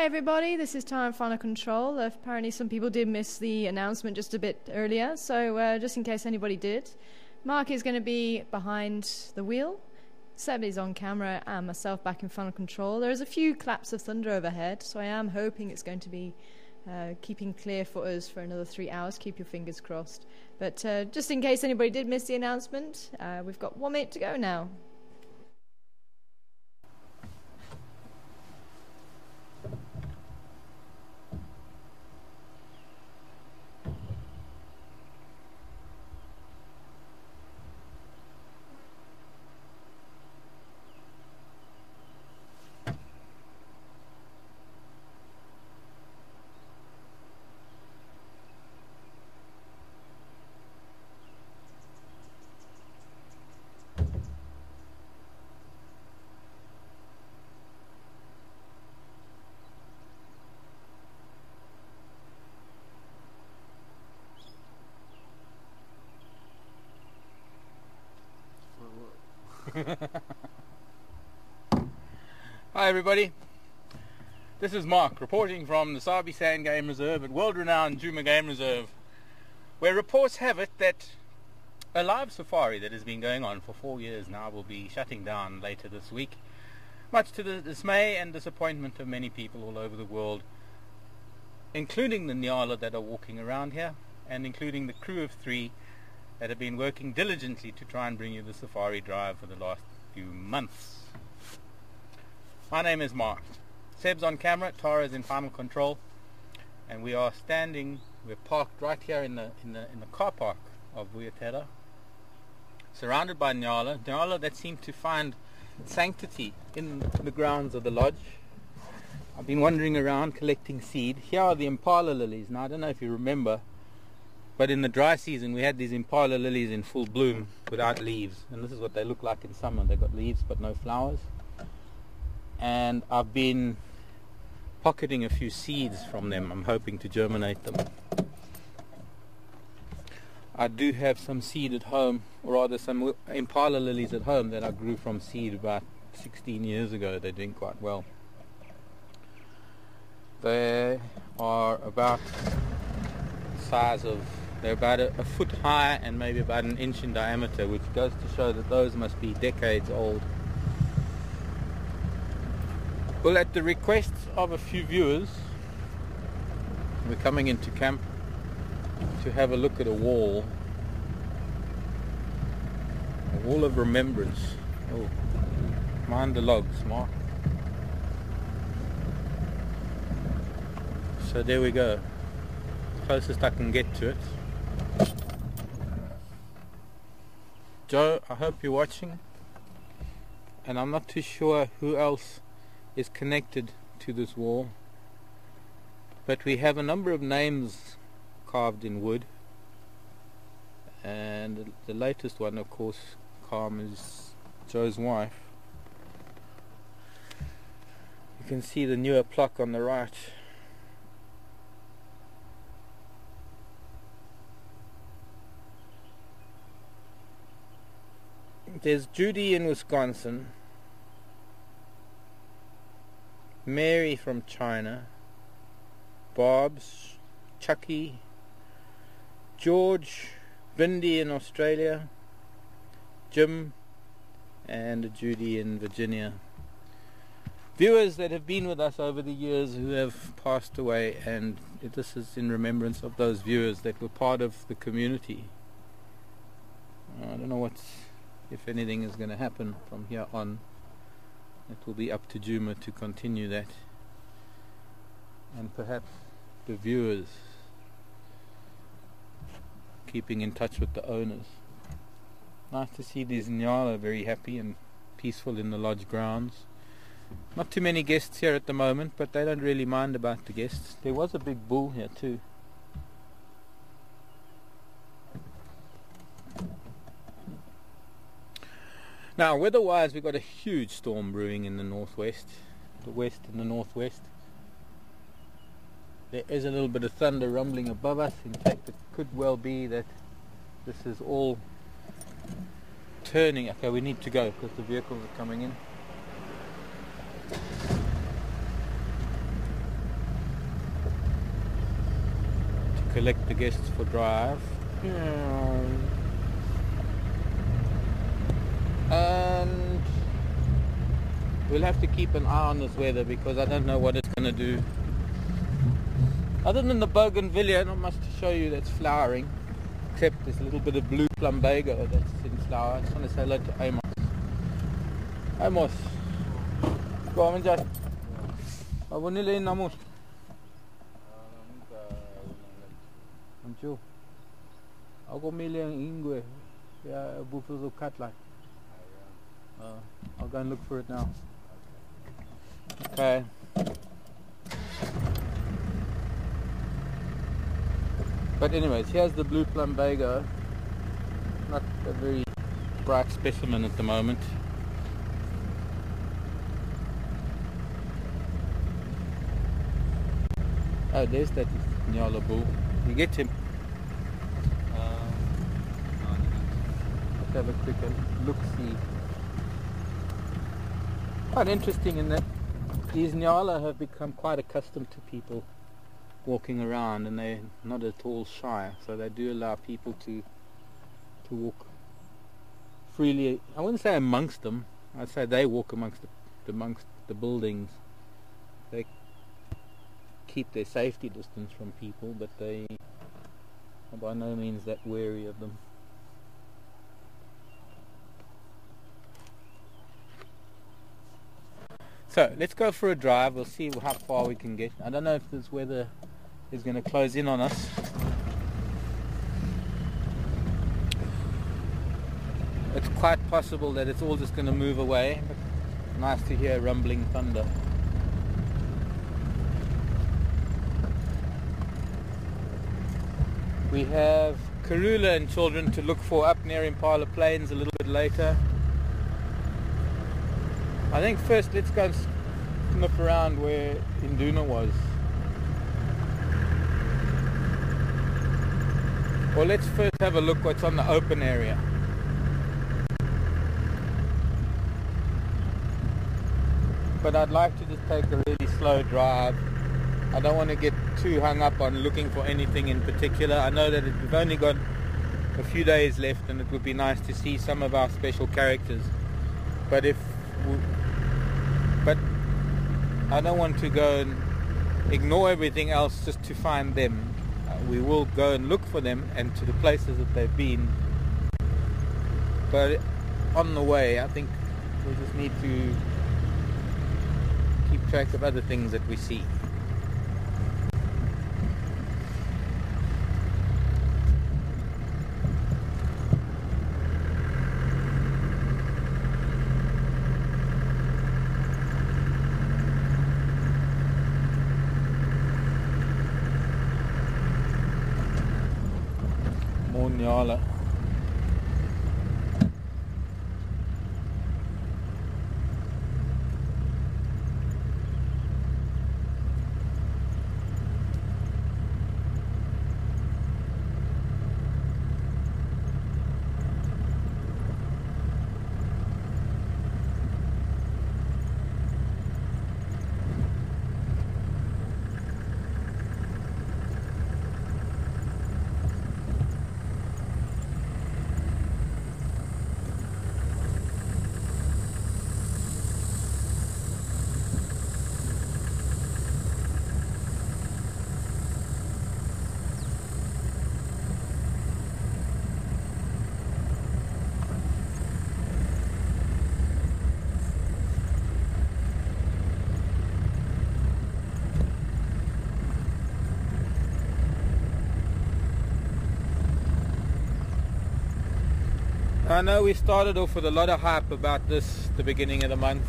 everybody, this is Final Control. Apparently some people did miss the announcement just a bit earlier, so just in case anybody did, Mark is going to be behind the wheel, Seb is on camera, and myself back in Final Control. There's a few claps of thunder overhead, so I am hoping it's going to be keeping clear for us for another 3 hours. Keep your fingers crossed. But just in case anybody did miss the announcement, we've got 1 minute to go now. Hi everybody, this is Mark reporting from the Sabi Sand Game Reserve at world-renowned Djuma Game Reserve, where reports have it that a live safari that has been going on for 4 years now will be shutting down later this week, much to the dismay and disappointment of many people all over the world, including the Nyala that are walking around here and including the crew of 3 that have been working diligently to try and bring you the safari drive for the last few months. My name is Mark. Seb's on camera, Tara's in Final Control, and we're parked right here in the car park of Vuyatera, surrounded by Nyala that seem to find sanctity in the grounds of the lodge. I've been wandering around collecting seed. Here are the Impala lilies. Now I don't know if you remember, but in the dry season we had these Impala lilies in full bloom without leaves, and this is what they look like in summer. They've got leaves but no flowers. And I've been pocketing a few seeds from them. I'm hoping to germinate them. I do have some seed at home, or rather some Impala lilies at home that I grew from seed about 16 years ago. They're doing quite well. They are about the size of, they're about a foot high and maybe about an inch in diameter, which goes to show that those must be decades old. Well, at the request of a few viewers, we're coming into camp to have a look at a wall of remembrance. Oh, mind the logs, Mark. So there we go, closest I can get to it. Joe, I hope you're watching, and I'm not too sure who else is connected to this wall, but we have a number of names carved in wood, and the latest one, of course, Carm, is Joe's wife. You can see the newer plaque on the right. There's Judy in Wisconsin, Mary from China, Bob's, Chucky, George, Vindy in Australia, Jim, and Judy in Virginia. Viewers that have been with us over the years who have passed away, and this is in remembrance of those viewers that were part of the community. I don't know if anything is going to happen from here on. It will be up to Djuma to continue that, and perhaps the viewers keeping in touch with the owners. Nice to see these Nyala very happy and peaceful in the lodge grounds. Not too many guests here at the moment, but they don't really mind about the guests. There was a big bull here too. Now, weather-wise, we've got a huge storm brewing in the northwest, the west and the northwest. There is a little bit of thunder rumbling above us. In fact, it could well be that this is all turning. Okay, we need to go because the vehicles are coming in. collect the guests for drive. And we'll have to keep an eye on this weather because I don't know what it's going to do. Other than the bougainvillea, not much to show you that's flowering, except this little bit of blue plumbago that's in flower. I just want to say hello to Amos. Amos, go on, Jai. Baboon nila namus. Anjo. Ako mili ang ingwe. Kaya buffalo of cat like. I'll go and look for it now. Okay. But anyways, here's the blue plumbago. Not a very bright specimen at the moment. Oh, there's that Nyala bull. You get him? Let's have a quick look-see. Quite interesting in that these Nyala have become quite accustomed to people walking around, and they're not at all shy, so they do allow people to walk freely. I wouldn't say amongst them. I'd say they walk amongst the buildings. They keep their safety distance from people, but they are by no means that wary of them. So let's go for a drive. We'll see how far we can get. I don't know if this weather is going to close in on us. It's quite possible that it's all just going to move away, but nice to hear rumbling thunder. We have Karula and children to look for up near Impala Plains a little bit later. I think first let's go and sniff around where Induna was. Well, let's first have a look what's on the open area. But I'd like to just take a really slow drive. I don't want to get too hung up on looking for anything in particular. I know that we've only got a few days left and it would be nice to see some of our special characters. But I don't want to go and ignore everything else just to find them. We will go and look for them and to the places that they've been. But on the way, I think we just need to keep track of other things that we see. Nyala. I know we started off with a lot of hype about this the beginning of the month.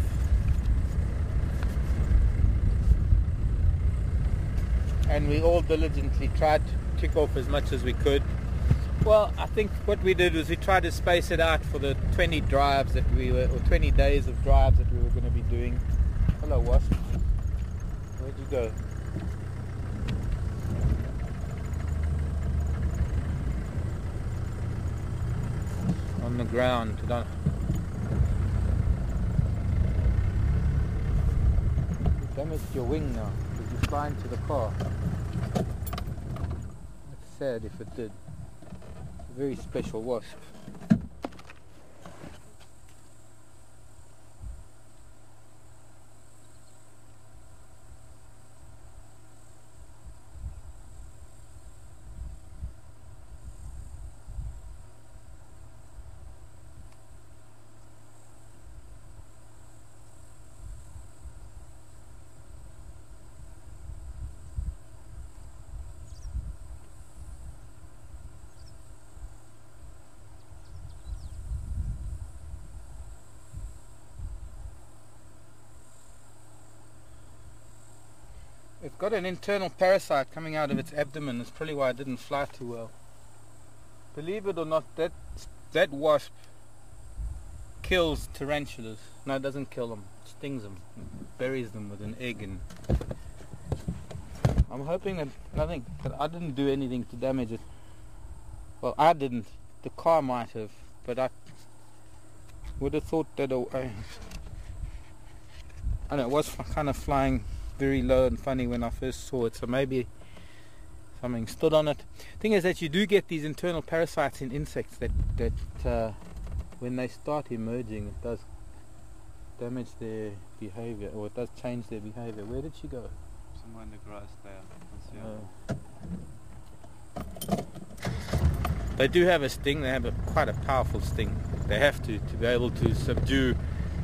And we all diligently tried to tick off as much as we could. Well, I think what we did was we tried to space it out for the 20 drives that we were, or 20 days of drives that we were going to be doing. Hello, wasp. Where'd you go? On the ground. You damaged your wing now because you fly into the car. Let's sad if it did. It's a very special wasp. It's got an internal parasite coming out of its abdomen. That's probably why it didn't fly too well. Believe it or not, that wasp kills tarantulas. No, it doesn't kill them. It stings them. It buries them with an egg. And I'm hoping that I didn't do anything to damage it. Well, I didn't. The car might have, but I would have thought that. I don't know. It was kind of flying very low and funny when I first saw it, so maybe something stood on it. Thing is that you do get these internal parasites in insects that when they start emerging, it does damage their behavior, or it does change their behavior. Where did she go? Somewhere in the grass there. They do have a sting. They have quite a powerful sting. They have to be able to subdue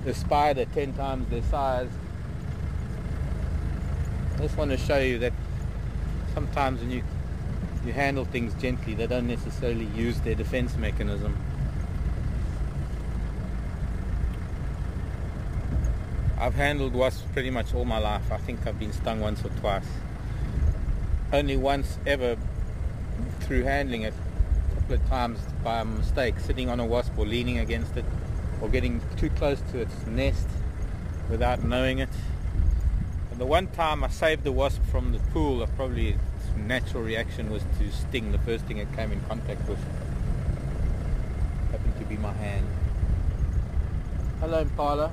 a spider 10 times their size. I just want to show you that sometimes when you handle things gently, they don't necessarily use their defense mechanism. I've handled wasps pretty much all my life. I think I've been stung once or twice. Only once ever through handling it, a couple of times by mistake, sitting on a wasp or leaning against it, or getting too close to its nest without knowing it. And the one time I saved the wasp from the pool, probably its natural reaction was to sting. The first thing it came in contact with happened to be my hand. Hello, Impala.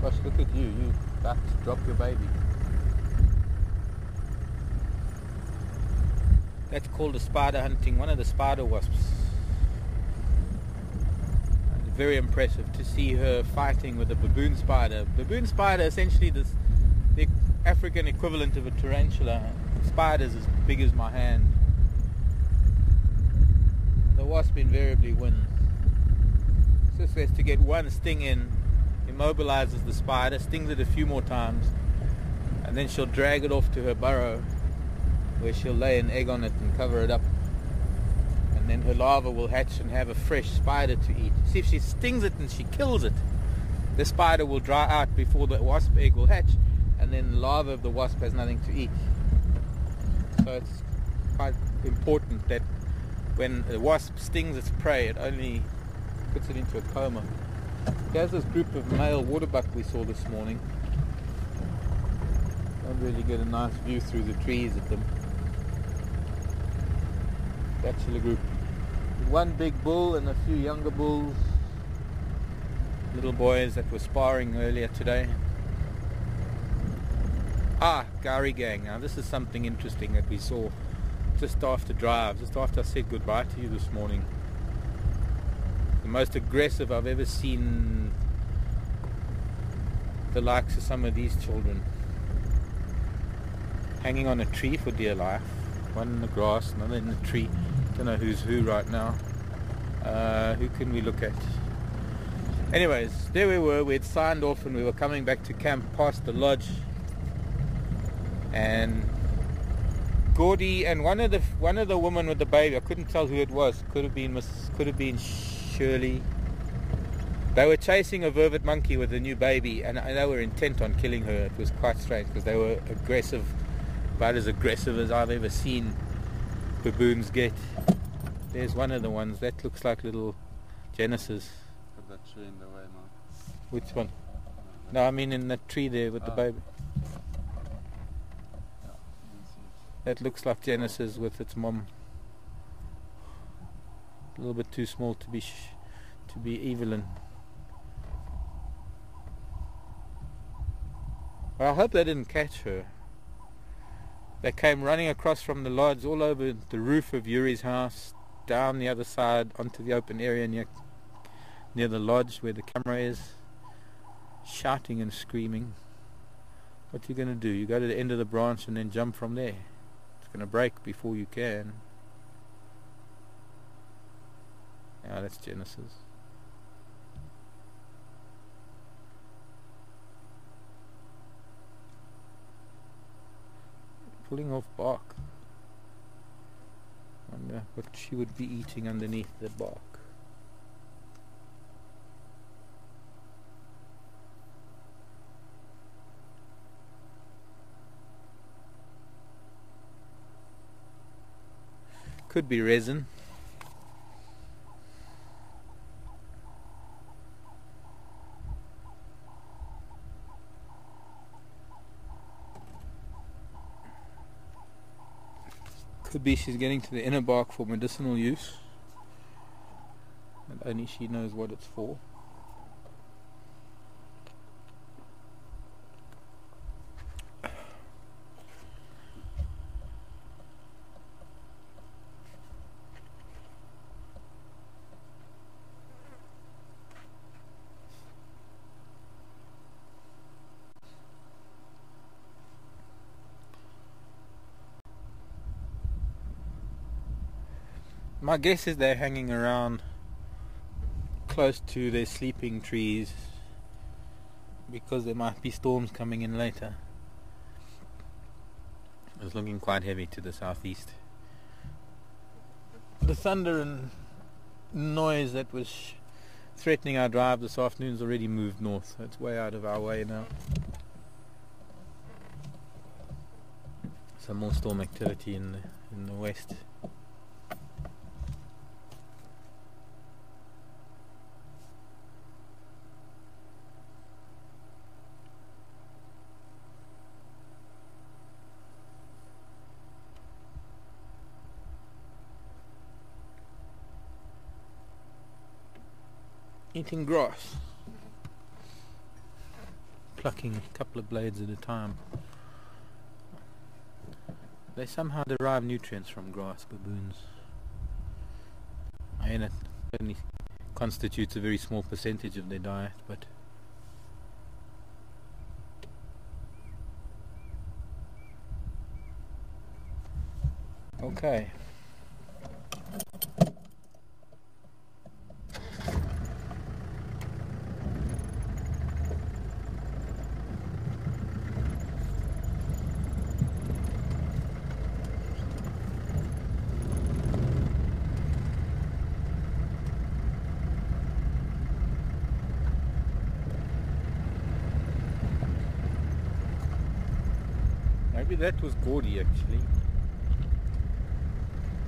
Gosh, look at you. You're about to drop your baby. That's called a spider hunting, one of the spider wasps. Very impressive to see her fighting with a baboon spider. Baboon spider, essentially the African equivalent of a tarantula. The spider's as big as my hand. The wasp invariably wins. So says to get one sting in, immobilizes the spider, stings it a few more times, and then she'll drag it off to her burrow, where she'll lay an egg on it and cover it up. And then her larva will hatch and have a fresh spider to eat. See, if she stings it and she kills it, the spider will dry out before the wasp egg will hatch, and then the larva of the wasp has nothing to eat. So it's quite important that when a wasp stings its prey, it only puts it into a coma. Here's this group of male waterbuck we saw this morning. Don't really get a nice view through the trees at them. Bachelor group. One big bull and a few younger bulls. Little boys that were sparring earlier today. Gari gang. Now this is something interesting that we saw just after I said goodbye to you this morning. The most aggressive I've ever seen the likes of some of these children. Hanging on a tree for dear life. One in the grass, another in the tree. Don't know who's who right now. Who can we look at? Anyways, there we were. We had signed off and we were coming back to camp past the lodge. And Gordy and one of the women with the baby, I couldn't tell who it was. Could have been Shirley. They were chasing a vervet monkey with a new baby, and they were intent on killing her. It was quite strange because they were aggressive, about as aggressive as I've ever seen baboons get. There's one of the ones that looks like little Genesis. Put that tree in the way now. Which one? No, I mean in that tree there with the baby. That looks like Genesis with its mom. A little bit too small to be Evelyn. Well, I hope they didn't catch her. They came running across from the lodge all over the roof of Yuri's house, down the other side onto the open area near the lodge where the camera is, shouting and screaming. What are you going to do? You go to the end of the branch and then jump from there. It's going to break before you can. Yeah, that's Genesis. Pulling off bark. Wonder what she would be eating underneath the bark. Could be resin. Could be she's getting to the inner bark for medicinal use, and only she knows what it's for. My guess is they're hanging around close to their sleeping trees because there might be storms coming in later. It's looking quite heavy to the southeast. The thunder and noise that was threatening our drive this afternoon's already moved north, so it's way out of our way now. Some more storm activity in the west. Eating grass, plucking a couple of blades at a time. They somehow derive nutrients from grass, baboons. I mean, it only constitutes a very small percentage of their diet, but okay. Maybe that was Gordy actually.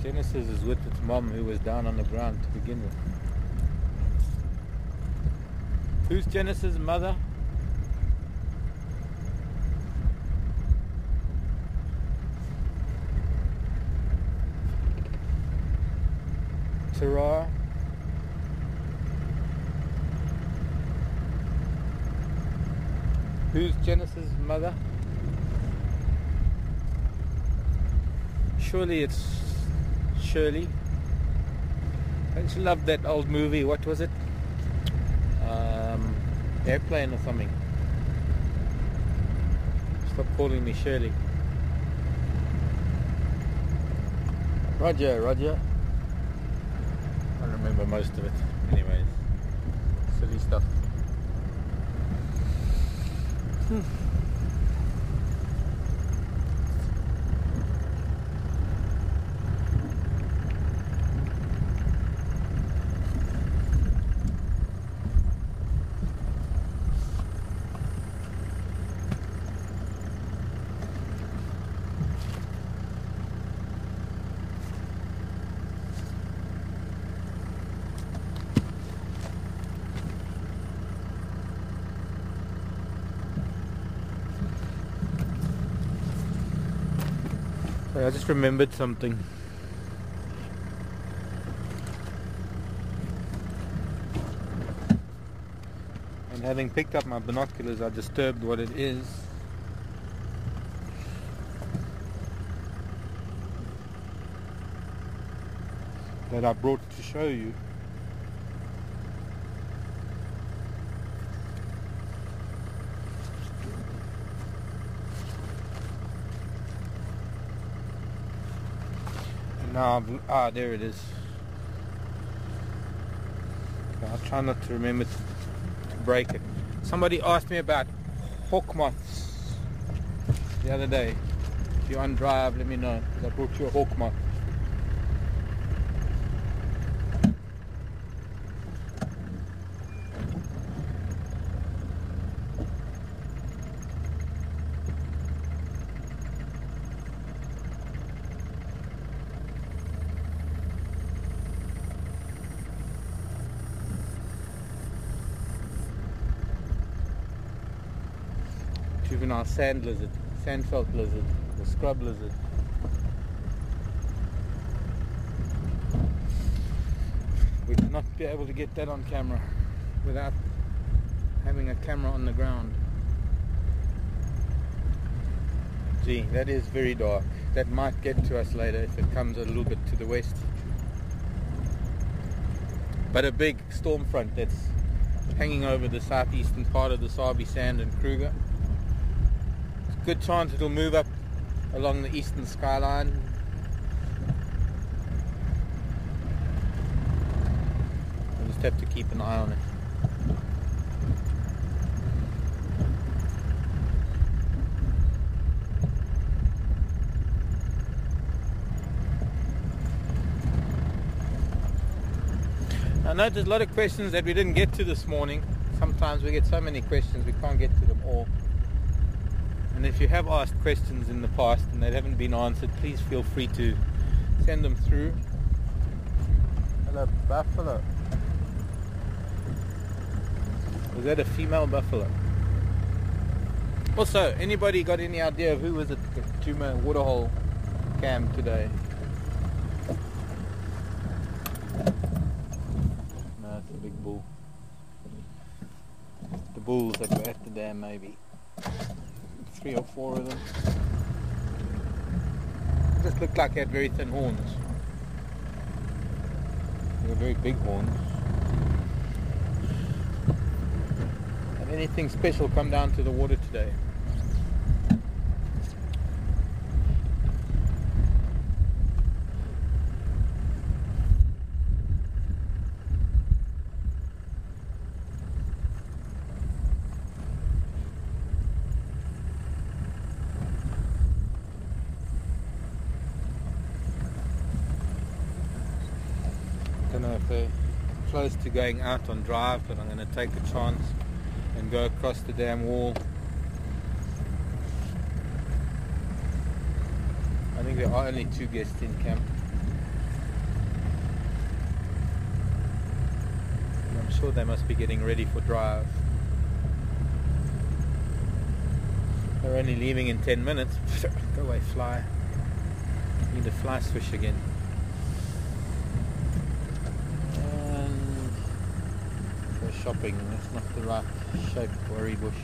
Genesis is with its mom who was down on the ground to begin with. Who's Genesis' mother? Tara. Who's Genesis' mother? Surely it's Shirley. Don't you love that old movie? What was it? Airplane or something. Stop calling me Shirley. Roger, Roger. I don't remember most of it. Anyways, silly stuff. I just remembered something. And having picked up my binoculars, I disturbed what it is. that I brought to show you. And now, there it is. I'll try not to remember to break it. Somebody asked me about hawk moths the other day. If you're on drive, let me know, because I brought you a hawk moth. Juvenile sand lizard, sandfelt lizard, or scrub lizard. We would not be able to get that on camera without having a camera on the ground. Gee, that is very dark. That might get to us later if it comes a little bit to the west. But a big storm front that's hanging over the southeastern part of the Sabi Sand and Kruger. Good chance it'll move up along the eastern skyline. We'll just have to keep an eye on it. I know there's a lot of questions that we didn't get to this morning. Sometimes we get so many questions we can't get to them all. And if you have asked questions in the past and they haven't been answered, please feel free to send them through. Hello, buffalo. Was that a female buffalo? Also, anybody got any idea of who was at the Juma waterhole camp today? No, it's a big bull. The bulls that were at the dam, maybe. 3 or 4 of them. It just looked like they had very thin horns. They were very big horns. Had anything special come down to the water today? If they're close to going out on drive, but I'm going to take a chance and go across the dam wall. I think there are only 2 guests in camp. And I'm sure they must be getting ready for drive. They're only leaving in 10 minutes. Go away, fly. Need a fly swish again. Shopping, that's not the right shape for a bush.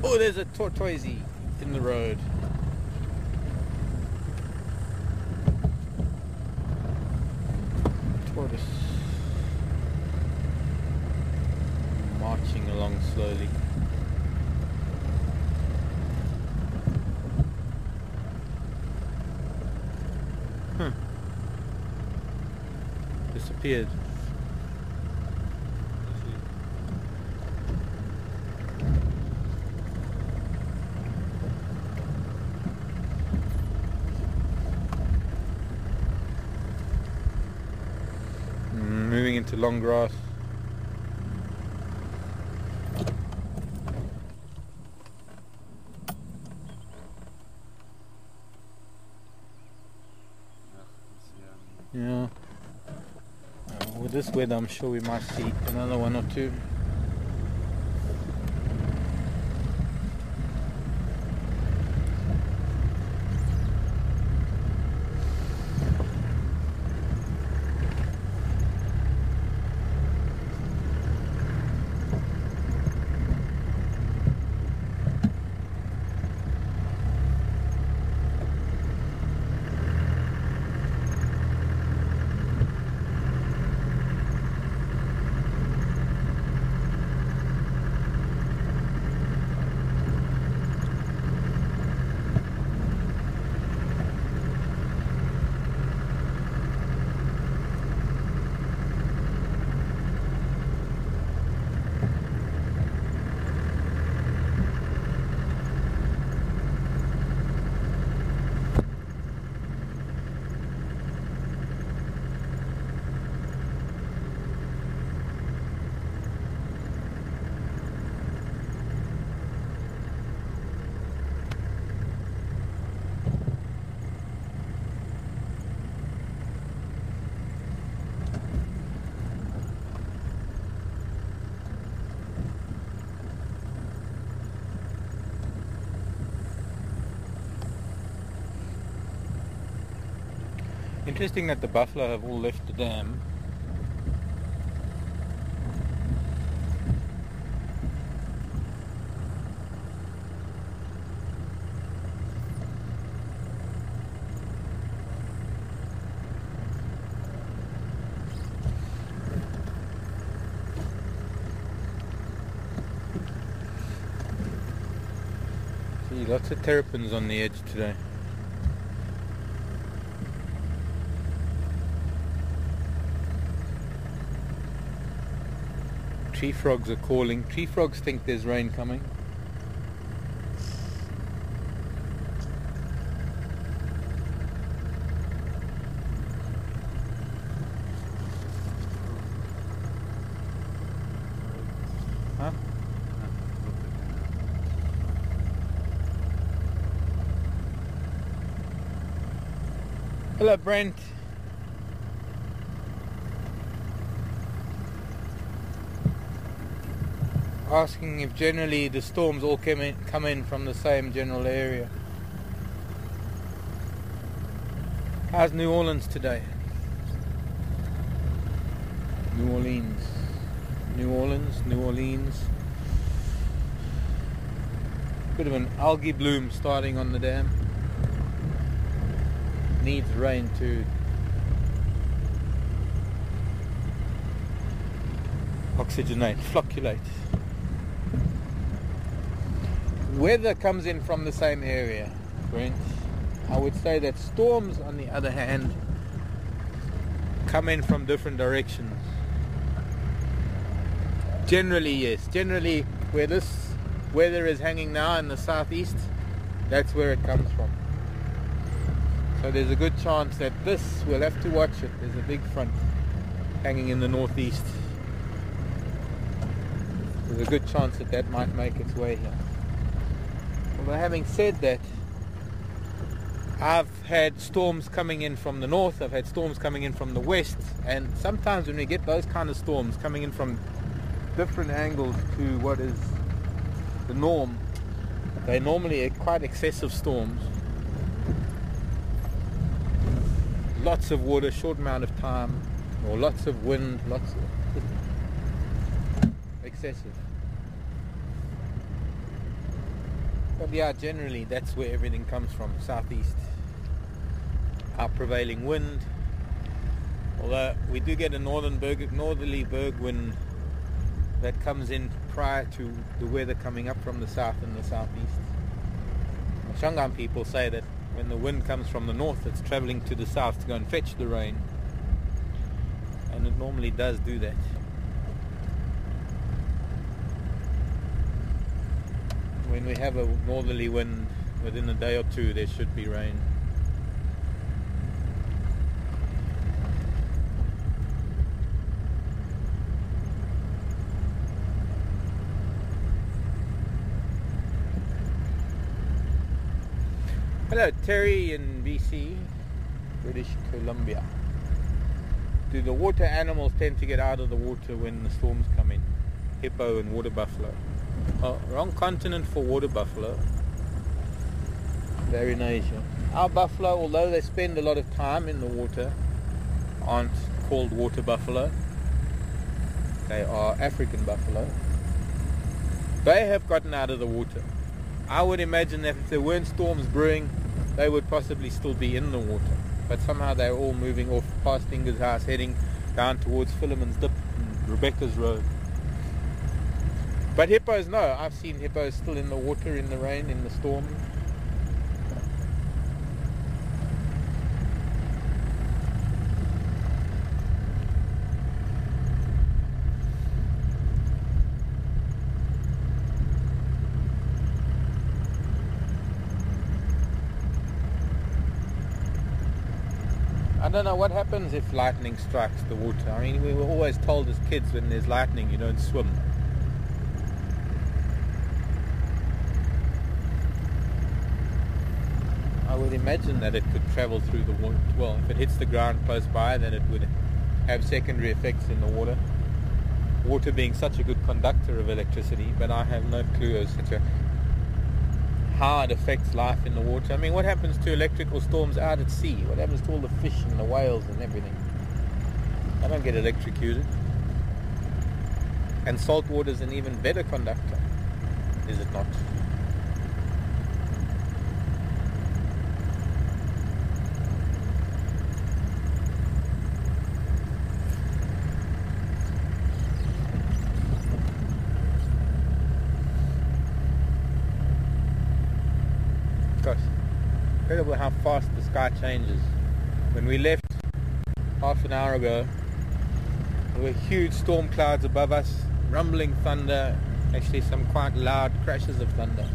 Oh, there's a tortoise in the road. Tortoise marching along slowly. Disappeared. Moving into long grass. Yeah. With this weather, I'm sure we might see another 1 or 2. Interesting that the buffalo have all left the dam. See, lots of terrapins on the edge today. Tree frogs are calling. Tree frogs think there's rain coming. Huh? Hello, Brent. Asking if generally the storms all come in from the same general area. How's New Orleans today? New Orleans. New Orleans. Bit of an algae bloom starting on the dam. Needs rain to oxygenate, flocculate. Weather comes in from the same area, Brent. I would say that storms, on the other hand, come in from different directions. Generally, yes. Generally, where this weather is hanging now in the southeast, that's where it comes from. So there's a good chance that this, we'll have to watch it. There's a big front hanging in the northeast. There's a good chance that that might make its way here. Although having said that, I've had storms coming in from the north, I've had storms coming in from the west, and sometimes when we get those kind of storms coming in from different angles to what is the norm, they're normally quite excessive storms. Lots of water, short amount of time, or lots of wind, lots of excessive. But yeah, generally that's where everything comes from, southeast. Our prevailing wind, although we do get a northerly berg wind that comes in prior to the weather coming up from the south and the southeast. The Shangaan people say that when the wind comes from the north, it's travelling to the south to go and fetch the rain, and it normally does do that. When we have a northerly wind, within a day or two there should be rain. Hello, Terry in BC, British Columbia. Do the water animals tend to get out of the water when the storms come in? Hippo and water buffalo. Oh, wrong continent for water buffalo. They're in Asia. Our buffalo, although they spend a lot of time in the water, aren't called water buffalo. They are African buffalo. They have gotten out of the water. I would imagine that if there weren't storms brewing, they would possibly still be in the water. But somehow they're all moving off past Inga's house, heading down towards Philemon's Dip and Rebecca's Road. But hippos, no. I've seen hippos still in the water, in the rain, in the storm. I don't know what happens if lightning strikes the water. I mean, we were always told as kids, when there's lightning, you don't swim. I would imagine that it could travel through the water. Well, if it hits the ground close by, then it would have secondary effects in the water. Water being such a good conductor of electricity, but I have no clue as to how it affects life in the water. I mean, what happens to electrical storms out at sea? What happens to all the fish and the whales and everything? They don't get electrocuted. And salt water is an even better conductor, is it not? Gosh, incredible how fast the sky changes. When we left half an hour ago, there were huge storm clouds above us, rumbling thunder, actually some quite loud crashes of thunder.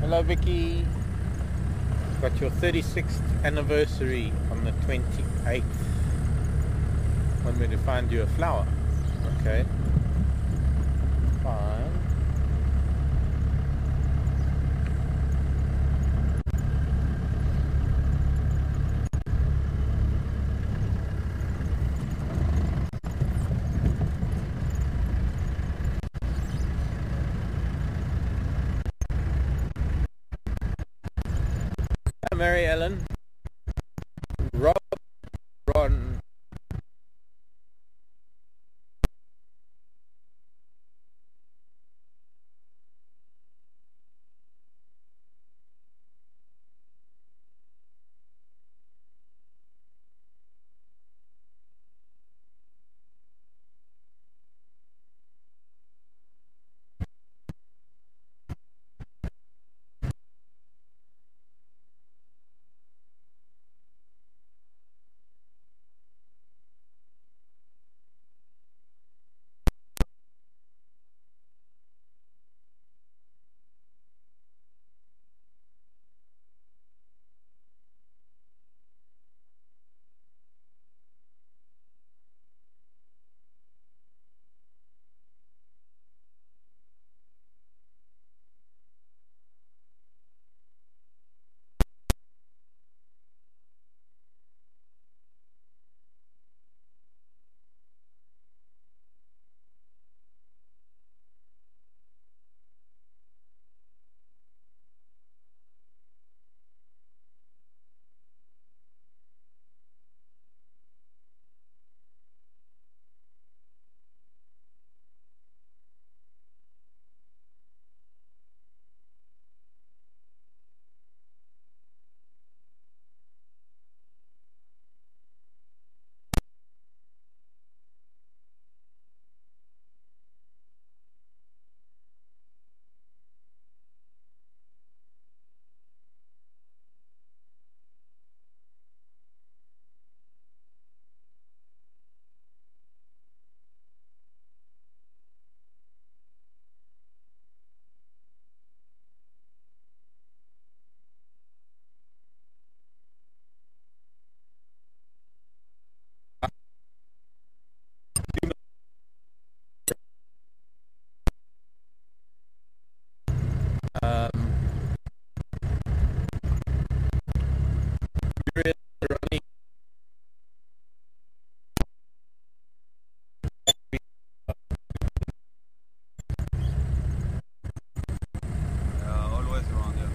Hello Vicky, got your 36th anniversary on the 28th. Want me to find you a flower? Okay, fine. Mary Ellen, Rob, Ron. Always around here.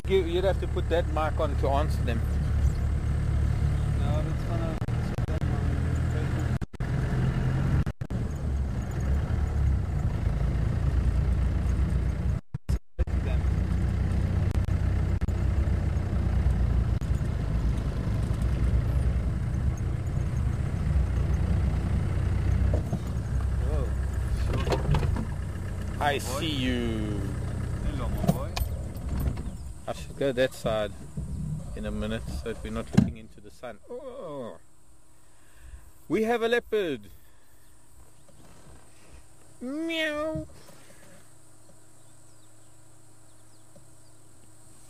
You'd have to put that mic on to answer them. No, that's gonna show them on Facebook. Them. I see you. Hello, my boy. I should go that side in a minute so that we're not looking into the sun. Oh. We have a leopard. Meow.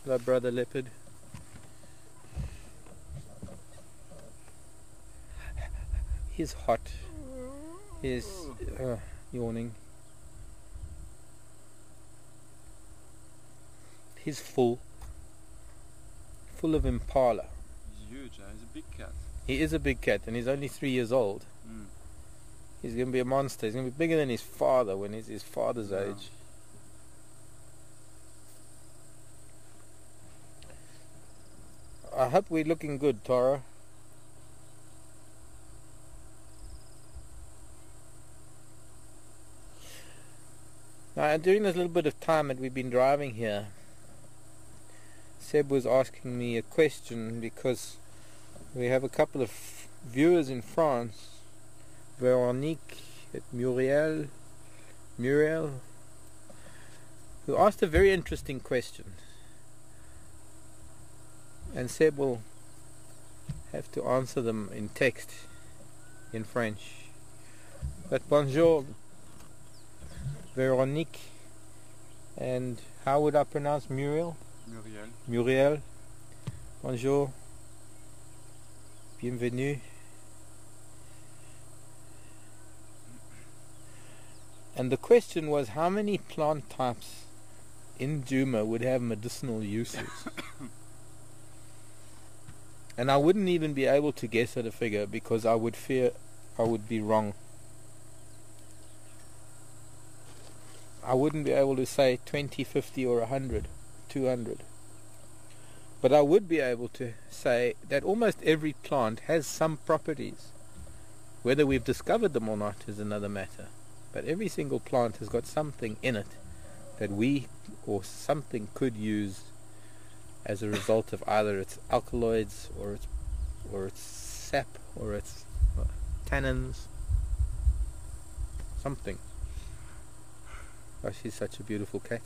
Hello, brother leopard. He's hot. He's yawning. He's full of Impala. He's huge, he's a big cat. He is a big cat, and he's only 3 years old. Mm. He's going to be a monster. He's going to be bigger than his father when he's his father's age. I hope we're looking good, Tara. Now, during this little bit of time that we've been driving here, Seb was asking me a question because we have a couple of viewers in France, Veronique and Muriel, who asked a very interesting question. And Seb will have to answer them in text, in French. But bonjour, Veronique, and how would I pronounce Muriel? Muriel. Bonjour. Bienvenue. And the question was, how many plant types in Djuma would have medicinal uses? And I wouldn't even be able to guess at a figure because I would fear I would be wrong. I wouldn't be able to say 20, 50 or 100, 200. But I would be able to say that almost every plant has some properties. Whether we've discovered them or not is another matter. But every single plant has got something in it that we or something could use as a result of either its alkaloids or its sap or its tannins. Something. Oh, she's such a beautiful cat.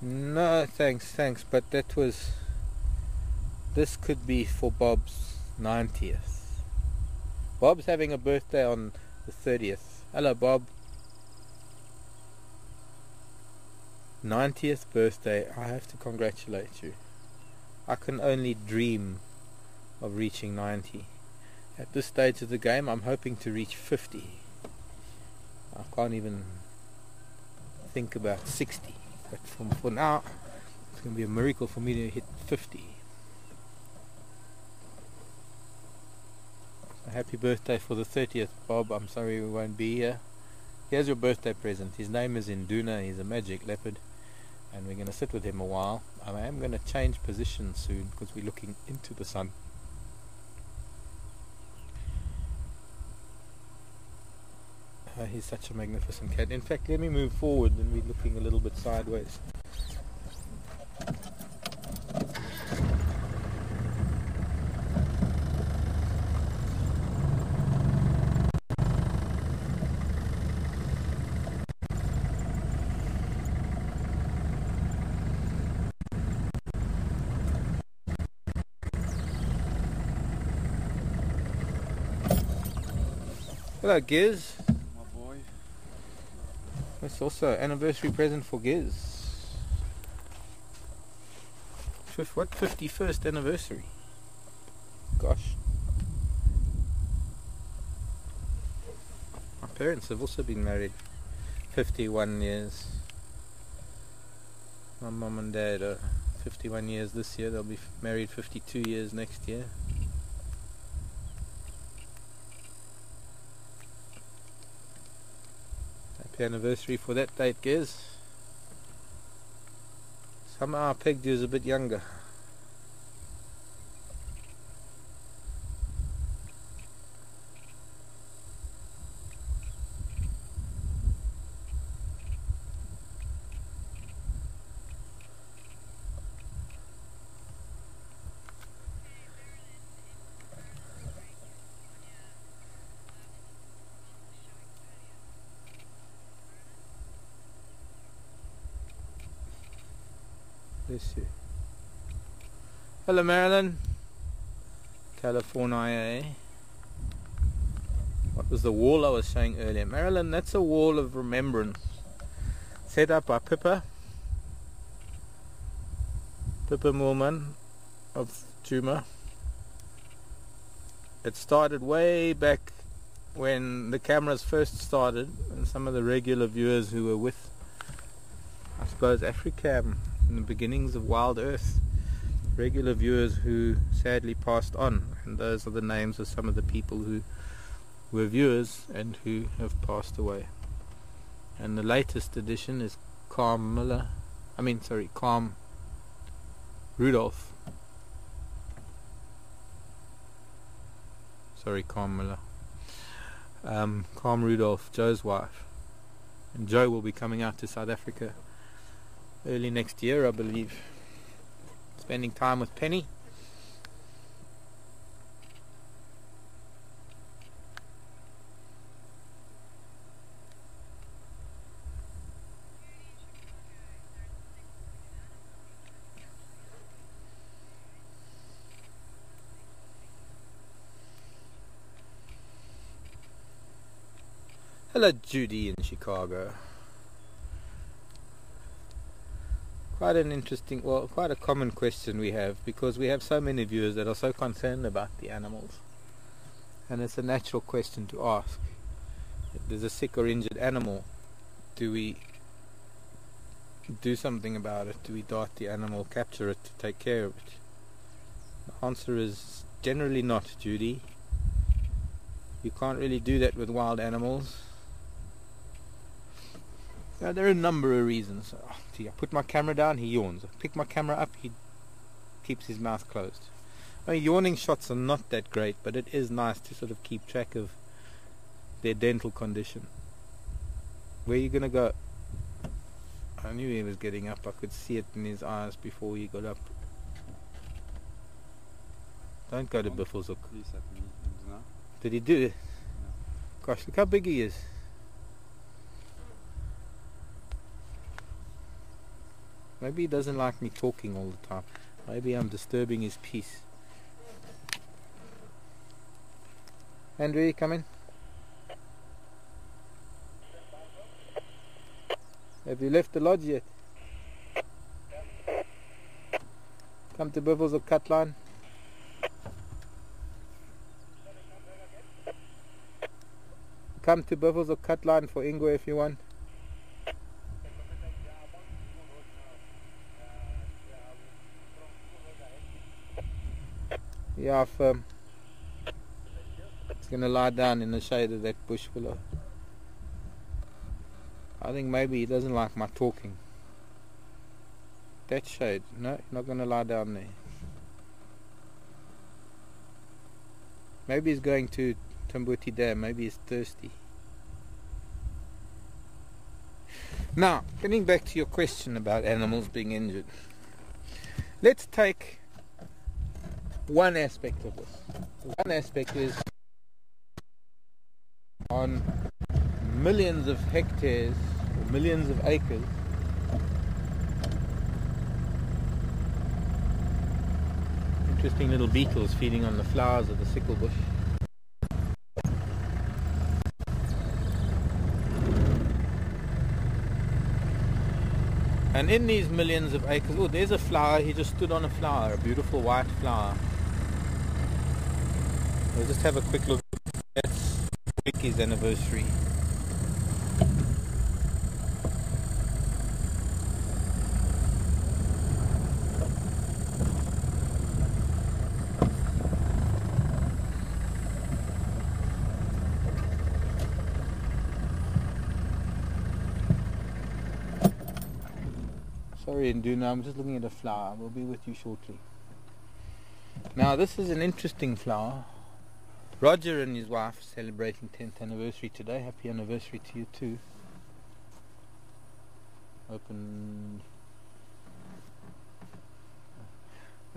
No, thanks, but this could be for Bob's 90th. Bob's having a birthday on the 30th. Hello, Bob. 90th birthday. I have to congratulate you. I can only dream of reaching 90. At this stage of the game, I'm hoping to reach 50. I can't even think about 60. But for now, it's going to be a miracle for me to hit 50. A happy birthday for the 30th, Bob. I'm sorry we won't be here. Here's your birthday present. His name is Induna. He's a magic leopard. And we're going to sit with him a while. I am going to change position soon because we're looking into the sun. He's such a magnificent cat. In fact, let me move forward and we're looking a little bit sideways. Hello, Giz. It's also an anniversary present for Giz. What 51st anniversary? Gosh. My parents have also been married 51 years. My mum and dad are 51 years this year. They'll be married 52 years next year. Happy anniversary for that date, Giz. Somehow I pegged you as a bit younger. Bless you. Hello Marilyn. California. What was the wall I was showing earlier? Marilyn, that's a wall of remembrance set up by Pippa Moorman of Juma. It started way back when the cameras first started, and some of the regular viewers who were with, I suppose, Africam in the beginnings of Wild Earth, regular viewers who sadly passed on, and those are the names of some of the people who were viewers and who have passed away. And the latest edition is Calm Rudolph. Calm Miller. Calm Rudolph, Joe's wife. And Joe will be coming out to South Africa early next year, I believe, spending time with Penny. Hello Judy in Chicago. Quite an interesting, well, quite a common question we have, because we have so many viewers that are so concerned about the animals, and it's a natural question to ask. If there's a sick or injured animal, do we do something about it? Do we dart the animal, capture it to take care of it? The answer is generally not, Judy. You can't really do that with wild animals. There are a number of reasons. Oh, gee, I put my camera down, he yawns. I pick my camera up, he keeps his mouth closed. I mean, yawning shots are not that great, but it is nice to sort of keep track of their dental condition. Where are you going to go? I knew he was getting up. I could see it in his eyes before he got up. Don't go to Buffelshoek. Did he do it? Gosh, look how big he is. Maybe he doesn't like me talking all the time. Maybe I'm disturbing his peace. Andrew, you coming? Have you left the lodge yet? Come to Buffelshoek cut line. Come to Buffelshoek cut line for Ingwe if you want. Yeah, firm. It's going to lie down in the shade of that bush willow. I think maybe he doesn't like my talking. That shade. No, you're not going to lie down there. Maybe he's going to Tambuti Dam. Maybe he's thirsty. Now, getting back to your question about animals being injured. Let's take one aspect of this. One aspect is on millions of hectares, or millions of acres, interesting little beetles feeding on the flowers of the sickle bush. And in these millions of acres, oh, there's a flower. He just stood on a flower, a beautiful white flower. We'll just have a quick look. That's Ricky's anniversary. Sorry, Induna, I'm just looking at a flower. We'll be with you shortly. Now, this is an interesting flower. Roger and his wife celebrating 10th anniversary today. Happy anniversary to you too. Open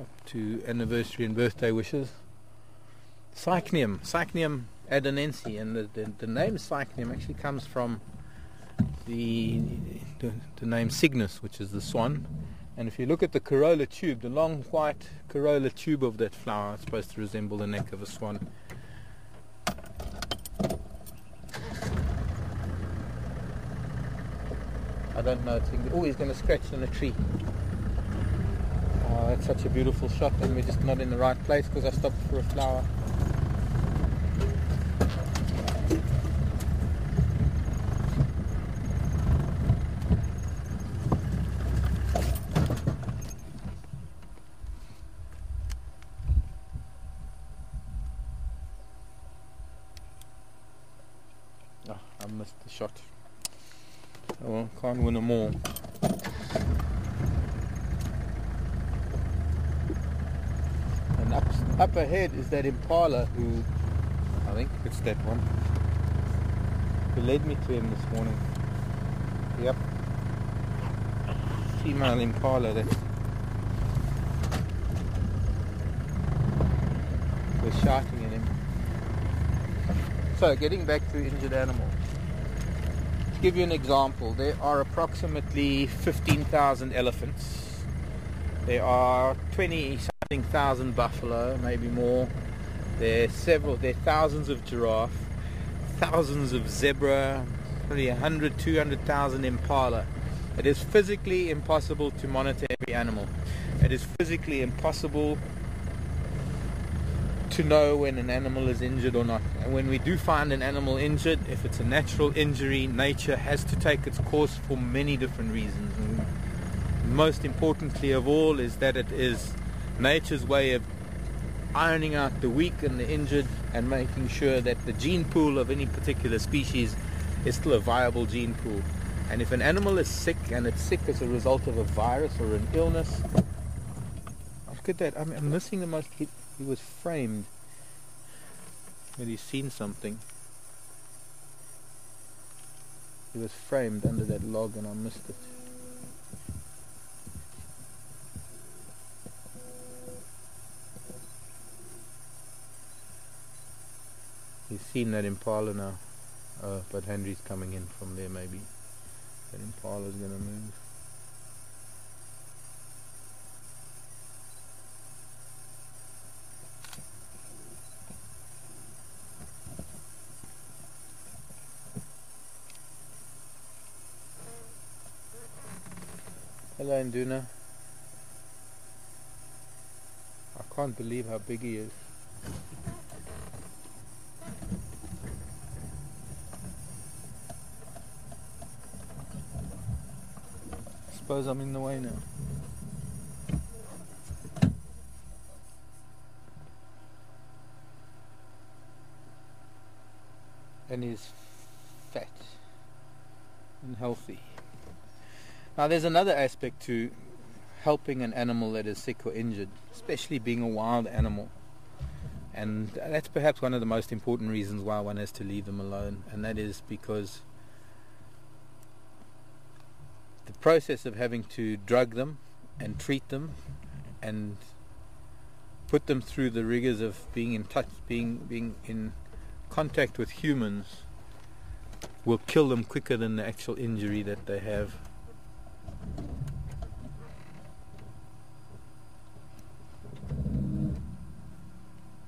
up to anniversary and birthday wishes. Cycnium adonense, and the name Cycnium actually comes from the name Cygnus, which is the swan, And if you look at the corolla tube, the long white corolla tube of that flower, it's supposed to resemble the neck of a swan. I don't know. Oh, he's going to scratch on a tree. Oh, that's such a beautiful shot, and we're just not in the right place because I stopped for a flower. Oh, I missed the shot. Oh well, can't win them all. And up ahead is that Impala who, I think it's that one, who led me to him this morning. Yep. Female Impala that was shouting at him. So getting back to injured animals. To give you an example, there are approximately 15,000 elephants. There are 20-something thousand buffalo, maybe more. There are thousands of giraffe, thousands of zebra, probably 100, 200,000 impala. It is physically impossible to monitor every animal. It is physically impossible to know when an animal is injured or not. And when we do find an animal injured, if it's a natural injury, nature has to take its course for many different reasons. And most importantly of all is that it is nature's way of ironing out the weak and the injured and making sure that the gene pool of any particular species is still a viable gene pool. And if an animal is sick, and it's sick as a result of a virus or an illness, look at that, I'm missing the most. He was framed. Had he seen something? He was framed under that log and I missed it. He's seen that Impala now. But Henry's coming in from there maybe. That Impala's going to move. Hello Induna. I can't believe how big he is. I suppose I'm in the way now. And he's fat and healthy. Now there's another aspect to helping an animal that is sick or injured, especially being a wild animal. And that's perhaps one of the most important reasons why one has to leave them alone, and that is because the process of having to drug them and treat them and put them through the rigors of being in touch, being in contact with humans will kill them quicker than the actual injury that they have.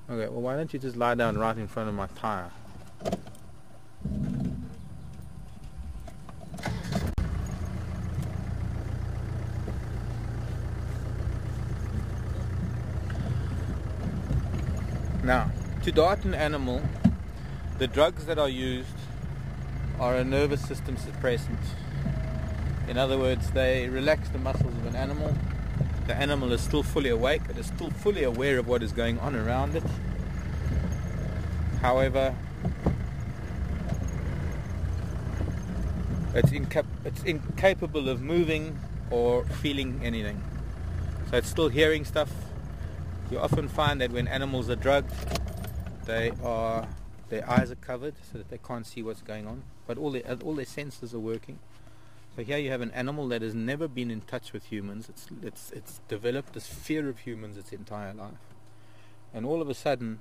Okay, well why don't you just lie down right in front of my tire? Now, to dart an animal, the drugs that are used are a nervous system suppressant. In other words, they relax the muscles of an animal. The animal is still fully awake, it is still fully aware of what is going on around it. However, it's incapable of moving or feeling anything. So it's still hearing stuff. You often find that when animals are drugged, their eyes are covered so that they can't see what's going on, but all their senses are working. So here you have an animal that has never been in touch with humans. It's developed this fear of humans its entire life, and all of a sudden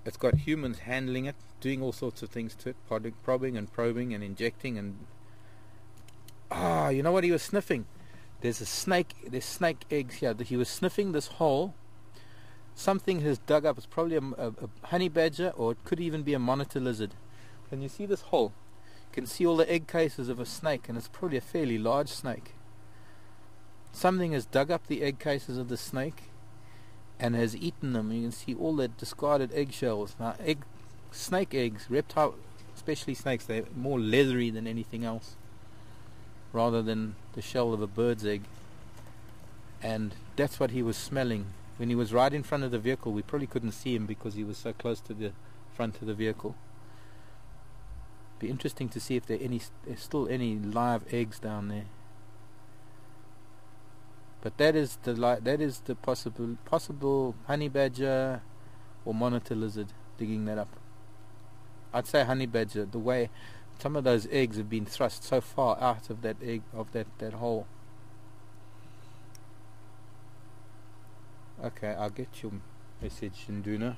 it's got humans handling it, doing all sorts of things to it, probing and probing and injecting, and you know what he was sniffing? There's snake eggs here. He was sniffing this hole. Something has dug up. It's probably a honey badger, or it could even be a monitor lizard. Can you see this hole? You can see all the egg cases of a snake, and it's probably a fairly large snake. Something has dug up the egg cases of the snake and has eaten them. You can see all the discarded eggshells. Now, snake eggs, reptile, especially snakes, they're more leathery than anything else, rather than the shell of a bird's egg. And that's what he was smelling. When he was right in front of the vehicle, we probably couldn't see him because he was so close to the front of the vehicle. Be interesting to see if there's still any live eggs down there. But that is the possible honey badger or monitor lizard digging that up. I'd say honey badger. The way some of those eggs have been thrust so far out of that egg, of that hole. Okay, I'll get your message, Induna.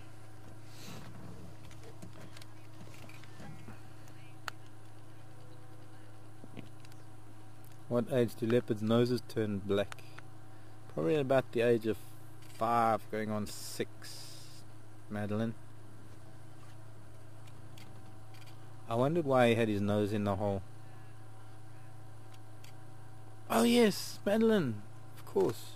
What age do leopards' noses turn black? Probably about the age of 5, going on 6, Madeline. I wondered why he had his nose in the hole. Oh yes, Madeline, of course.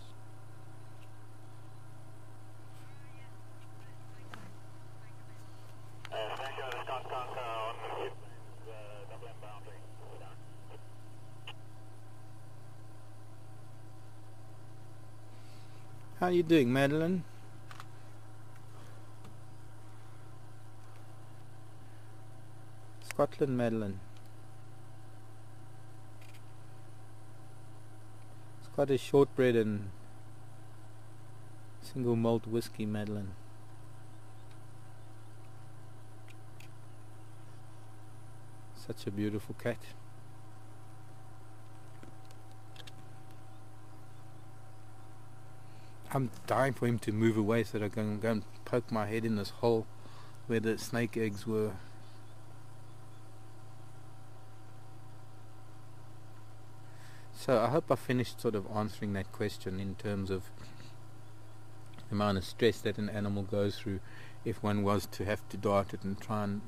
How are you doing, Madeline? Scotland, Madeline. Scottish shortbread and single malt whiskey, Madeline. Such a beautiful cat. I'm dying for him to move away so that I can go and poke my head in this hole where the snake eggs were. So I hope I finished sort of answering that question in terms of the amount of stress that an animal goes through if one was to have to dart it and try and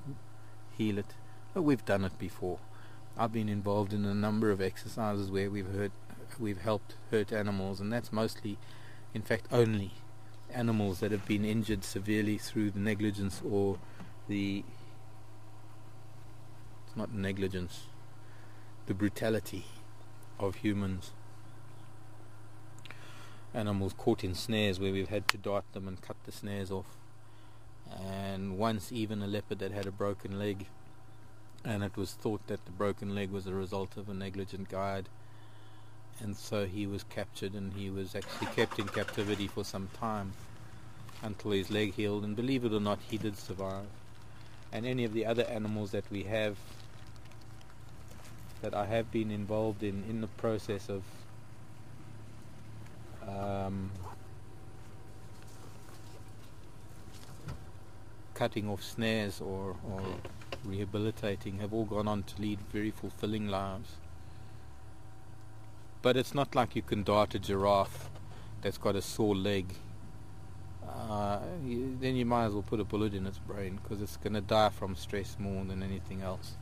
heal it. But we've done it before. I've been involved in a number of exercises where we've helped hurt animals, and that's mostly, in fact only, animals that have been injured severely through the negligence or it's not negligence, the brutality of humans. Animals caught in snares where we've had to dart them and cut the snares off. And once even a leopard that had a broken leg, and it was thought that the broken leg was a result of a negligent guide, and so he was captured and he was actually kept in captivity for some time until his leg healed, and believe it or not, he did survive. And any of the other animals that we have, that I have been involved in the process of cutting off snares or rehabilitating, have all gone on to lead very fulfilling lives. But it's not like you can dart a giraffe that's got a sore leg. Then you might as well put a bullet in its brain, because it's going to die from stress more than anything else.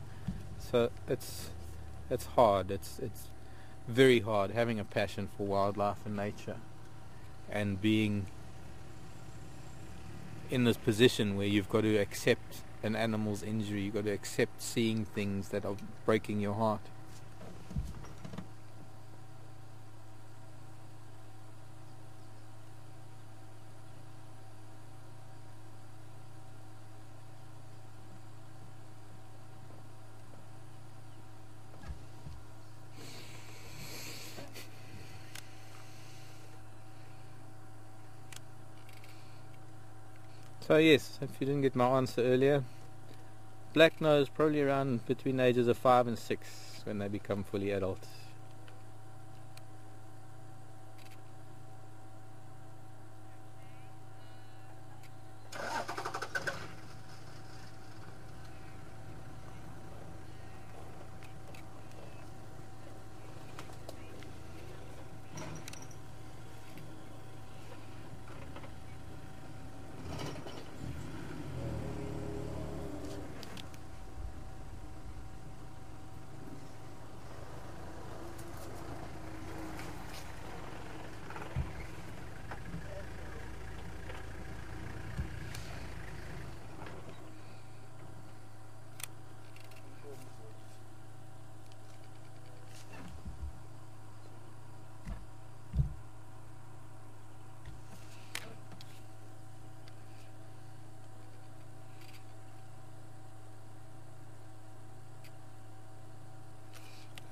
So it's hard. It's very hard having a passion for wildlife and nature, and being in this position where you've got to accept an animal's injury. You've got to accept seeing things that are breaking your heart. So yes, if you didn't get my answer earlier, black nose probably around between the ages of 5 and 6 when they become fully adult.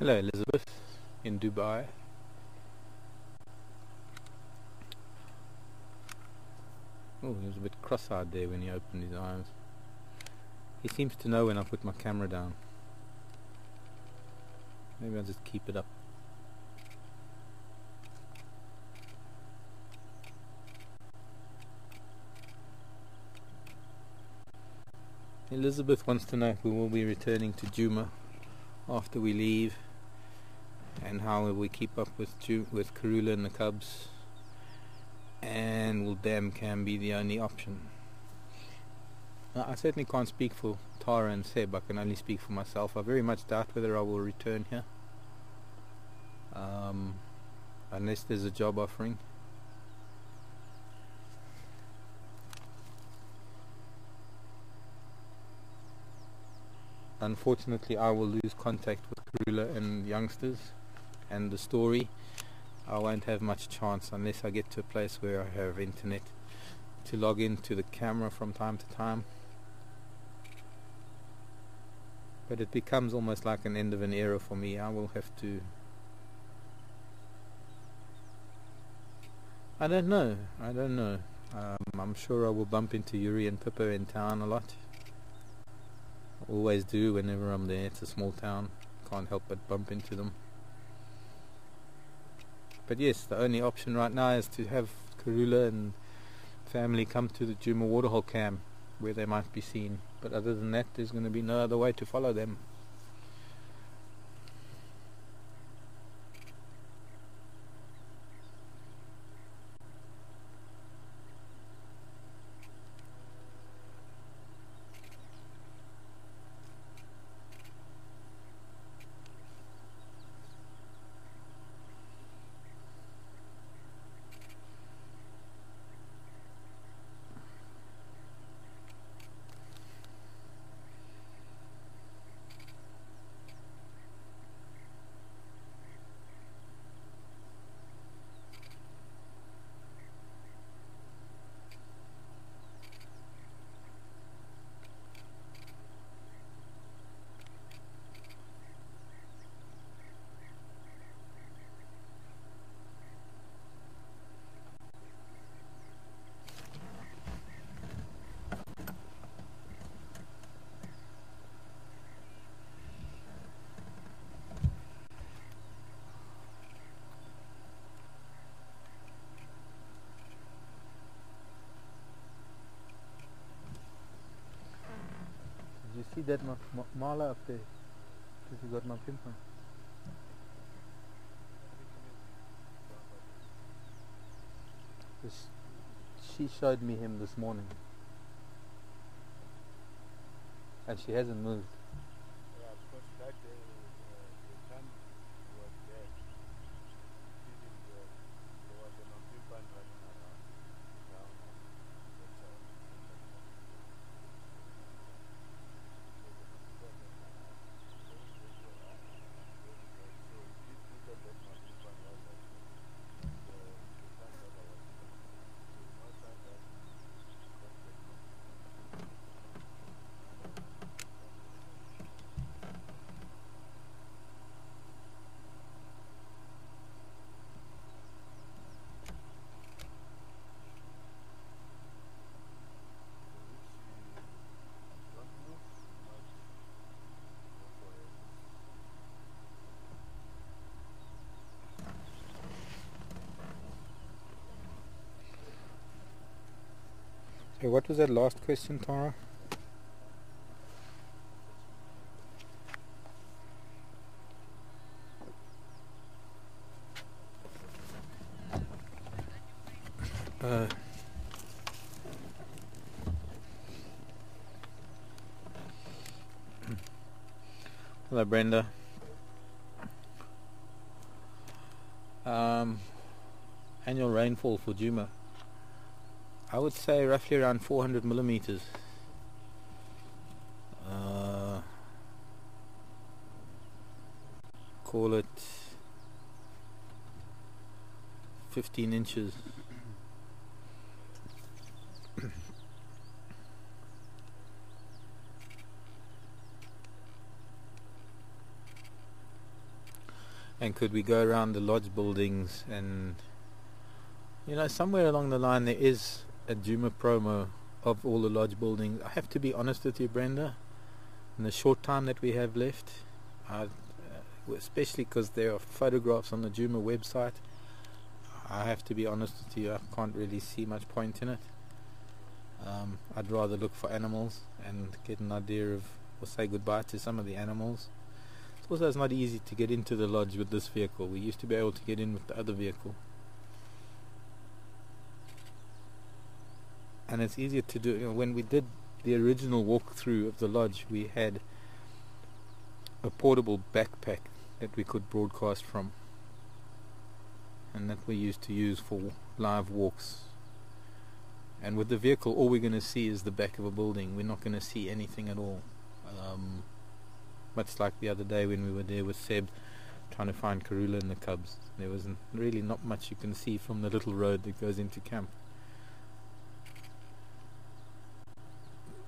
Hello Elizabeth in Dubai. Oh, he was a bit cross-eyed there when he opened his eyes. He seems to know when I put my camera down. Maybe I'll just keep it up. Elizabeth wants to know if we will be returning to Juma after we leave, and how will we keep up with Karula and the cubs, and will Dam Cam be the only option. I certainly can't speak for Tara and Seb. I can only speak for myself. I very much doubt whether I will return here, unless there's a job offering. Unfortunately, I will lose contact with Karula and youngsters and the story. I won't have much chance unless I get to a place where I have internet to log into the camera from time to time. But it becomes almost like an end of an era for me. I will have to... I don't know. I'm sure I will bump into Yuri and Pippa in town a lot. Always do whenever I'm there. It's a small town, can't help but bump into them. But yes, the only option right now is to have Karula and family come to the Juma waterhole camp where they might be seen. But other than that, there's going to be no other way to follow them. Did you see that mala up there? Because you got my pimple. She showed me him this morning, and she hasn't moved. Yeah, because that day the sun was there. There was a people running around. Okay, what was that last question, Tara? Hello, Brenda. Annual rainfall for Juma, I would say roughly around 400 millimeters. Call it 15 inches. And could we go around the lodge buildings, and somewhere along the line there is a Juma promo of all the lodge buildings. I have to be honest with you, Brenda, in the short time that we have left, especially because there are photographs on the Juma website, I have to be honest with you, I can't really see much point in it. I'd rather look for animals and get an idea of, or say goodbye to some of the animals. Also, it's not easy to get into the lodge with this vehicle. We used to be able to get in with the other vehicle, and it's easier to do. When we did the original walkthrough of the lodge, we had a portable backpack that we could broadcast from, and that we used to use for live walks. And with the vehicle, all we're going to see is the back of a building. We're not going to see anything at all. Much like the other day when we were there with Seb trying to find Karula and the cubs. There was really not much you can see from the little road that goes into camp.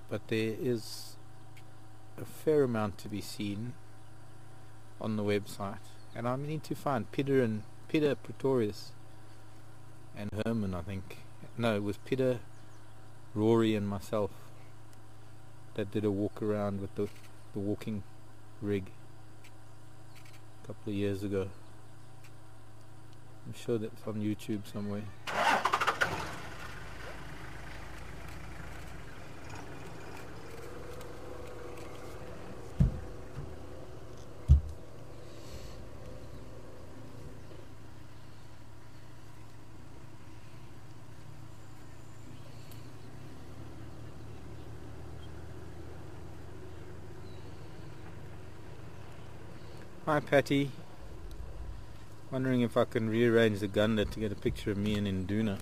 But there is a fair amount to be seen on the website. And I need to find Peter Pretorius and Herman, I think. No, it was Peter, Rory and myself that did a walk around with the walking rig a couple of years ago. I'm sure that's on YouTube somewhere. Hi Patty, wondering if I can rearrange the gunda to get a picture of me and Induna.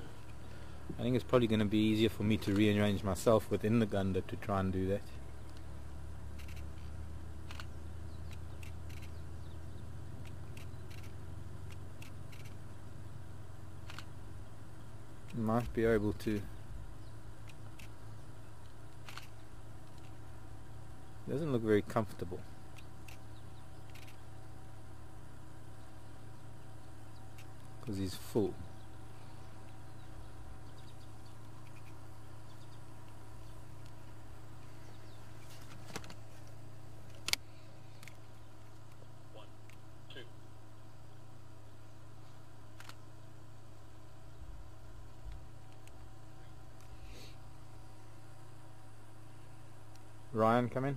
I think it's probably going to be easier for me to rearrange myself within the gunda to try and do that. Might be able to. Doesn't look very comfortable. Because he's full. One, two. Ryan, come in.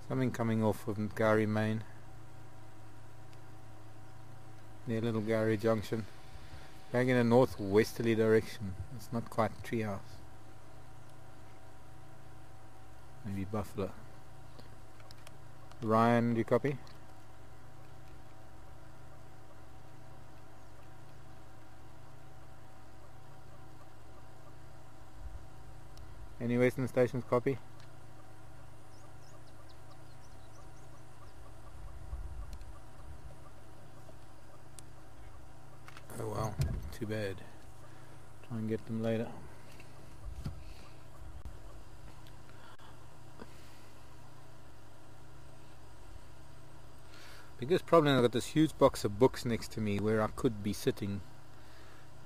Something coming off of Gary Main, near Little Gary Junction, going in a northwesterly direction. It's not quite Treehouse, maybe Buffalo. Ryan, do you copy? Any Western stations copy? Oh well, too bad. Try and get them later. Biggest problem, I've got this huge box of books next to me where I could be sitting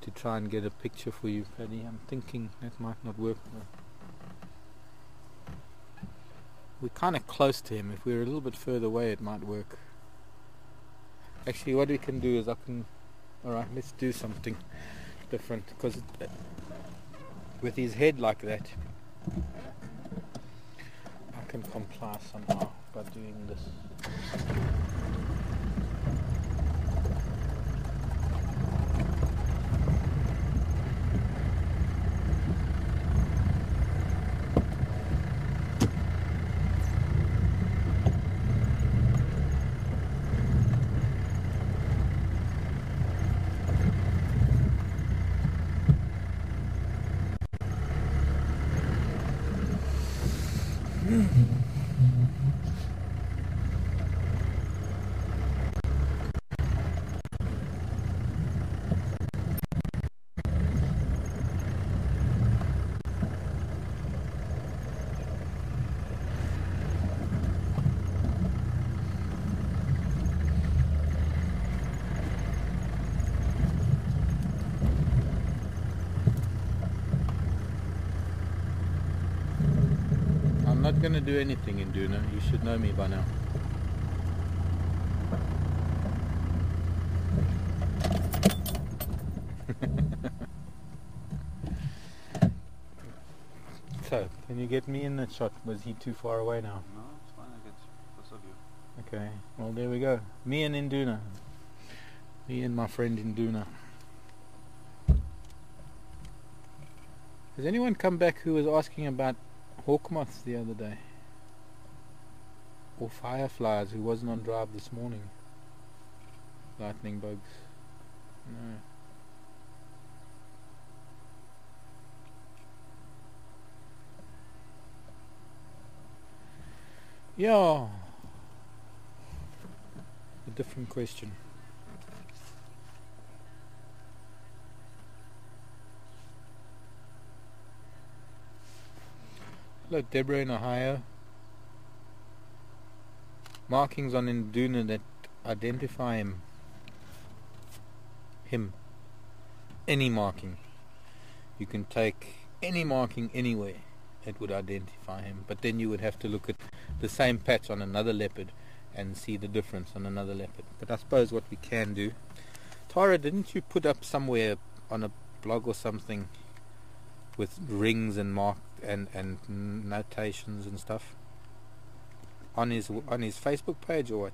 to try and get a picture for you, Paddy. I'm thinking that might not work though. We're kind of close to him. If we're a little bit further away it might work. Actually, what we can do is alright, let's do something. different, because with his head like that, I can comply somehow by doing this. I'm not going to do anything in Induna. You should know me by now. So, can you get me in that shot? Was he too far away now? No, it's fine. I get close of you. Okay, well there we go. Me and Induna. Me and my friend Induna. Has anyone come back who was asking about hawk moths the other day? Or fireflies, who wasn't on drive this morning? Lightning bugs. No. Yeah. A different question. Hello, Deborah in Ohio. Markings on Induna that identify him. Any marking. You can take any marking anywhere. It would identify him. But then you would have to look at the same patch on another leopard and see the difference on another leopard. But I suppose what we can do... Tara, didn't you put up somewhere on a blog or something with rings and and notations and stuff on his Facebook page or what?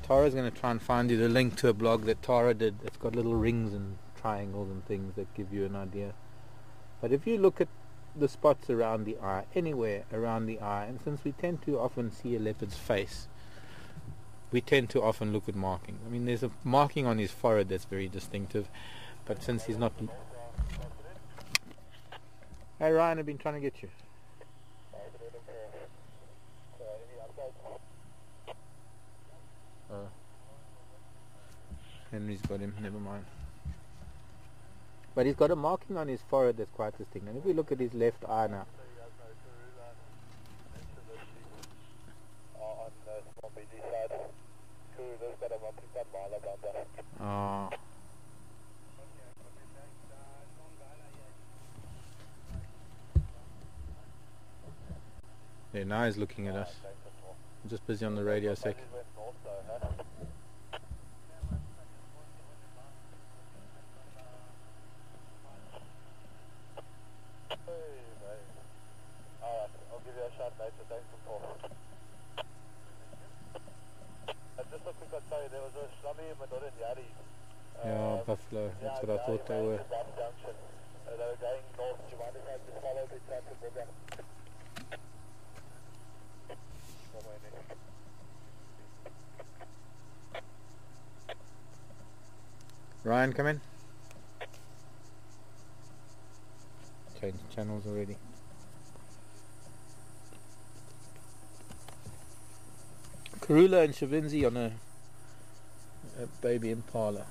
Tara's going to try and find you the link to a blog that Tara did. It's got little rings and triangles and things that give you an idea. But if you look at the spots around the eye, anywhere around the eye, and since we tend to often see a leopard's face, we tend to often look at markings. I mean, there's a marking on his forehead that's very distinctive, but since he's not... Hey Ryan, I've been trying to get you. Henry's got him, never mind. But he's got a marking on his forehead that's quite distinct. And if we look at his left eye now, oh. Yeah, now he's looking at us. I'm just busy on the radio sec. Yeah, buffalo, that's what I thought they were. Ryan, come in. Change channels already. Karula and Shavinzi on a baby Impala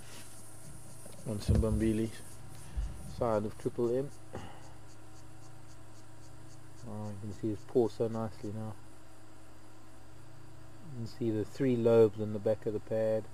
on some Bambili side of Triple M. Oh, you can see his paw so nicely now. You can see the 3 lobes on the back of the pad.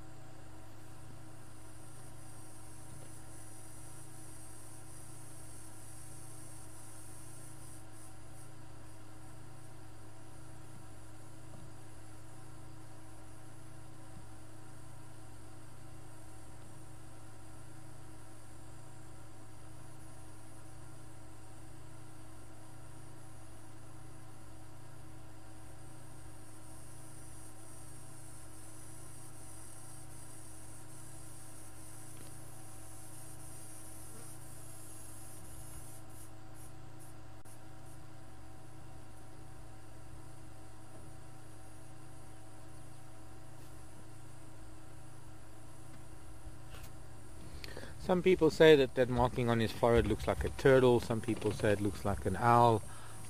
Some people say that that marking on his forehead looks like a turtle. Some people say it looks like an owl.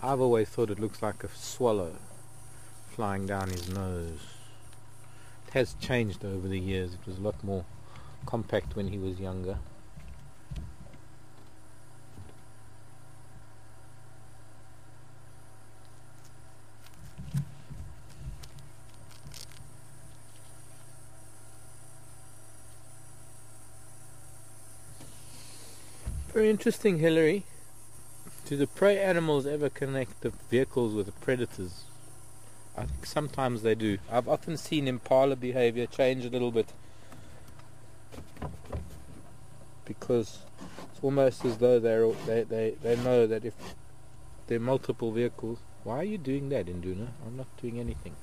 I've always thought it looks like a swallow flying down his nose. It has changed over the years. It was a lot more compact when he was younger. Very interesting, Hillary. Do the prey animals ever connect the vehicles with the predators? I think sometimes they do. I've often seen impala behavior change a little bit, because it's almost as though they know that if there are multiple vehicles. Why are you doing that, Induna? I'm not doing anything.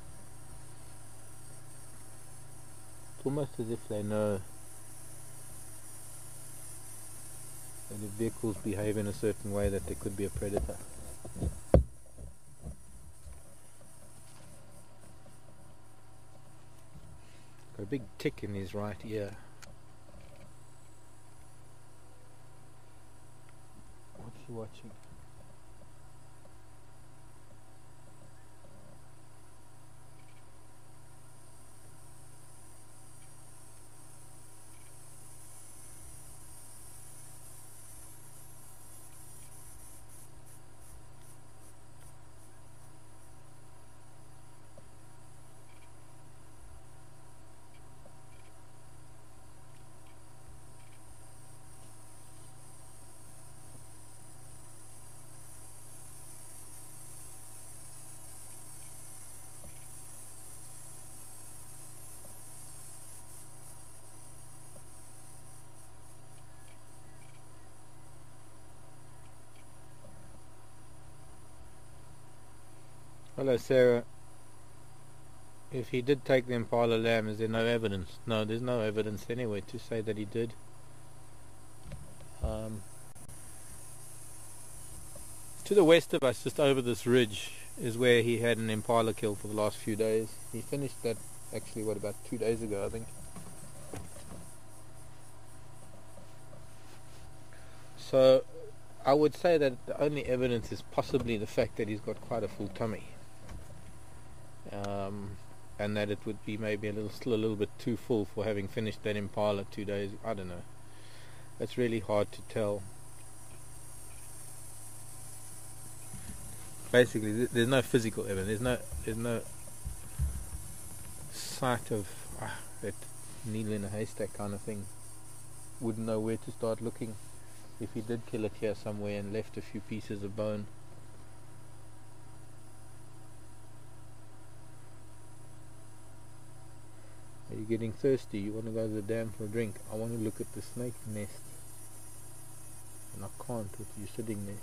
It's almost as if they know that if vehicles behave in a certain way that there could be a predator. Got a big tick in his right ear. What's he watching? Hello, Sarah. If he did take the impala lamb, is there no evidence? No, there's no evidence anyway to say that he did. To the west of us, just over this ridge, is where he had an impala kill for the last few days. He finished that actually, about 2 days ago, I think. So I would say that the only evidence is possibly the fact that he's got quite a full tummy. And that it would be maybe still a little bit too full for having finished that impala 2 days. I don't know. It's really hard to tell. Basically, there's no physical evidence. There's no sight of that needle in a haystack kind of thing. Wouldn't know where to start looking if he did kill it here somewhere and left a few pieces of bone. Are you getting thirsty? You want to go to the dam for a drink? I want to look at the snake nest, and I can't with you sitting there.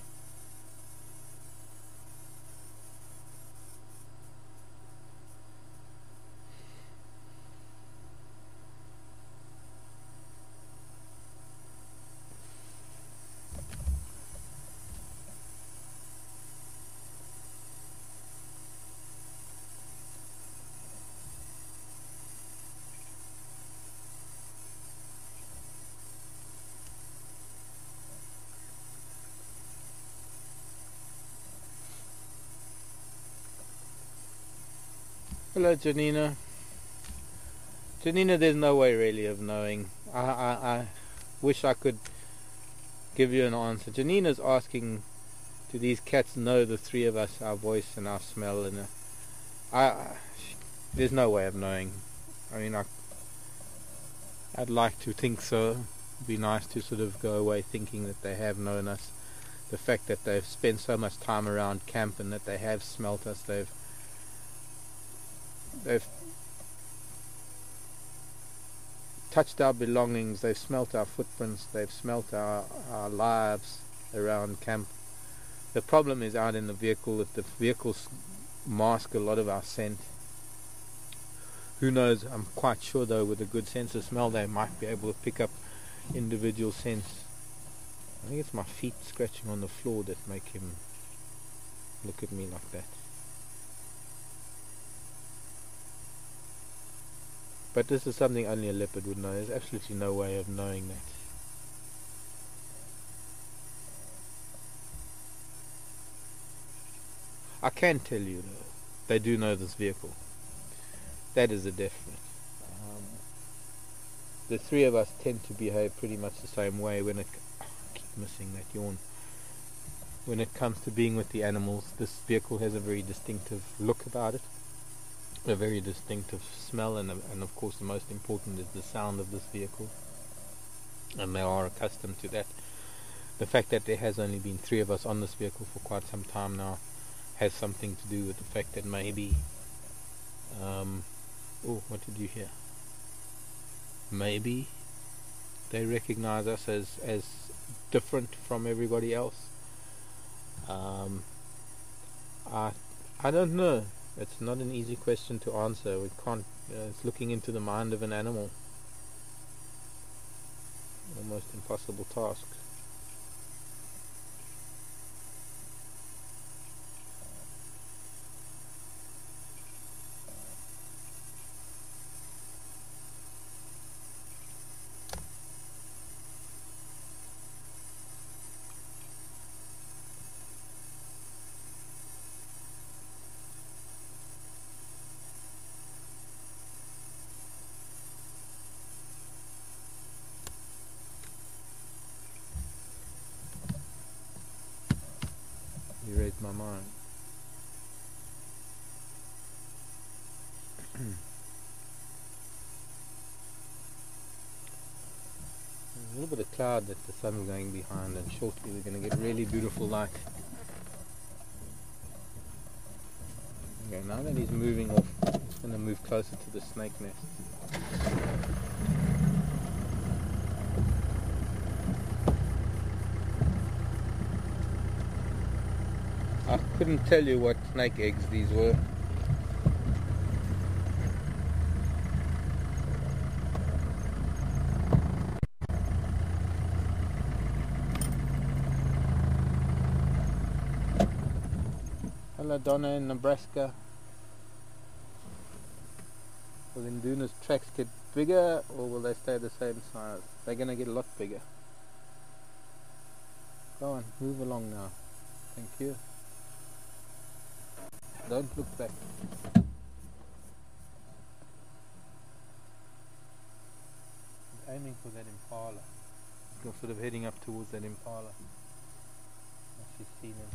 Hello, Janina. Janina, there's no way really of knowing. I wish I could give you an answer. Janina's asking, do these cats know the three of us, our voice and our smell? And there's no way of knowing. I mean, I'd like to think so. It'd be nice to sort of go away thinking that they have known us. The fact that they've spent so much time around camp and that they have smelt us, they've touched our belongings, they've smelt our footprints, they've smelt our lives around camp. The problem is out in the vehicle, that the vehicles mask a lot of our scent. Who knows, I'm quite sure though, with a good sense of smell they might be able to pick up individual scents. I think it's my feet scratching on the floor that make him look at me like that. But this is something only a leopard would know. There's absolutely no way of knowing that. I can tell you though, they do know this vehicle. That is a definite. The three of us tend to behave pretty much the same way when it... I keep missing that yawn. When it comes to being with the animals, this vehicle has a very distinctive look about it, a very distinctive smell, and of course the most important is the sound of this vehicle, and they are accustomed to that. The fact that there has only been three of us on this vehicle for quite some time now has something to do with the fact that maybe oh, what did you hear? Maybe they recognize us as different from everybody else. I don't know. It's not an easy question to answer. We can't. It's looking into the mind of an animal. Almost impossible task. You read my mind. A little bit of cloud that the sun's going behind, and shortly we're going to get really beautiful light. Okay, now that he's moving off, he's going to move closer to the snake nest. I couldn't tell you what snake eggs these were. Hello Donna in Nebraska. Will Induna's tracks get bigger or will they stay the same size? They're going to get a lot bigger. Go on, move along now. Thank you. Don't look back. I'm aiming for that Impala. I'm sort of heading up towards that Impala. She's seen him.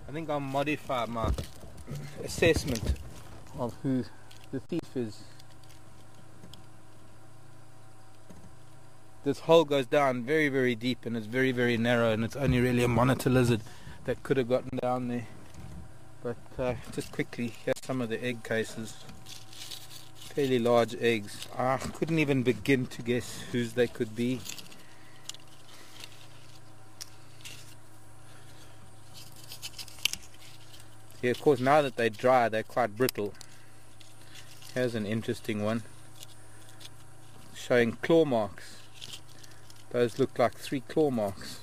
I think I'll modify my assessment of who the thief is. This hole goes down very, very deep and it's very, very narrow, and it's only really a monitor lizard that could have gotten down there. But just quickly, here's some of the egg cases. Fairly large eggs. I couldn't even begin to guess whose they could be. Yeah, of course, now that they dry, they're quite brittle. Here's an interesting one showing claw marks. Those look like 3 claw marks,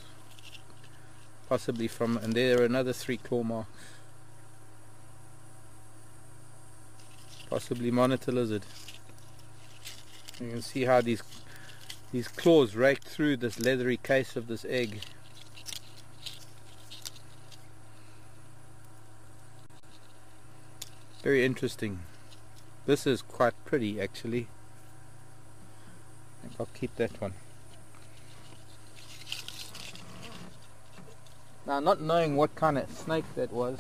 possibly from, and there are another 3 claw marks, possibly monitor lizard. You can see how these claws raked through this leathery case of this egg. Very interesting. This is quite pretty actually. I think I'll keep that one. Now, not knowing what kind of snake that was,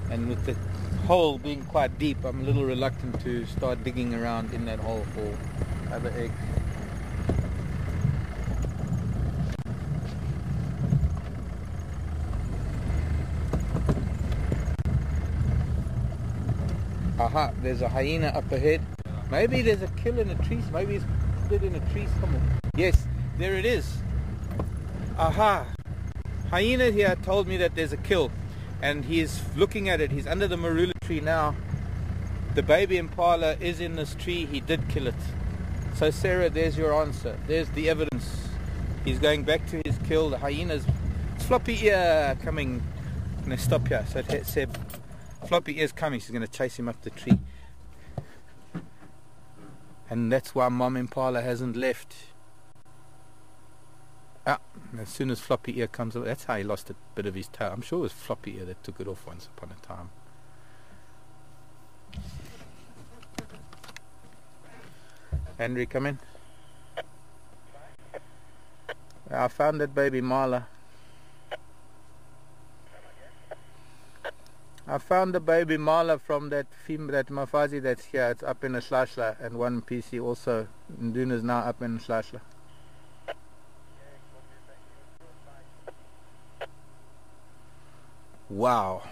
and with the hole being quite deep, I'm a little reluctant to start digging around in that hole for other eggs. Aha, there's a hyena up ahead. Maybe there's a kill in a tree. Maybe it's hid in a tree somewhere. Yes, there it is. Aha. Hyena here told me that there's a kill. And he's looking at it. He's under the marula tree now. The baby impala is in this tree. He did kill it. So Sarah, there's your answer. There's the evidence. He's going back to his kill. The hyena's floppy ear coming. I'm going to stop here. So Seb, floppy ear's coming. She's going to chase him up the tree. And that's why Mom Impala hasn't left. As soon as floppy ear comes up, that's how he lost a bit of his tail. I'm sure it was floppy ear that took it off once upon a time. Henry, come in. I found that baby Marla. I found the baby Marla from that Mafazi that's here. It's up in a Slashla, and one PC also. Induna's now up in Slashla. Wow.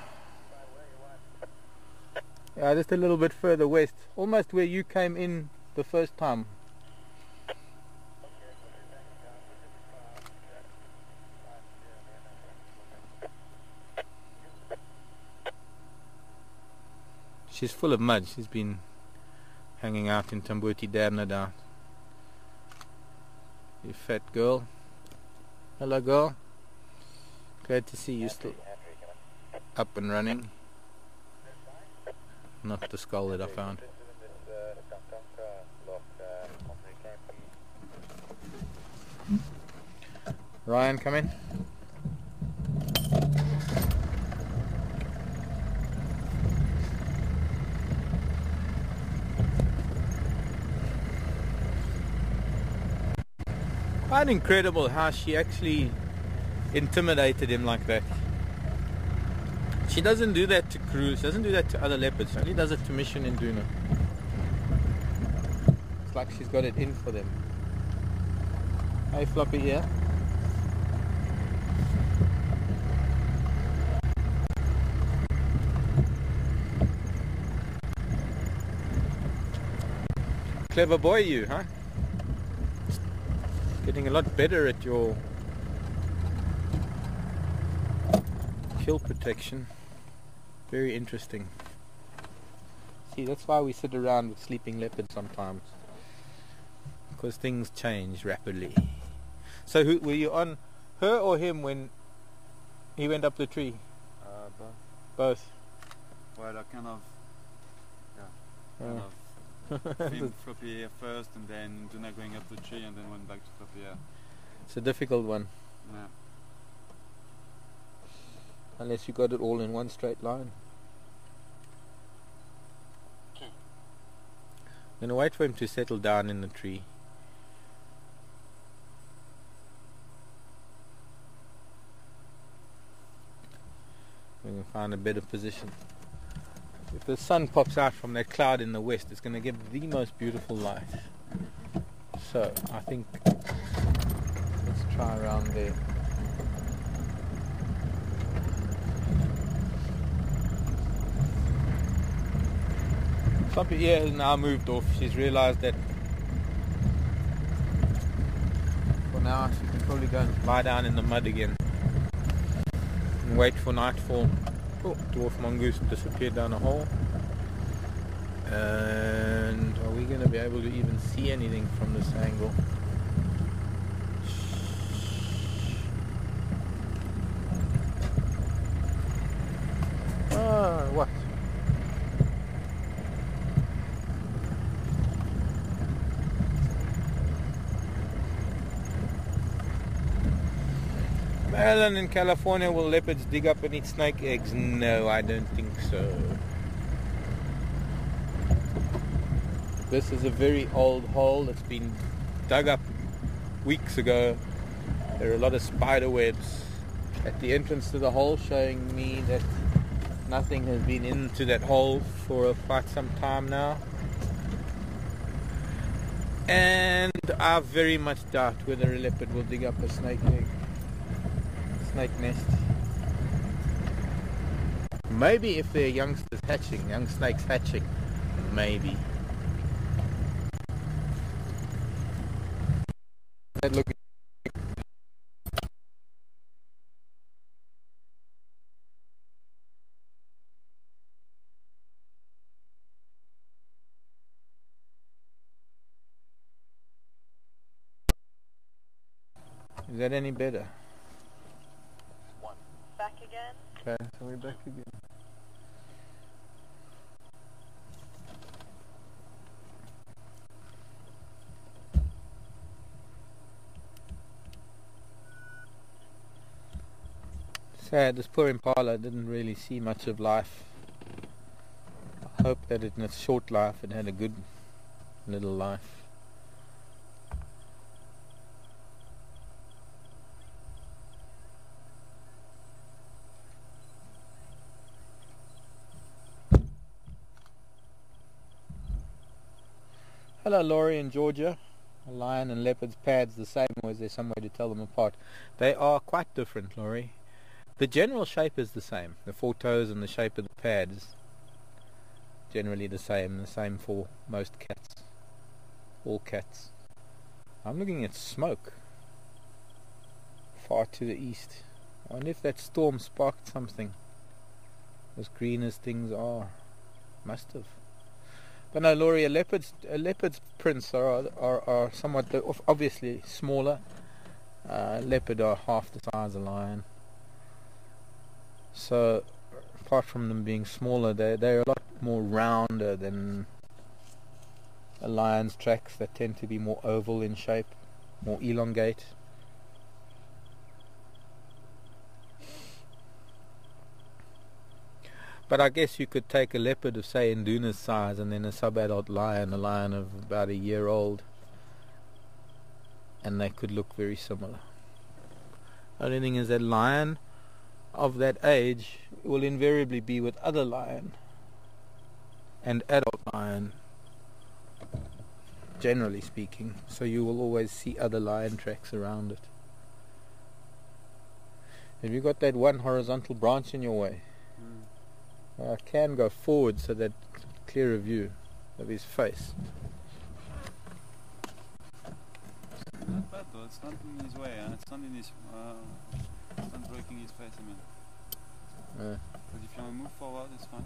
Yeah, just a little bit further west. Almost where you came in the first time. She's full of mud. She's been hanging out in Tambuti Dam, no doubt. You fat girl. Hello, girl. Glad to see you still up and running. Not the skull that I found. Ryan, come in. Quite incredible how she actually intimidated him like that. She doesn't do that to crews, she doesn't do that to other leopards, she only does it to Mission Induna. It's like she's got it in for them. Hey Floppy here. Clever boy you, huh? Getting a lot better at your kill protection. Very interesting. See, that's why we sit around with sleeping leopards sometimes. Because things change rapidly. So were you on her or him when he went up the tree? Both. Both? Well, I kind of filmed floppy ear first, and then Induna going up the tree, and then went back to floppy ear. It's a difficult one. Yeah. Unless you got it all in one straight line. I'm going to wait for him to settle down in the tree. We can find a better position. If the sun pops out from that cloud in the west, it's going to give the most beautiful light. So I think let's try around there. Floppy ear has now moved off. She's realized that for now she can probably go and lie down in the mud again and wait for nightfall. Oh, dwarf mongoose disappeared down a hole. And are we going to be able to even see anything from this angle? What? Maryland and California, will leopards dig up and eat snake eggs? No, I don't think so. This is a very old hole. It's been dug up weeks ago. There are a lot of spider webs at the entrance to the hole, showing me that nothing has been into that hole for quite some time now. And I very much doubt whether a leopard will dig up a snake egg. Snake nest. Maybe if they're youngsters hatching, young snakes hatching, maybe. That look. Is that any better? Back again. Okay, so we're back again. Sad, this poor Impala didn't really see much of life. I hope that in its short life it had a good little life. Hello Laurie in Georgia. A lion and leopard's pads the same, or is there some way to tell them apart? They are quite different, Laurie. The general shape is the same. The four toes and the shape of the pad is generally the same for most cats. All cats. I'm looking at smoke far to the east. I wonder if that storm sparked something. As green as things are. Must have. But no, Laurie, a leopard's prints are somewhat obviously smaller. Leopard are half the size of lion. So, apart from them being smaller, they're a lot more rounder than a lion's tracks that tend to be more oval in shape, more elongate. But I guess you could take a leopard of, say, Induna's size, and then a sub-adult lion, a lion of about a year old, and they could look very similar. Only thing is that lion of that age will invariably be with other lion and adult lion, generally speaking, so you will always see other lion tracks around it. Have you got that one horizontal branch in your way? I can go forward so that clearer view of his face. Not bad though, it's not in his way, it's not in his, it's not breaking his face, I mean. But if you want to move forward, it's fine.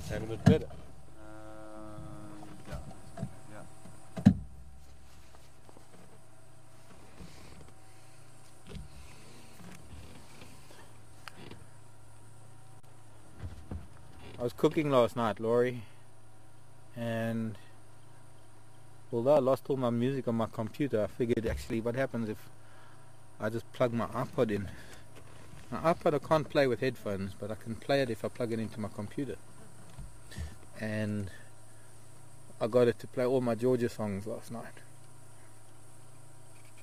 A little bit better. Yeah. I was cooking last night, Laurie, and although I lost all my music on my computer, I figured actually what happens if I just plug my iPod in. My iPod I can't play with headphones, but I can play it if I plug it into my computer. And I got it to play all my Georgia songs last night.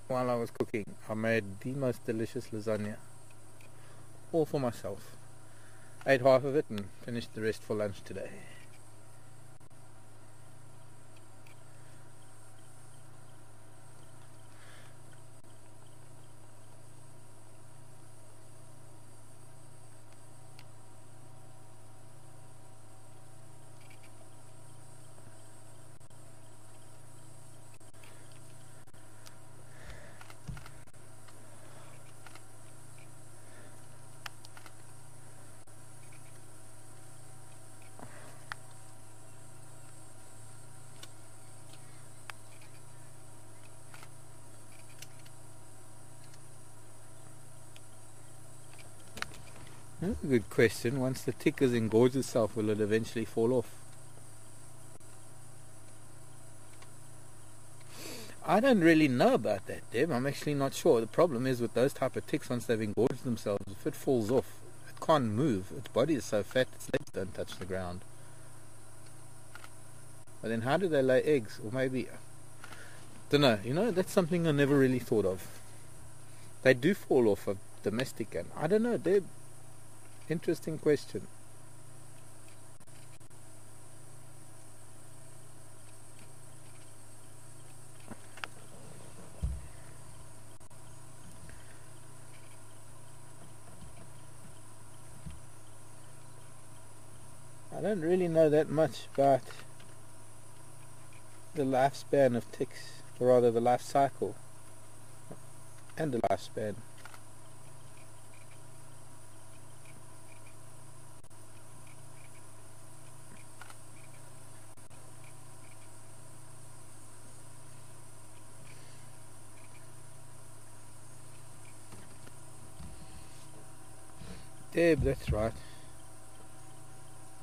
While I was cooking, I made the most delicious lasagna, all for myself. Ate half of it and finished the rest for lunch today. That's a good question. Once the tick has engorged itself, will it eventually fall off? I don't really know about that, Deb. I'm actually not sure. The problem is with those type of ticks, once they've engorged themselves, if it falls off, it can't move. Its body is so fat, its legs don't touch the ground. But then how do they lay eggs? Or maybe, don't know. You know, that's something I never really thought of. They do fall off a domestic, and I don't know, Deb. Interesting question. I don't really know that much about the lifespan of ticks, or rather the life cycle and the lifespan. Deb, that's right.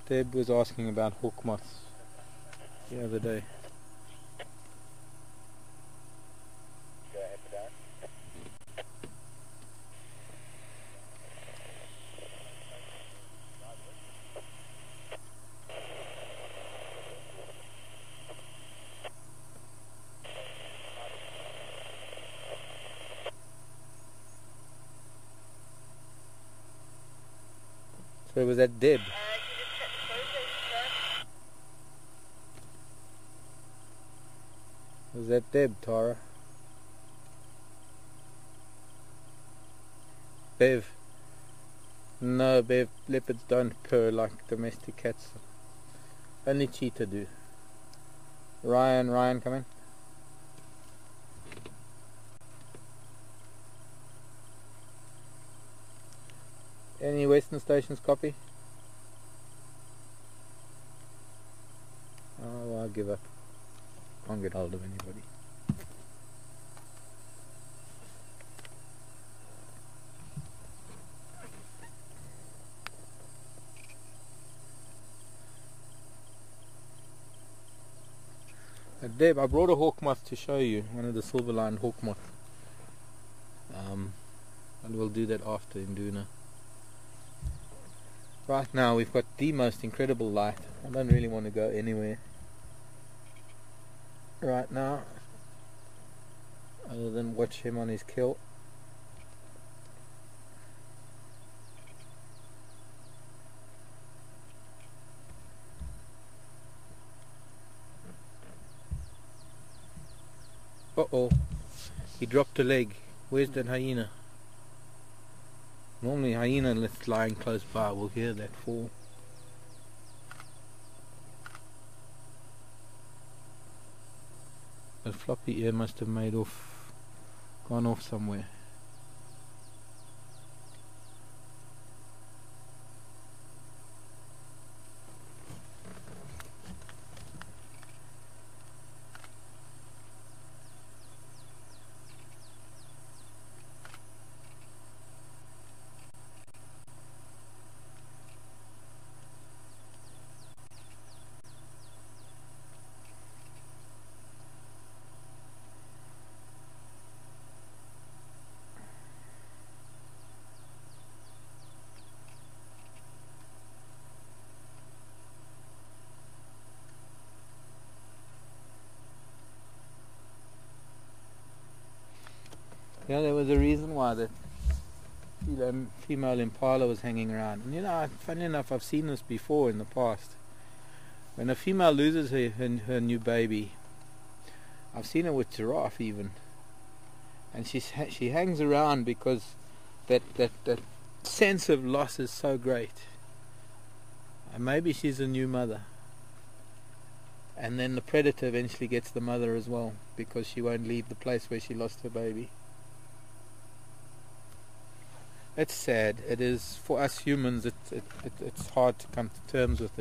Deb was asking about hawk moths the other day. So was that Deb? Was that Deb, Tara? Bev? No, Bev, leopards don't purr like domestic cats. Only cheetah do. Ryan, come in. Any Western stations copy? Oh, well, I'll give up. Can't get hold of anybody. Deb, I brought a hawk moth to show you, one of the silver-lined hawk moth. And we'll do that after Induna. Right now we've got the most incredible light. I don't really want to go anywhere right now other than watch him on his kill. Uh-oh, he dropped a leg. Where's that hyena? Normally hyena that's lying close by will hear that fall. That floppy ear must have gone off somewhere. Yeah, there was a reason why the female Impala was hanging around. And you know, funny enough, I've seen this before in the past. When a female loses her new baby, I've seen it with giraffe even, and she hangs around because that sense of loss is so great. And maybe she's a new mother, and then the predator eventually gets the mother as well because she won't leave the place where she lost her baby. It's sad. It is for us humans. It's hard to come to terms with.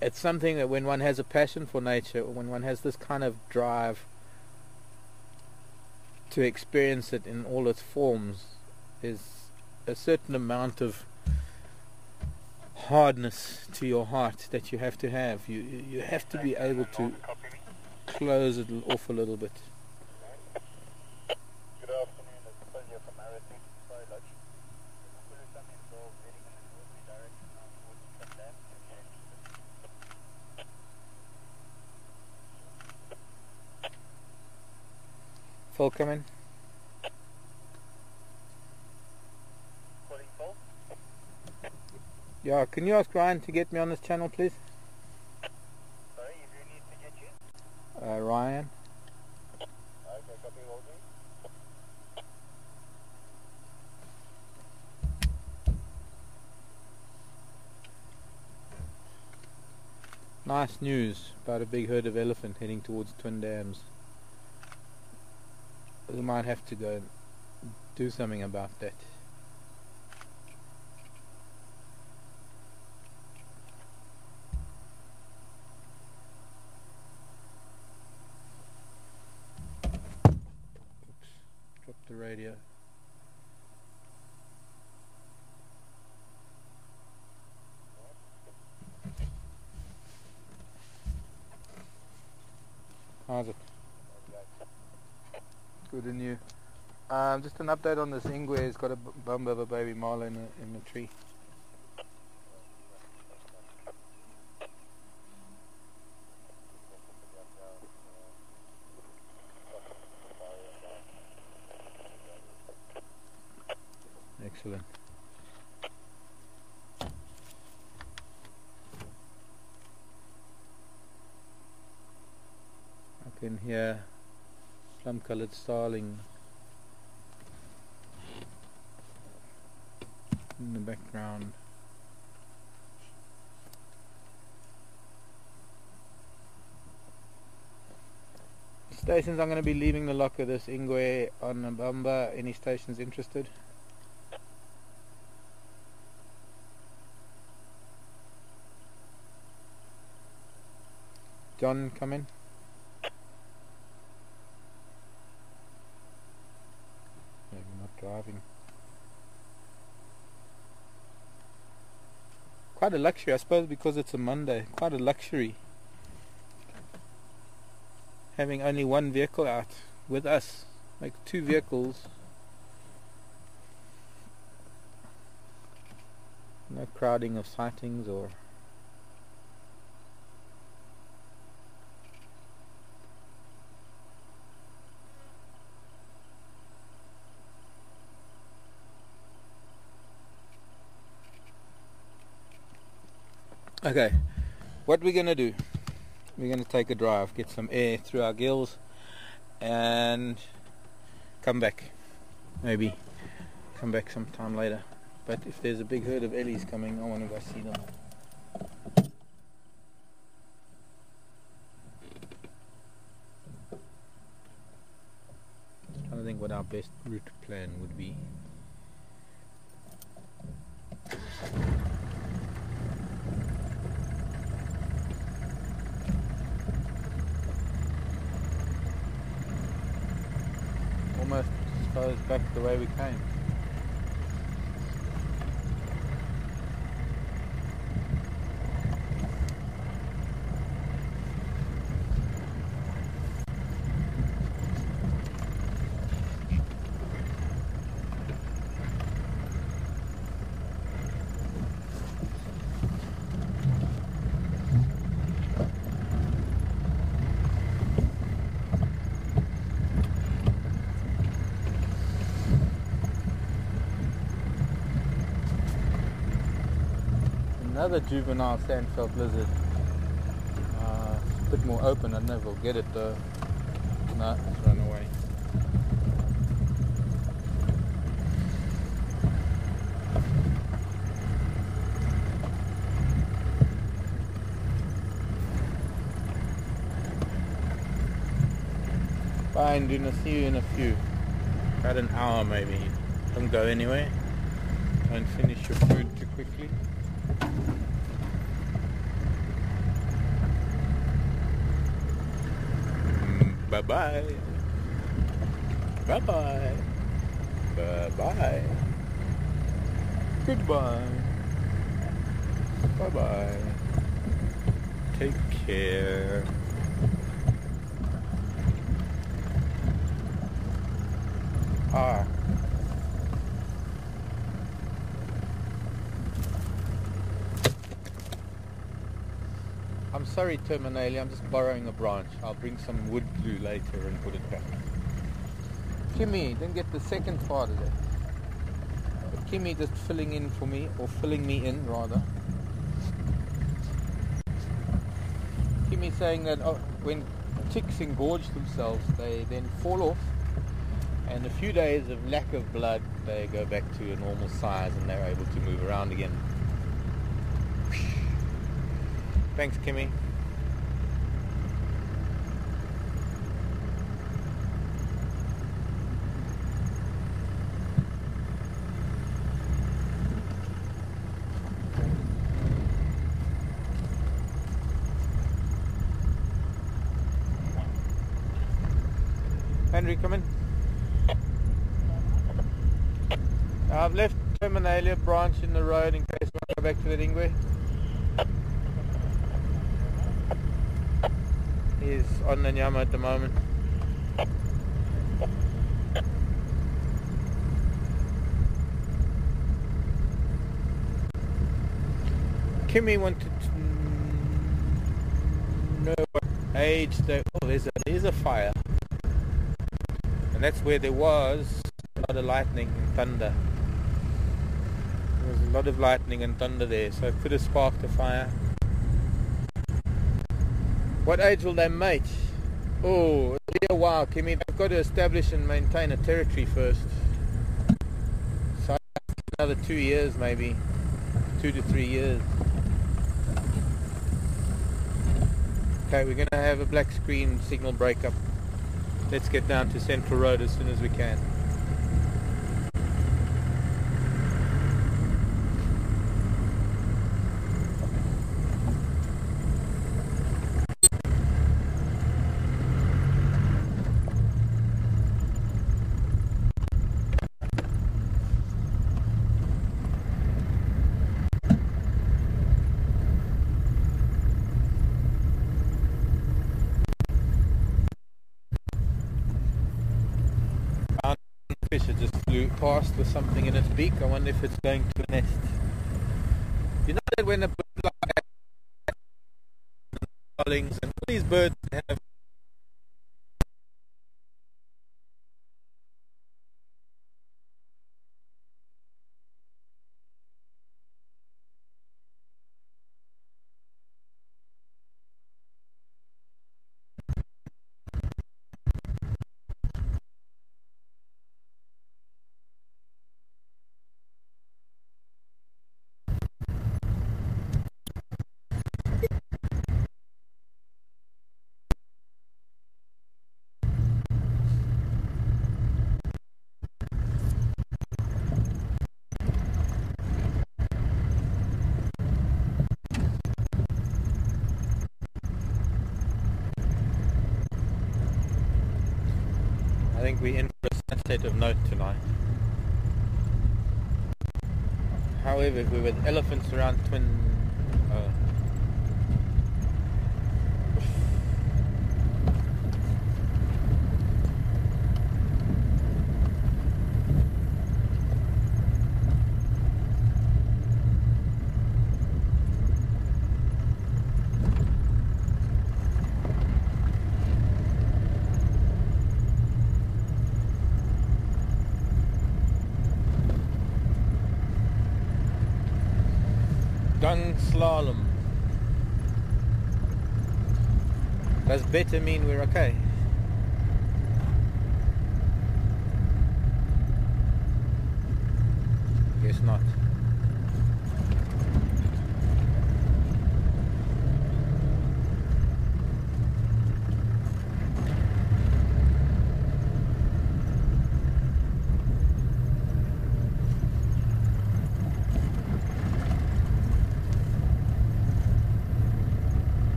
It's something that when one has a passion for nature, or when one has this kind of drive to experience it in all its forms, is a certain amount of hardness to your heart that you have to have. You have to be able to close it off a little bit. Phil, come in. Yeah, can you ask Ryan to get me on this channel, please? Sorry, if you need to get you? Ryan. Okay, copy, will do. Nice news about a big herd of elephant heading towards Twin Dams. We might have to go and do something about that. Oops, dropped the radio. How's it? Good, and you? Just an update on this Ingwe. It's got a bump of a baby marla in the tree. Excellent. I can hear plum-coloured starling in the background. Stations, I'm going to be leaving the lock of this Ingwe on a bumba. Any stations interested? John, come in. Maybe not driving. Quite a luxury, I suppose, because it's a Monday. Quite a luxury having only one vehicle out with us. Like 2 vehicles. No crowding of sightings or okay, what we're going to do, we're going to take a drive, get some air through our gills and come back. Maybe come back sometime later. But if there's a big herd of ellies coming, I want to go see them. I'm trying to think what our best route plan would be. Almost goes back the way we came. Another juvenile sandfeld lizard. It's a bit more open. I don't know if we'll get it though. No, it's run away. Bye, Induna. See you in a few. About an hour maybe. Don't go anywhere. Don't finish your food too quickly. Bye-bye. Bye-bye. Bye-bye. Goodbye. Bye-bye. Take care. I'm sorry, Terminali, I'm just borrowing a branch. I'll bring some wood glue later and put it back. Jimmy, didn't get the second part of it. Kimmy just filling in for me, or filling me in rather. Kimmy saying that when chicks engorge themselves, they then fall off, and a few days of lack of blood, they go back to a normal size and they're able to move around again. Thanks, Kimmy. Henry, come in. I've left Terminalia branch in the road in case we want to go back to the Ingwe. He's on the Nyama at the moment. Kimmy wanted to know what age they... Oh, there's a fire. And that's where there was a lot of lightning and thunder. There was a lot of lightning and thunder there, so it could have sparked a fire. What age will they mate? Oh, it'll be a while, Kimmy. They've got to establish and maintain a territory first. So another 2 years maybe. 2 to 3 years. Okay, we're going to have a black screen signal breakup. Let's get down to Central Road as soon as we can. Fisher just flew past with something in its beak. I wonder if it's going to a nest. You know that when a bird like starlings and all these birds have I think we're in for a sunset of note tonight. However, if we were elephants around twin... Dung slalom. Does better mean we're okay? Guess not.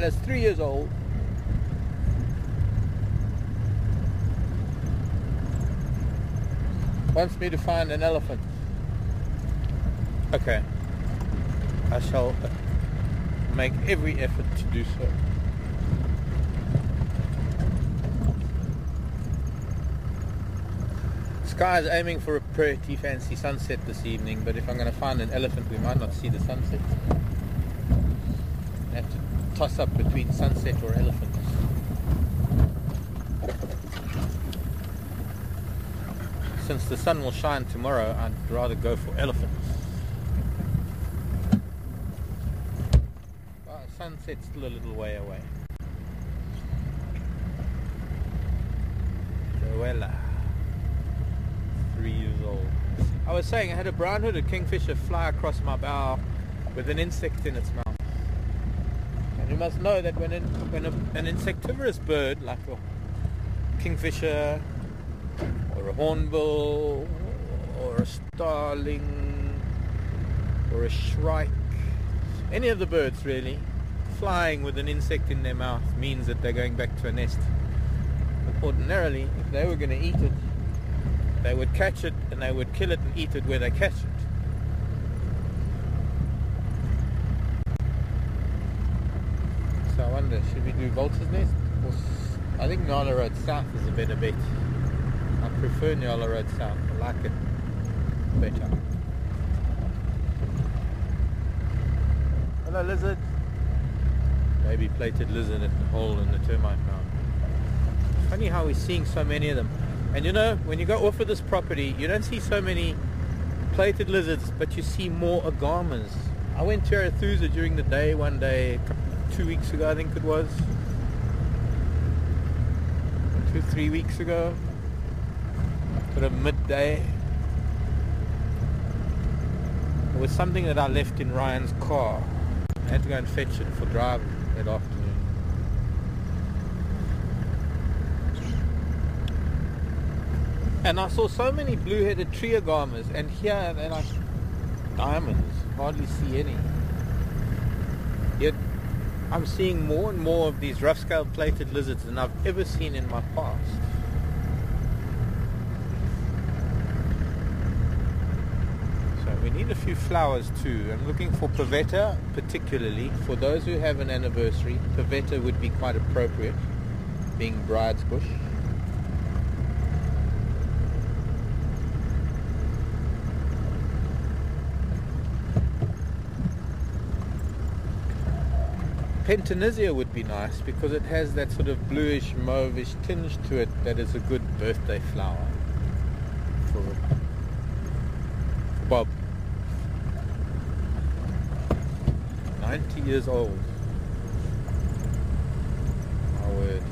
that's 3 years old. Wants me to find an elephant. Okay. I shall make every effort to do so. Sky is aiming for a pretty fancy sunset this evening, but if I'm going to find an elephant, we might not see the sunset. I have to toss up between sunset or elephant. Since the sun will shine tomorrow, I'd rather go for elephants. Well, sunset's still a little way away. Joella, 3 years old. I was saying I had a brown-hooded kingfisher fly across my bow with an insect in its mouth. And you must know that when an insectivorous bird like a kingfisher or a hornbill or a starling or a shrike, any of the birds really, flying with an insect in their mouth means that they're going back to a nest. But ordinarily, if they were going to eat it, they would catch it and they would kill it and eat it where they catch it. So I wonder, should we do Vulture's Nest? Or I think Nyala Road South is a better bet. I prefer Nyala Road South. I like it better. Hello, lizard. Baby plated lizard at the hole in the termite mound. Funny how we're seeing so many of them. And you know, when you go off of this property, you don't see so many plated lizards, but you see more agamas. I went to Arathusa during the day one day, 2 weeks ago I think it was. 2-3 weeks ago. Sort of midday. It was something that I left in Ryan's car. I had to go and fetch it for driving that afternoon. And I saw so many blue-headed tree agamas, and here they're like diamonds. Hardly see any. Yet I'm seeing more and more of these rough-scaled plated lizards than I've ever seen in my past. So we need a few flowers too. I'm looking for pavetta particularly. For those who have an anniversary, pavetta would be quite appropriate, being bride's bush. Pentanisia would be nice because it has that sort of bluish, mauvish tinge to it that is a good birthday flower for Bob. 90 years old. My word.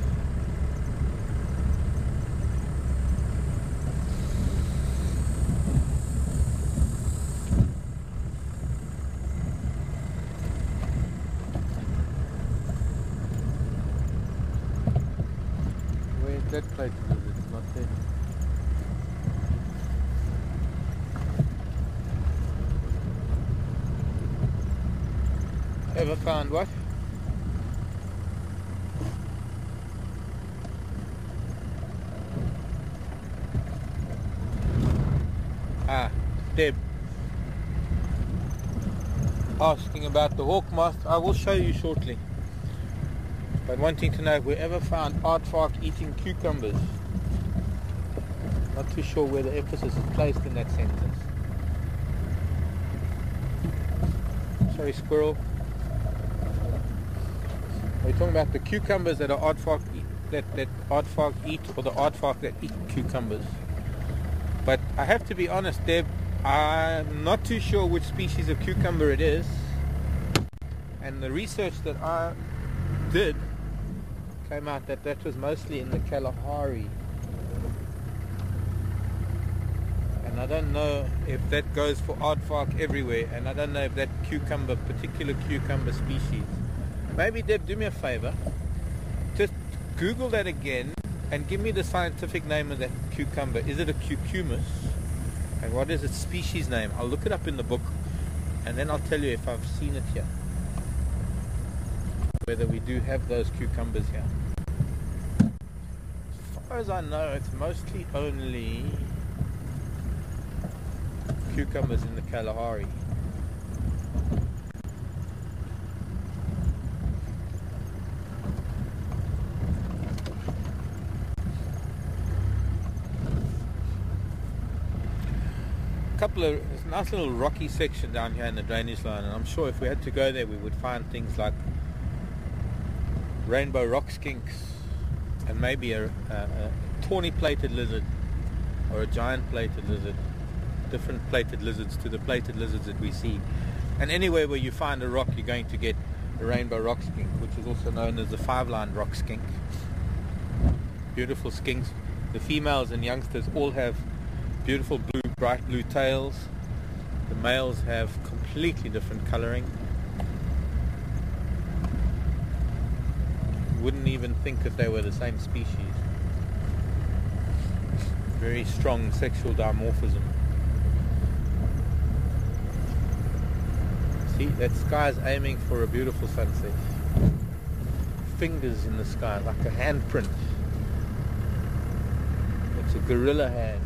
That plate is not there. Ever found what? Deb. Asking about the hawk moth. I will show you shortly. But wanting to know if we ever found aardvark eating cucumbers. Not too sure where the emphasis is placed in that sentence. Sorry, squirrel. Are we talking about the cucumbers that are aardvark that aardvark eat, or the aardvark that eat cucumbers? But I have to be honest, Deb, I'm not too sure which species of cucumber it is. And the research that I did came out that was mostly in the Kalahari, and I don't know if that goes for aardvark everywhere, and I don't know if that particular cucumber species. Maybe Deb, do me a favor, just Google that again and give me the scientific name of that cucumber. Is it a cucumis, and what is its species name? I'll look it up in the book and then I'll tell you if I've seen it here. whether we do have those cucumbers here. As far as I know, it's mostly only cucumbers in the Kalahari. There's a nice little rocky section down here in the drainage line, and I'm sure if we had to go there we would find things like rainbow rock skinks and maybe a tawny plated lizard or a giant plated lizard, different plated lizards to the plated lizards that we see. And anywhere where you find a rock, you're going to get a rainbow rock skink, which is also known as the five-line rock skink. Beautiful skinks. The females and youngsters all have beautiful blue, bright blue tails. The males have completely different coloring. You wouldn't even think that they were the same species. Very strong sexual dimorphism. See, that sky's aiming for a beautiful sunset. Fingers in the sky, like a handprint. It's a gorilla hand.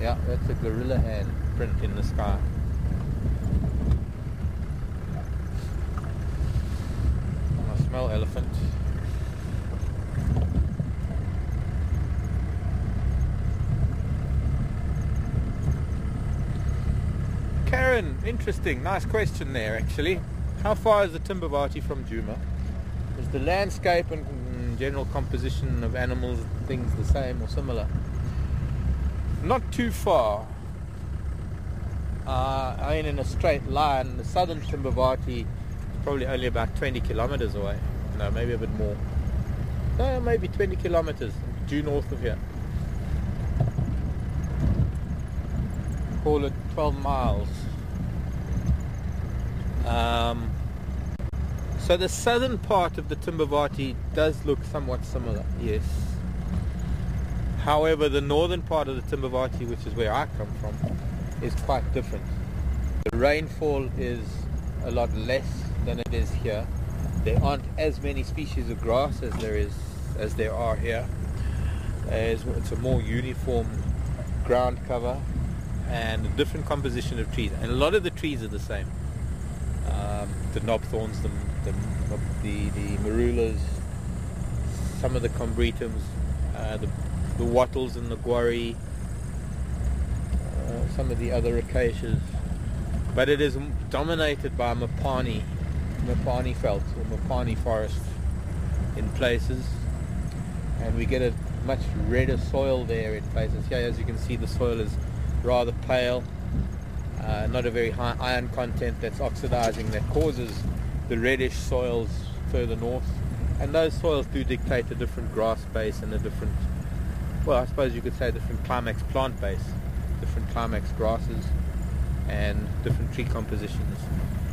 Yeah, that's a gorilla hand print in the sky. I smell elephant. Karen, interesting, nice question there actually. How far is the Timbavati from Djuma? Is the landscape and general composition of animals and things the same or similar? Not too far. I mean, in a straight line, the southern Timbavati is probably only about 20 kilometers away. No, maybe a bit more. No, maybe 20 kilometers due north of here. Call it 12 miles. So the southern part of the Timbavati does look somewhat similar, yes. However, the northern part of the Timbavati, which is where I come from, is quite different. The rainfall is a lot less than it is here. There aren't as many species of grass as there are here. It's a more uniform ground cover and a different composition of trees. And a lot of the trees are the same. The knobthorns, the marulas, some of the combretums, the wattles and the guarri, some of the other acacias, but it is dominated by mapani felts or mapani forest in places, and we get a much redder soil there in places. Here, as you can see, the soil is rather pale, not a very high iron content that's oxidizing, that causes the reddish soils further north, and those soils do dictate a different grass base and a different, well, I suppose you could say different climax plant base, different climax grasses and different tree compositions.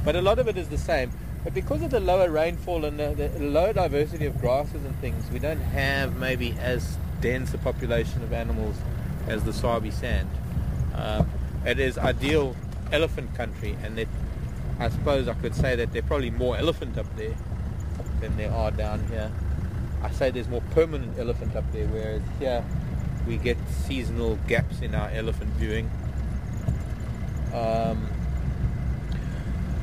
But a lot of it is the same. But because of the lower rainfall and the low diversity of grasses and things, we don't have maybe as dense a population of animals as the Sabi Sand. It is ideal elephant country, and I suppose I could say that there are probably more elephant up there than there are down here. I say there's more permanent elephant up there, whereas here we get seasonal gaps in our elephant viewing.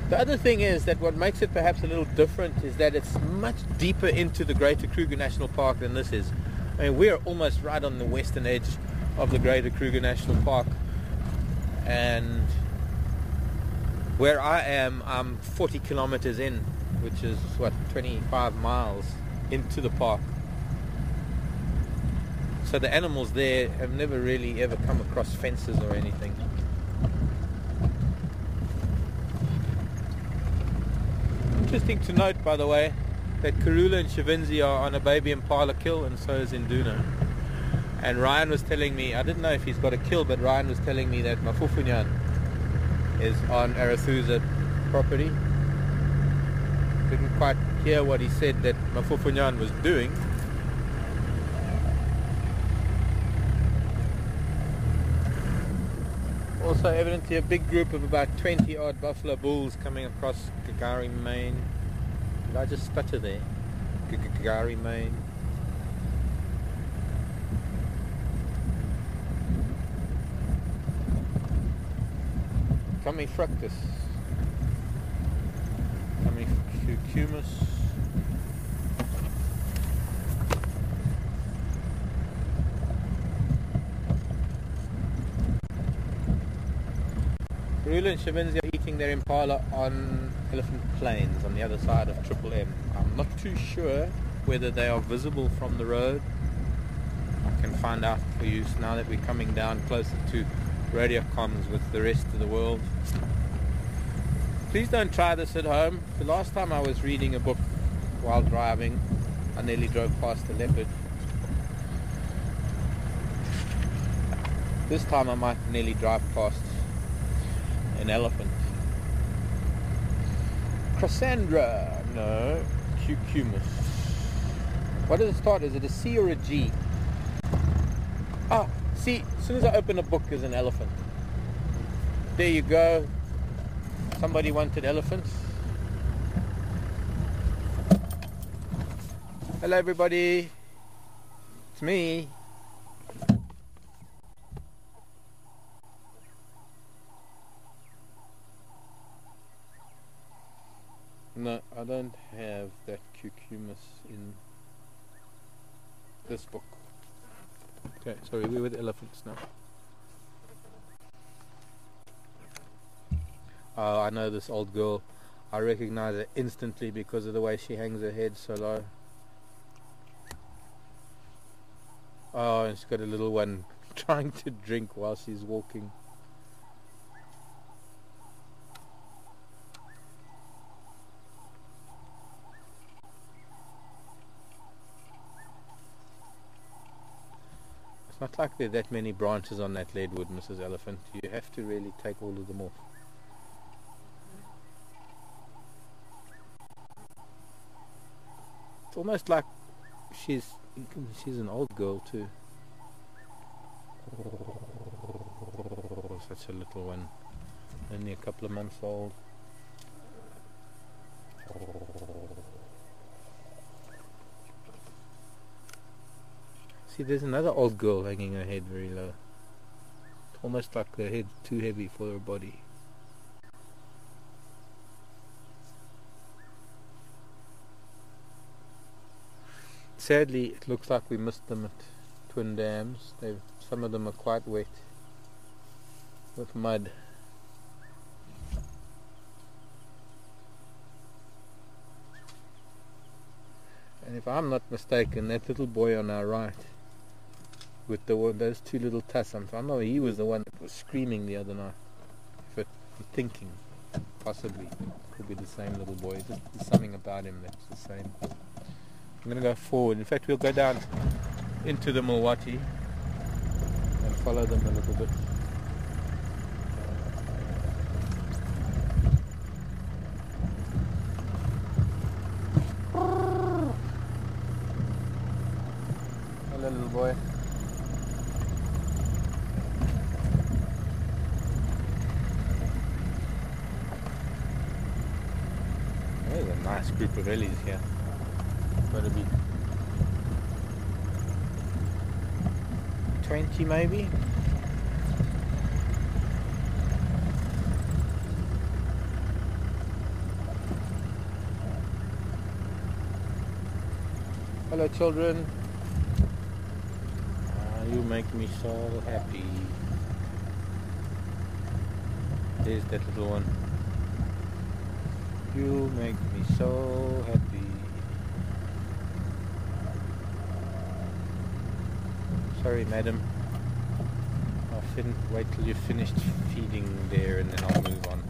The other thing is that what makes it perhaps a little different is that it's much deeper into the Greater Kruger National Park than this is. I mean, we're almost right on the western edge of the Greater Kruger National Park, and where I am, I'm 40 kilometers in, which is 25 miles into the park. So the animals there have never really ever come across fences or anything. Interesting to note, by the way, that Karula and Shavinzi are on a baby Impala kill, and so is Induna. And Ryan was telling me, I didn't know if he's got a kill, but Ryan was telling me that Mafufunyan is on Arathusa property. Didn't quite hear what he said that Mafufunyan was doing. Also also evidently a big group of about 20 odd buffalo bulls coming across Gagari, Maine. Did I just stutter there? Gagari, Maine. Coming fructus. Coming cucumis. Rula and Shavinzi are eating their Impala on Elephant Plains on the other side of Triple M. I'm not too sure whether they are visible from the road. I can find out for you now that we're coming down closer to radio comms with the rest of the world. Please don't try this at home. The last time I was reading a book while driving, I nearly drove past a leopard. This time I might nearly drive past an elephant. Cassandra, no, cucumis. What does it start? Is it a C or a G? Ah, see, as soon as I open a book, there's an elephant. There you go. Somebody wanted elephants. Hello everybody. It's me. No, I don't have that cucumis in this book. Okay, sorry, we're with elephants now. Oh, I know this old girl. I recognize her instantly because of the way she hangs her head so low. Oh, and she's got a little one trying to drink while she's walking. It's not like there are that many branches on that leadwood, Mrs. Elephant. You have to really take all of them off. It's almost like she's an old girl too. Oh, such a little one, only a couple of months old. See, there's another old girl hanging her head very low. It's almost like her head's too heavy for her body. Sadly, it looks like we missed them at Twin Dams. Some of them are quite wet with mud. And if I'm not mistaken, that little boy on our right with those two little tussums, I know he was the one that was screaming the other night. I'm thinking, possibly, could be the same little boy. There's something about him that's the same. I'm going to go forward. In fact, we'll go down into the Milwaukee and follow them a little bit. Hello, little boy. There's a nice group of lilies here. Gotta be 20 maybe. Hello children. You make me so happy. There's that little one. You make me so happy. Sorry, madam. I'll wait till you've finished feeding there and then I'll move on.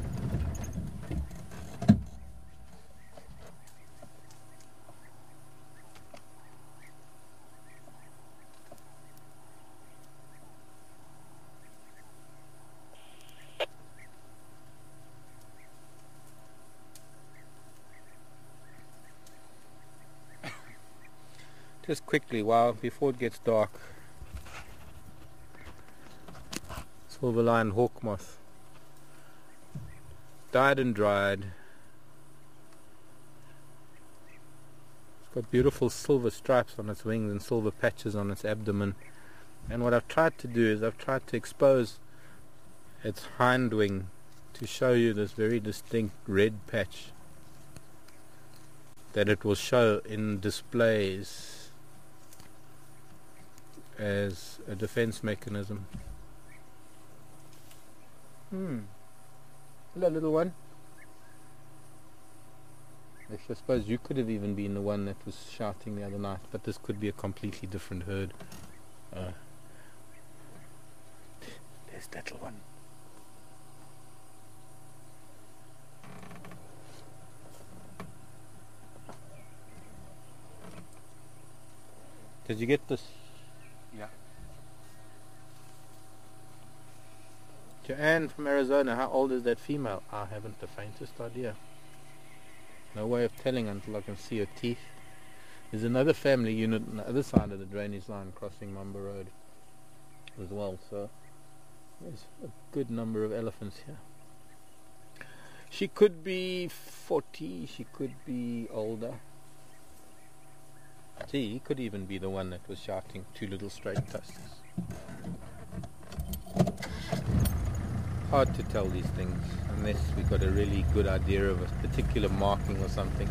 Just quickly, before it gets dark. Silver-lined hawk moth. dyed and dried. It's got beautiful silver stripes on its wings and silver patches on its abdomen. And what I've tried to do is I've tried to expose its hind wing to show you this very distinct red patch that it will show in displays as a defense mechanism. Hello, little one. Actually, I suppose you could have even been the one that was shouting the other night, but this could be a completely different herd. There's that little one. Did you get this? Yeah. Joanne from Arizona, how old is that female? I haven't the faintest idea. No way of telling until I can see her teeth. There's another family unit on the other side of the drainage line crossing Mamba Road as well, so there's a good number of elephants here. She could be 40, she could be older. Gee, he could even be the one that was shouting, two little straight tusks. Hard to tell these things unless we've got a really good idea of a particular marking or something.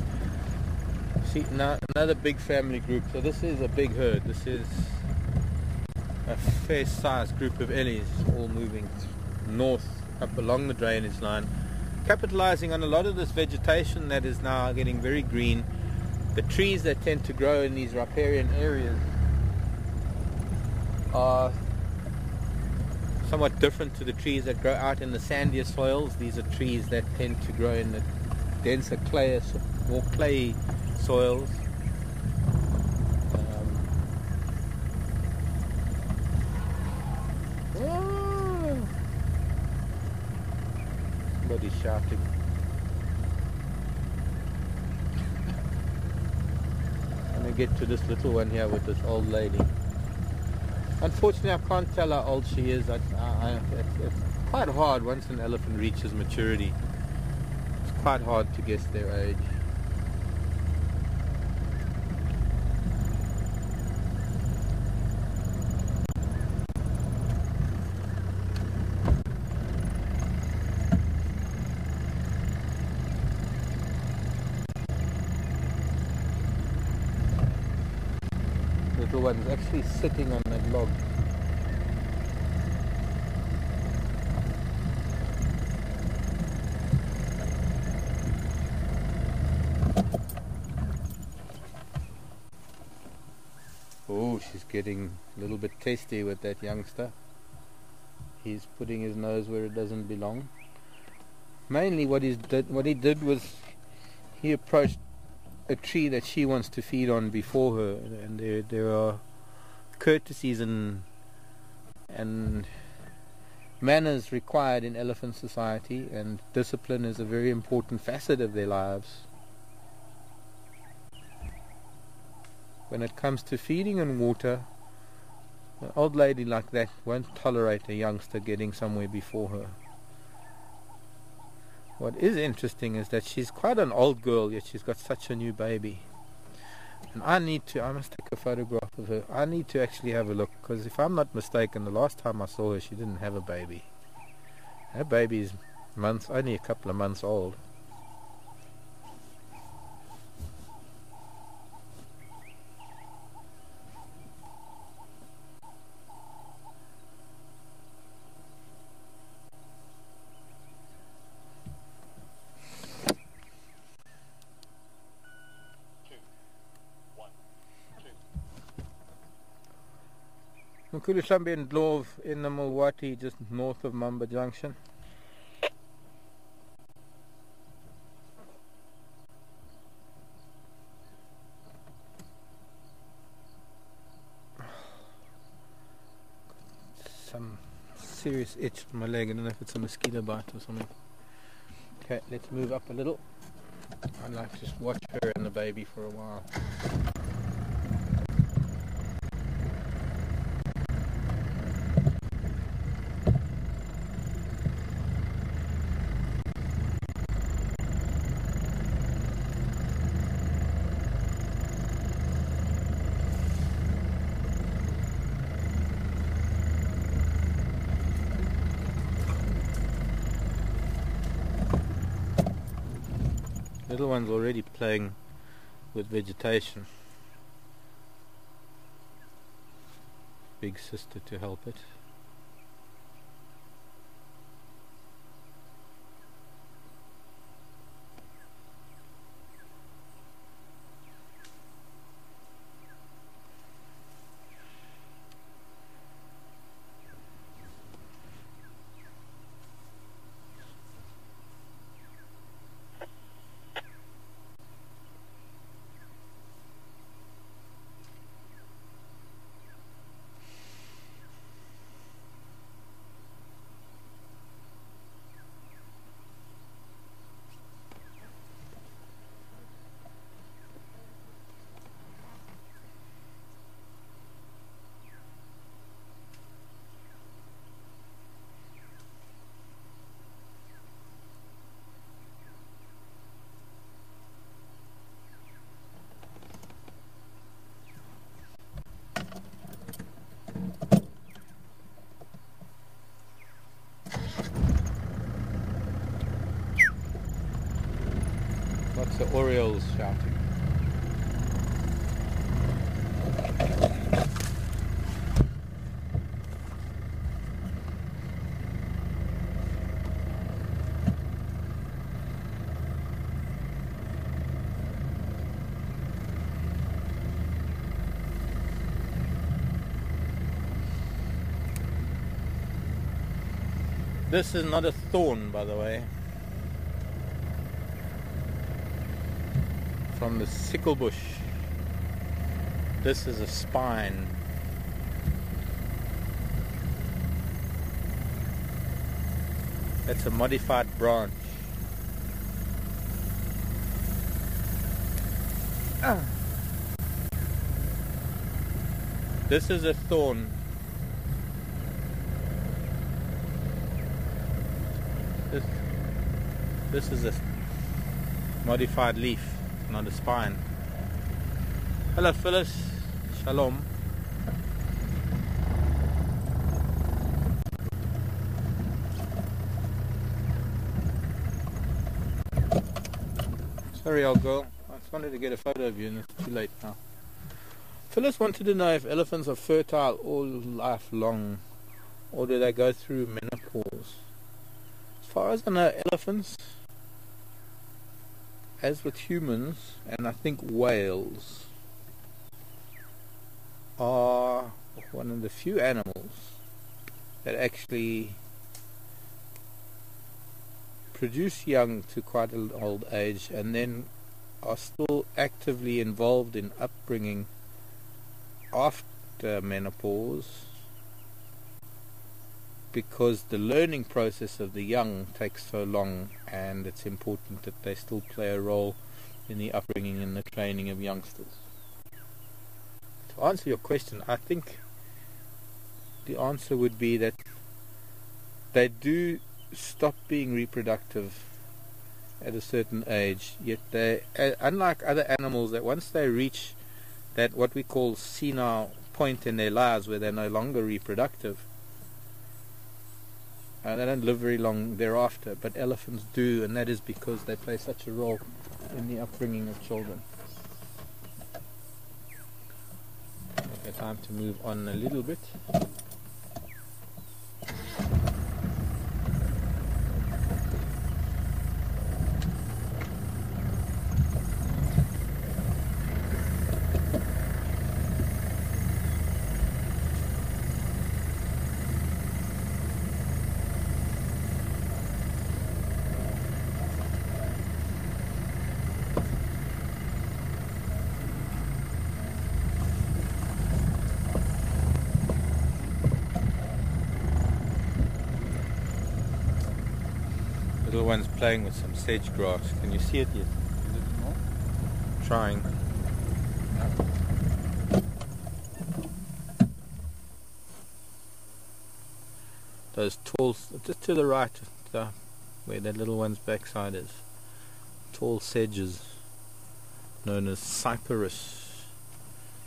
See, now another big family group. So this is a big herd. This is a fair sized group of ellies all moving north up along the drainage line, capitalizing on a lot of this vegetation that is now getting very green. The trees that tend to grow in these riparian areas are somewhat different to the trees that grow out in the sandier soils. These are trees that tend to grow in the denser, more clayey soils. Somebody's shouting. I'm going to get to this little one here with this old lady. Unfortunately, I can't tell how old she is. It's quite hard once an elephant reaches maturity. It's quite hard to guess their age. Little one's actually sitting on that log. Oh, she's getting a little bit testy with that youngster. He's putting his nose where it doesn't belong. Mainly what he did was he approached a tree that she wants to feed on before her, and there are courtesies and manners required in elephant society, and discipline is a very important facet of their lives. When it comes to feeding and water, an old lady like that won't tolerate a youngster getting somewhere before her. What is interesting is that she's quite an old girl, yet she's got such a new baby. And I must take a photograph of her. I need to actually have a look, because if I'm not mistaken, the last time I saw her, she didn't have a baby. Her baby's only a couple of months old. Mkhulu and Dlov in the Mulwati, just north of Mamba Junction. Some serious itch on my leg. I don't know if it's a mosquito bite or something. Okay, let's move up a little. I'd like to just watch her and the baby for a while. Little one's already playing with vegetation. Big sister to help it. Lots of orioles shouting. This is not a thorn, by the way. From the sickle bush. This is a spine. That's a modified branch. This is a thorn. This is a modified leaf, not a spine. Hello Phyllis, shalom. Sorry old girl, I just wanted to get a photo of you and it's too late now. Phyllis wanted to know if elephants are fertile all life long or do they go through menopause. As far as I know, elephants, as with humans, and I think whales, are one of the few animals that actually produce young to quite an old age and then are still actively involved in upbringing after menopause, because the learning process of the young takes so long, and it's important that they still play a role in the upbringing and the training of youngsters. To answer your question, I think the answer would be that they do stop being reproductive at a certain age, yet they, unlike other animals, that once they reach that what we call senile point in their lives where they're no longer reproductive, they don't live very long thereafter, but elephants do, and that is because they play such a role in the upbringing of children. Okay, time to move on a little bit. Little one's playing with some sedge grass. Can you see it yet? Is it small? Trying. Those tall, just to the right, where that little one's backside is, tall sedges known as Cyperus,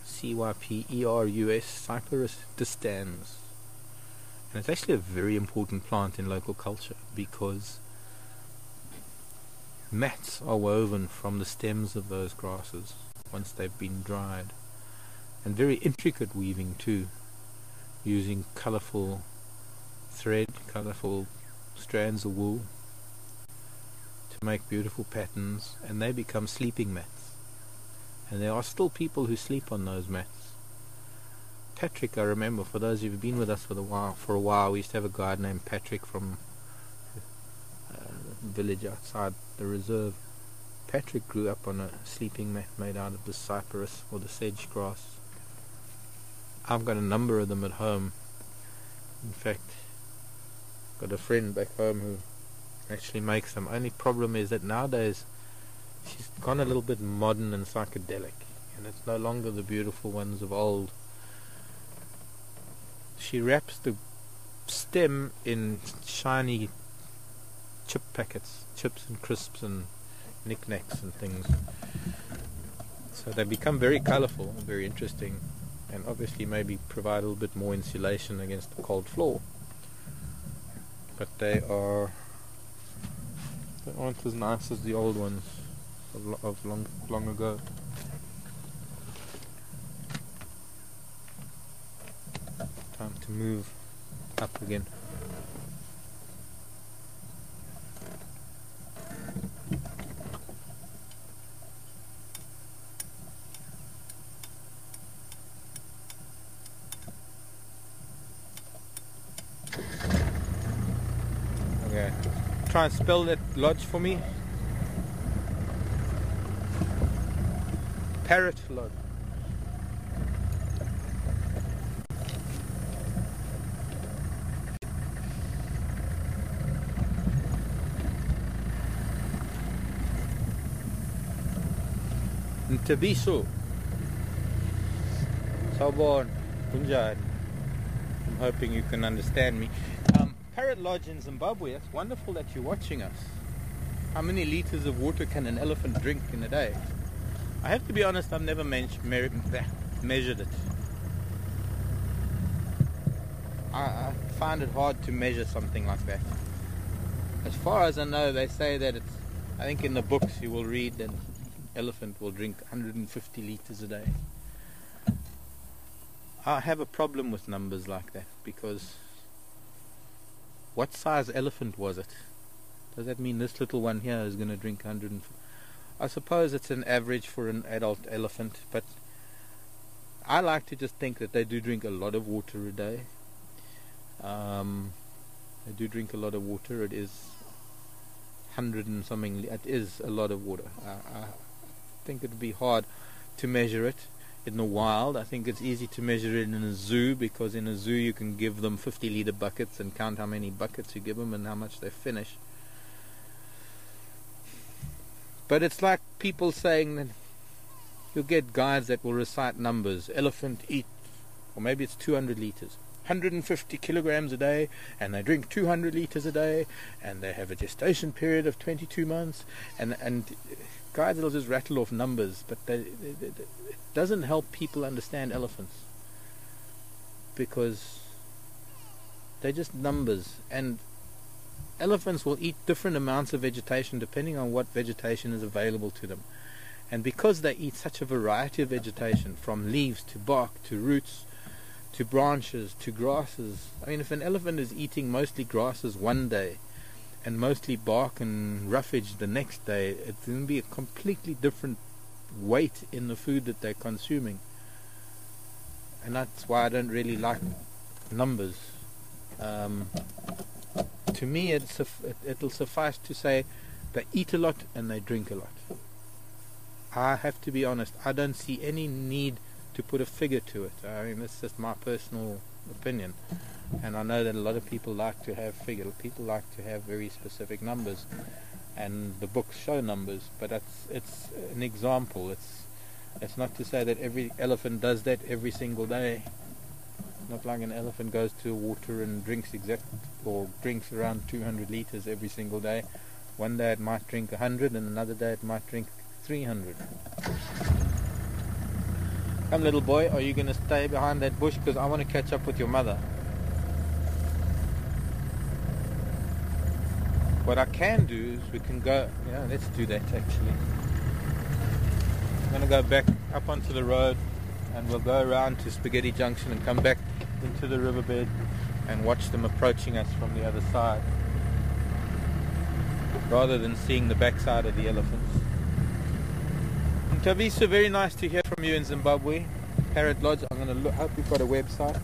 C-Y-P-E-R-U-S, Cyperus distans. And it's actually a very important plant in local culture because mats are woven from the stems of those grasses once they've been dried, and very intricate weaving too, using colourful thread, colourful strands of wool to make beautiful patterns, and they become sleeping mats. And there are still people who sleep on those mats. Patrick, I remember, for those who've been with us for a while, we used to have a guide named Patrick from a village outside the reserve. Patrick grew up on a sleeping mat made out of the cypress or the sedge grass. I've got a number of them at home. In fact, got a friend back home who actually makes them. Only problem is that nowadays she's gone a little bit modern and psychedelic, and it's no longer the beautiful ones of old. She wraps the stem in shiny chip packets, chips and crisps and knickknacks and things. So they become very colourful and very interesting, and obviously maybe provide a little bit more insulation against the cold floor. But they aren't as nice as the old ones of long ago. Time to move up again. Okay, try and spell that lodge for me. Parrot Lodge. Ntabiso. Sawubona. Kunjani. I'm hoping you can understand me. Parrot Lodge in Zimbabwe. It's wonderful that you're watching us. How many liters of water can an elephant drink in a day? I have to be honest, I've never measured it. I find it hard to measure something like that. As far as I know, they say that it's, I think in the books you will read that an elephant will drink 150 liters a day. I have a problem with numbers like that, because what size elephant was it? Does that mean this little one here is going to drink 150? I suppose it's an average for an adult elephant, but I like to just think that they do drink a lot of water a day. They do drink a lot of water. It is 100 and something. It is a lot of water. I think it would be hard to measure it in the wild. I think it's easy to measure it in a zoo, because in a zoo you can give them 50-litre buckets and count how many buckets you give them and how much they finish. But it's like people saying that you'll get guides that will recite numbers. Elephant eat, or maybe it's 200 litres, 150 kilograms a day, and they drink 200 litres a day, and they have a gestation period of 22 months, and guides will just rattle off numbers, but it doesn't help people understand elephants, because they're just numbers. And elephants will eat different amounts of vegetation depending on what vegetation is available to them. And because they eat such a variety of vegetation, from leaves to bark to roots to branches to grasses. I mean, if an elephant is eating mostly grasses one day and mostly bark and roughage the next day, it's going to be a completely different weight in the food that they're consuming. And that's why I don't really like numbers. To me, it'll suffice to say they eat a lot and they drink a lot. I have to be honest, I don't see any need to put a figure to it. I mean, that's just my personal opinion. And I know that a lot of people like to have figures. People like to have very specific numbers. And the books show numbers, but it's an example. It's not to say that every elephant does that every single day. Not like an elephant goes to water and drinks drinks around 200 liters every single day. One day it might drink 100, and another day it might drink 300. Come, little boy, are you going to stay behind that bush? Because I want to catch up with your mother. What I can do is we can go, yeah, let's do that actually. I'm going to go back up onto the road and we'll go around to Spaghetti Junction and come back into the riverbed and watch them approaching us from the other side, rather than seeing the backside of the elephants. And Taviso, very nice to hear from you in Zimbabwe. Parrot Lodge, I'm going to hope you've got a website.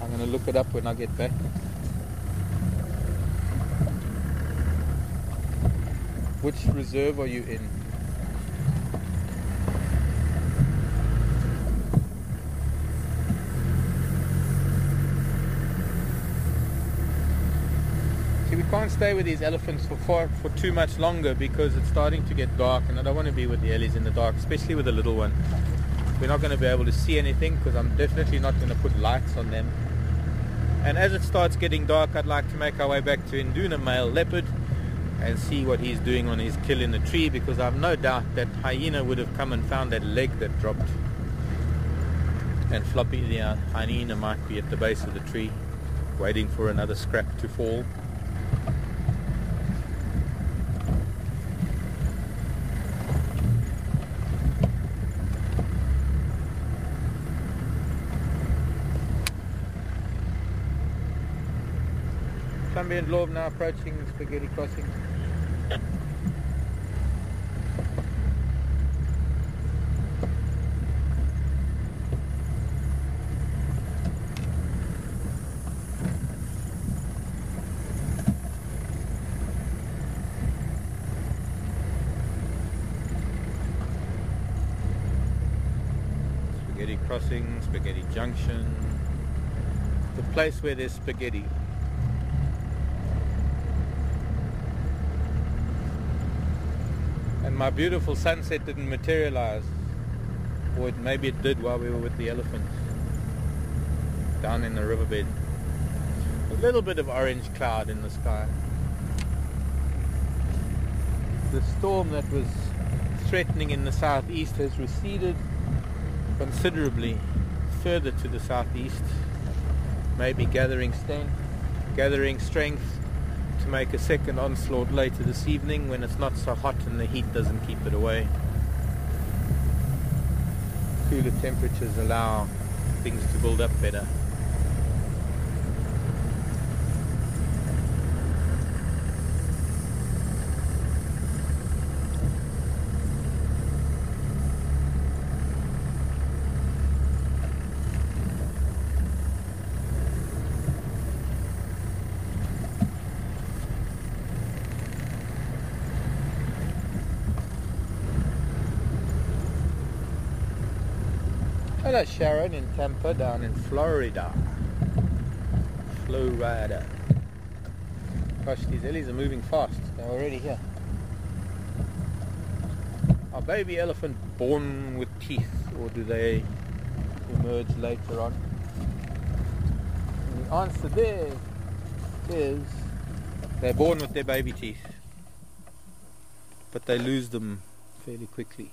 I'm going to look it up when I get back. Which reserve are you in? See, we can't stay with these elephants for too much longer because it's starting to get dark, and I don't want to be with the ellies in the dark, especially with the little one. We're not going to be able to see anything because I'm definitely not going to put lights on them. And as it starts getting dark, I'd like to make our way back to Induna male leopard and see what he's doing on his kill in the tree, because I've no doubt that hyena would have come and found that leg that dropped, and Floppy the hyena might be at the base of the tree waiting for another scrap to fall. Columbia and Love now approaching Spaghetti Crossing. Spaghetti Crossing, Spaghetti Junction, the place where there's spaghetti. And my beautiful sunset didn't materialize, or maybe it did while we were with the elephants down in the riverbed. A little bit of orange cloud in the sky. The storm that was threatening in the southeast has receded considerably further to the southeast, maybe gathering strength to make a second onslaught later this evening when it's not so hot and the heat doesn't keep it away. Cooler temperatures allow things to build up better. Hello Sharon in Tampa, down in Florida. Florida. Gosh, these ellies are moving fast. They're already here. Are baby elephant born with teeth, or do they emerge later on? And the answer there is they're born with their baby teeth, but they lose them fairly quickly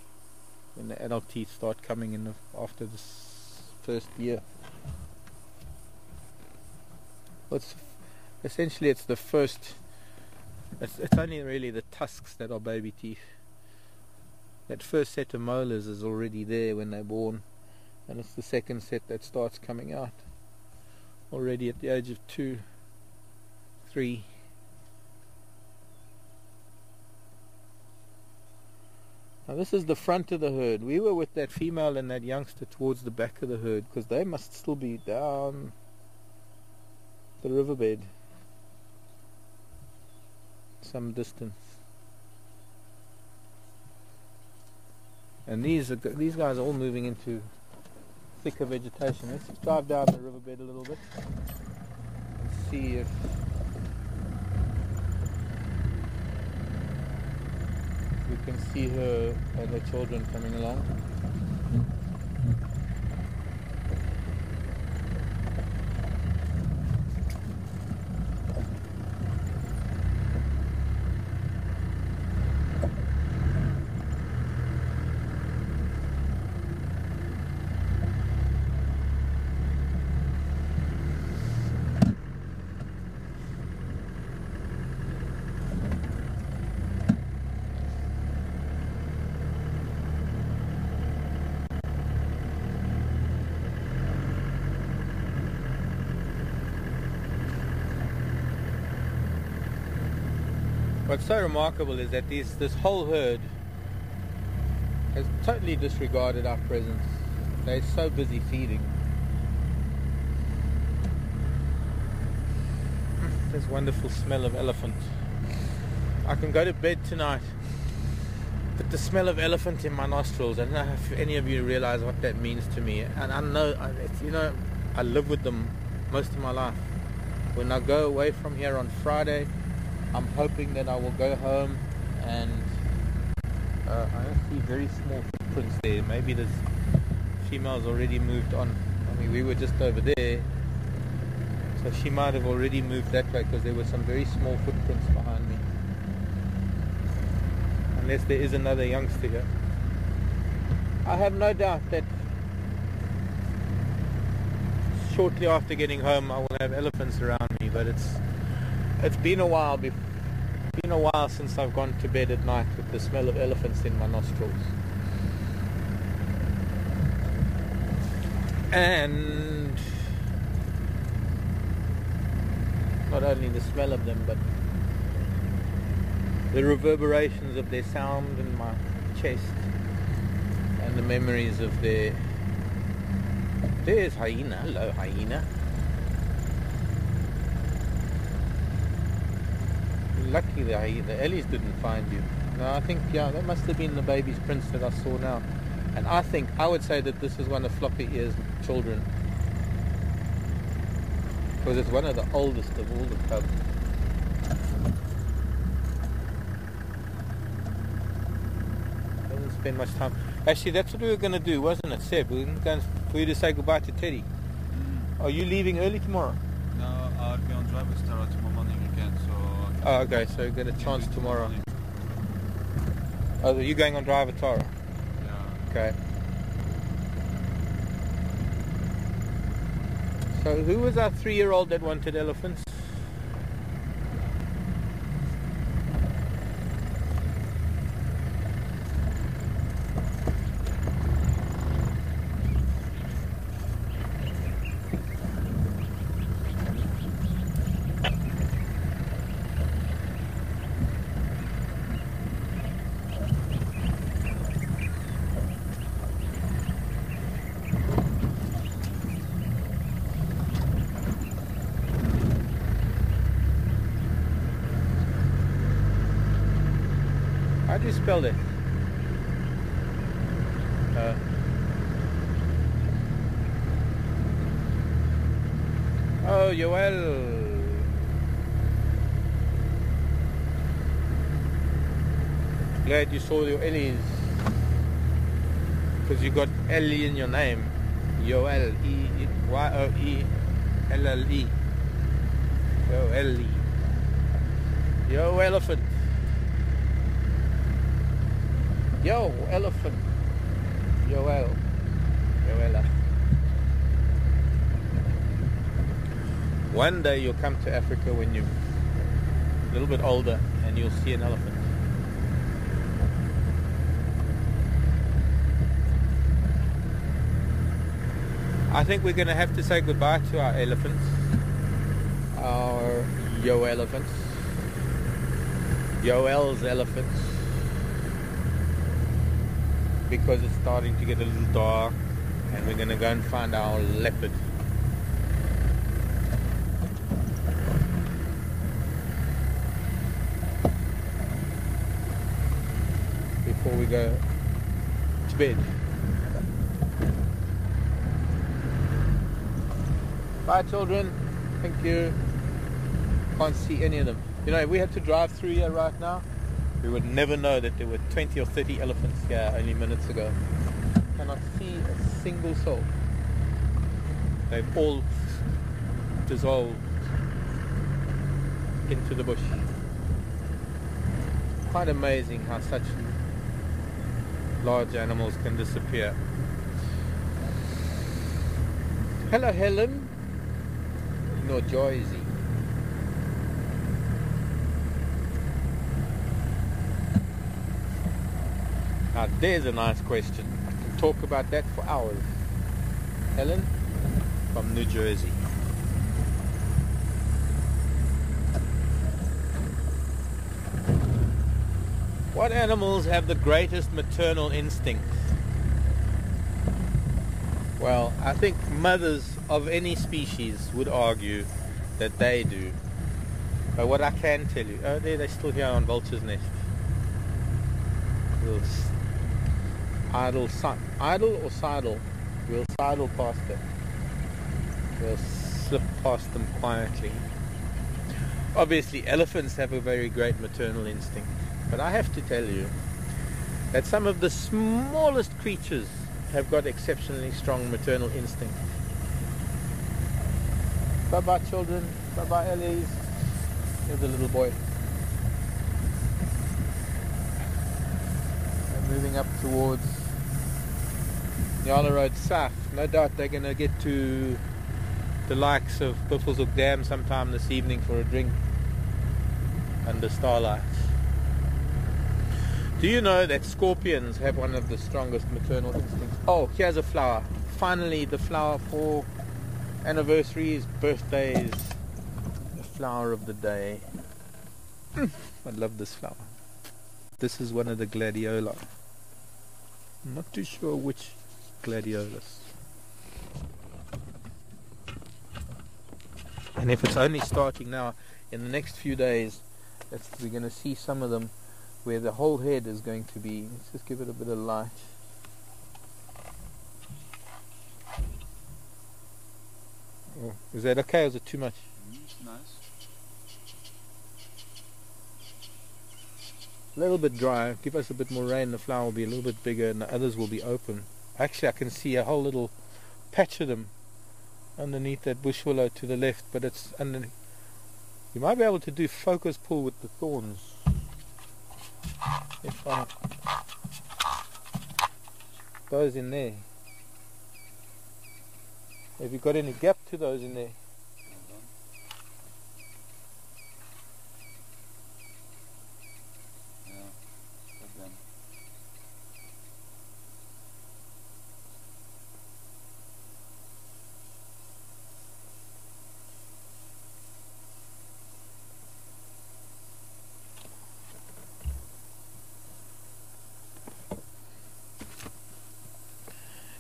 when the adult teeth start coming in after this first year. Essentially it's the first, it's only really the tusks that are baby teeth. That first set of molars is already there when they're born, and it's the second set that starts coming out already at the age of 2, 3. Now this is the front of the herd. We were with that female and that youngster towards the back of the herd because they must still be down the riverbed some distance. And these guys are all moving into thicker vegetation. Let's just drive down the riverbed a little bit and see if we can see her and her children coming along. What's so remarkable is that this whole herd has totally disregarded our presence. They're so busy feeding. This wonderful smell of elephant. I can go to bed tonight, but the smell of elephant in my nostrils, I don't know if any of you realize what that means to me. And I know, I live with them most of my life. When I go away from here on Friday, I'm hoping that I will go home and I see very small footprints there. Maybe this female's already moved on. I mean, we were just over there, so she might have already moved that way because there were some very small footprints behind me. Unless there is another youngster here. I have no doubt that shortly after getting home I will have elephants around me, but it's been a while since I've gone to bed at night with the smell of elephants in my nostrils. And not only the smell of them, but the reverberations of their sound in my chest, and the memories of there's hyena. Hello, hyena. Lucky the Ellies didn't find you. No, I think, yeah, that must have been the baby's prince that I saw now. And I would say that this is one of Floppy Ear's children, because it's one of the oldest of all the cubs. Doesn't spend much time. Actually, that's what we were going to do, wasn't it, Seb? We were going for you to say goodbye to Teddy. Are you leaving early tomorrow? No, I'll be on driver's tomorrow morning again, so... Oh, okay, so you get a chance tomorrow. Oh, are you going on driver Tara? Yeah. Okay. So who was our 3-year-old that wanted elephants? How do you spell it? Oh, Yoel. Glad you saw your Ellies, because you got Ellie in your name. Yoel, Yoele. Yoeli. Yo elephant. Yo elephant. Yoel. Yoela. One day you'll come to Africa when you're a little bit older and you'll see an elephant. I think we're going to have to say goodbye to our elephants, our elephants, Yoel's elephants, because it's starting to get a little dark, and we're going to go and find our leopard. Before we go to bed. Bye children, thank you. Can't see any of them. You know, if we had to drive through here right now, we would never know that there were 20 or 30 elephants here only minutes ago. Cannot see a single soul. They've all dissolved into the bush. Quite amazing how such large animals can disappear. Hello Helen. No Joyzy. Now there's a nice question. I can talk about that for hours. Helen from New Jersey. What animals have the greatest maternal instincts? Well, I think mothers of any species would argue that they do. But what I can tell you... Oh, they're still here on Vulture's Nest. We'll idle or sidle? We'll sidle past them. We'll slip past them quietly. Obviously, elephants have a very great maternal instinct. But I have to tell you that some of the smallest creatures have got exceptionally strong maternal instinct. Bye-bye, children. Bye-bye, Ellies. Here's a little boy. They're moving up towards Nyala Road South. No doubt they're going to get to the likes of Buffelshoek Dam sometime this evening for a drink under starlight. Do you know that scorpions have one of the strongest maternal instincts? Oh, here's a flower. Finally, the flower for anniversaries, birthdays, the flower of the day. I love this flower. This is one of the gladiola. I'm not too sure which gladiolus. And if it's only starting now, in the next few days, we're going to see some of them where the whole head is going to be. Let's just give it a bit of light. Oh, is that okay or is it too much? Nice. A little bit dry. Give us a bit more rain, the flower will be a little bit bigger and the others will be open. Actually, I can see a whole little patch of them underneath that bush willow to the left, but it's underneath. You might be able to do focus pull with the thorns. If I those in there. Have you got any gap to those in there? Yeah, got them.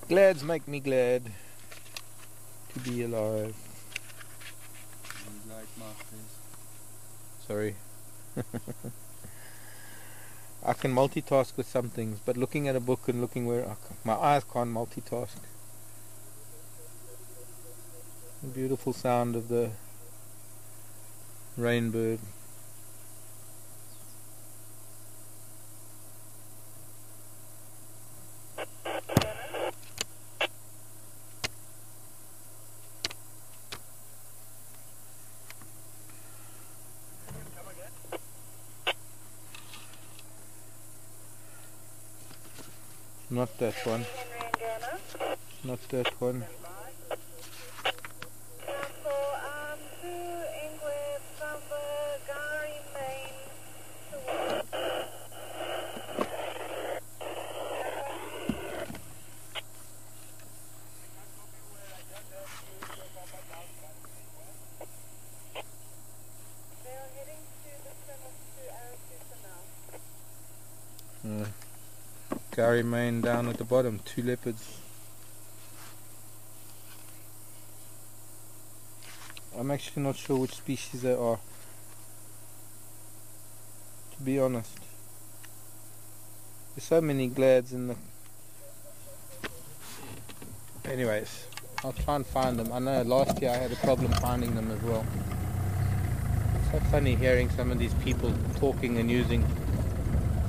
Glads make me glad to be alive. You like markers? Sorry. I can multitask with some things, but looking at a book and looking where my eyes can't multitask. The beautiful sound of the rainbird. Not that one. Not that one. Gary Main down at the bottom, 2 leopards. I'm actually not sure which species they are, to be honest. There's so many glads in the... Anyways, I'll try and find them. I know last year I had a problem finding them as well. It's so funny hearing some of these people talking and using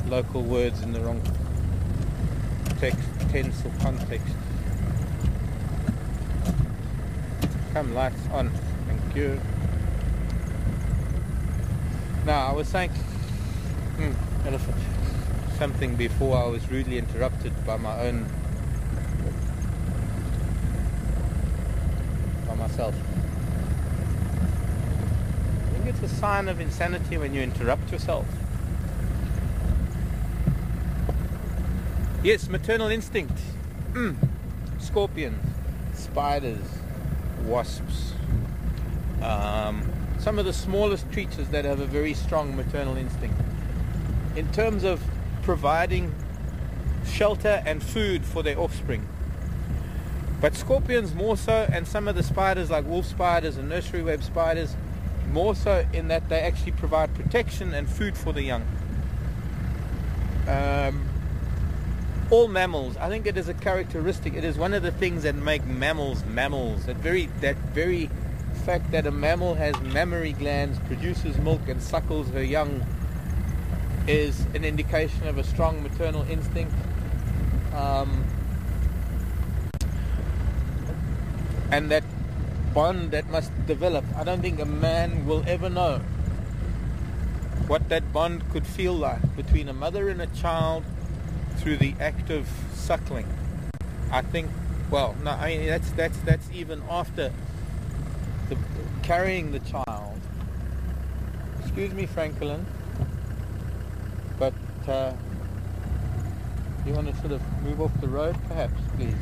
local words in the wrong text, tense or context. Come, lights on. Thank you. Now, I was saying elephant something before I was rudely interrupted by myself. I think it's a sign of insanity when you interrupt yourself. Yes, maternal instinct. Scorpions, spiders, wasps. Some of the smallest creatures that have a very strong maternal instinct. In terms of providing shelter and food for their offspring. But scorpions more so, and some of the spiders like wolf spiders and nursery web spiders, more so in that they actually provide protection and food for the young. All mammals, I think it is a characteristic, it is one of the things that make mammals mammals. That very fact that a mammal has mammary glands, produces milk and suckles her young is an indication of a strong maternal instinct. And that bond that must develop. I don't think a man will ever know what that bond could feel like between a mother and a child through the act of suckling. I think, well, no, I mean that's even after the carrying the child. Excuse me, Franklin, but you want to sort of move off the road, perhaps, please?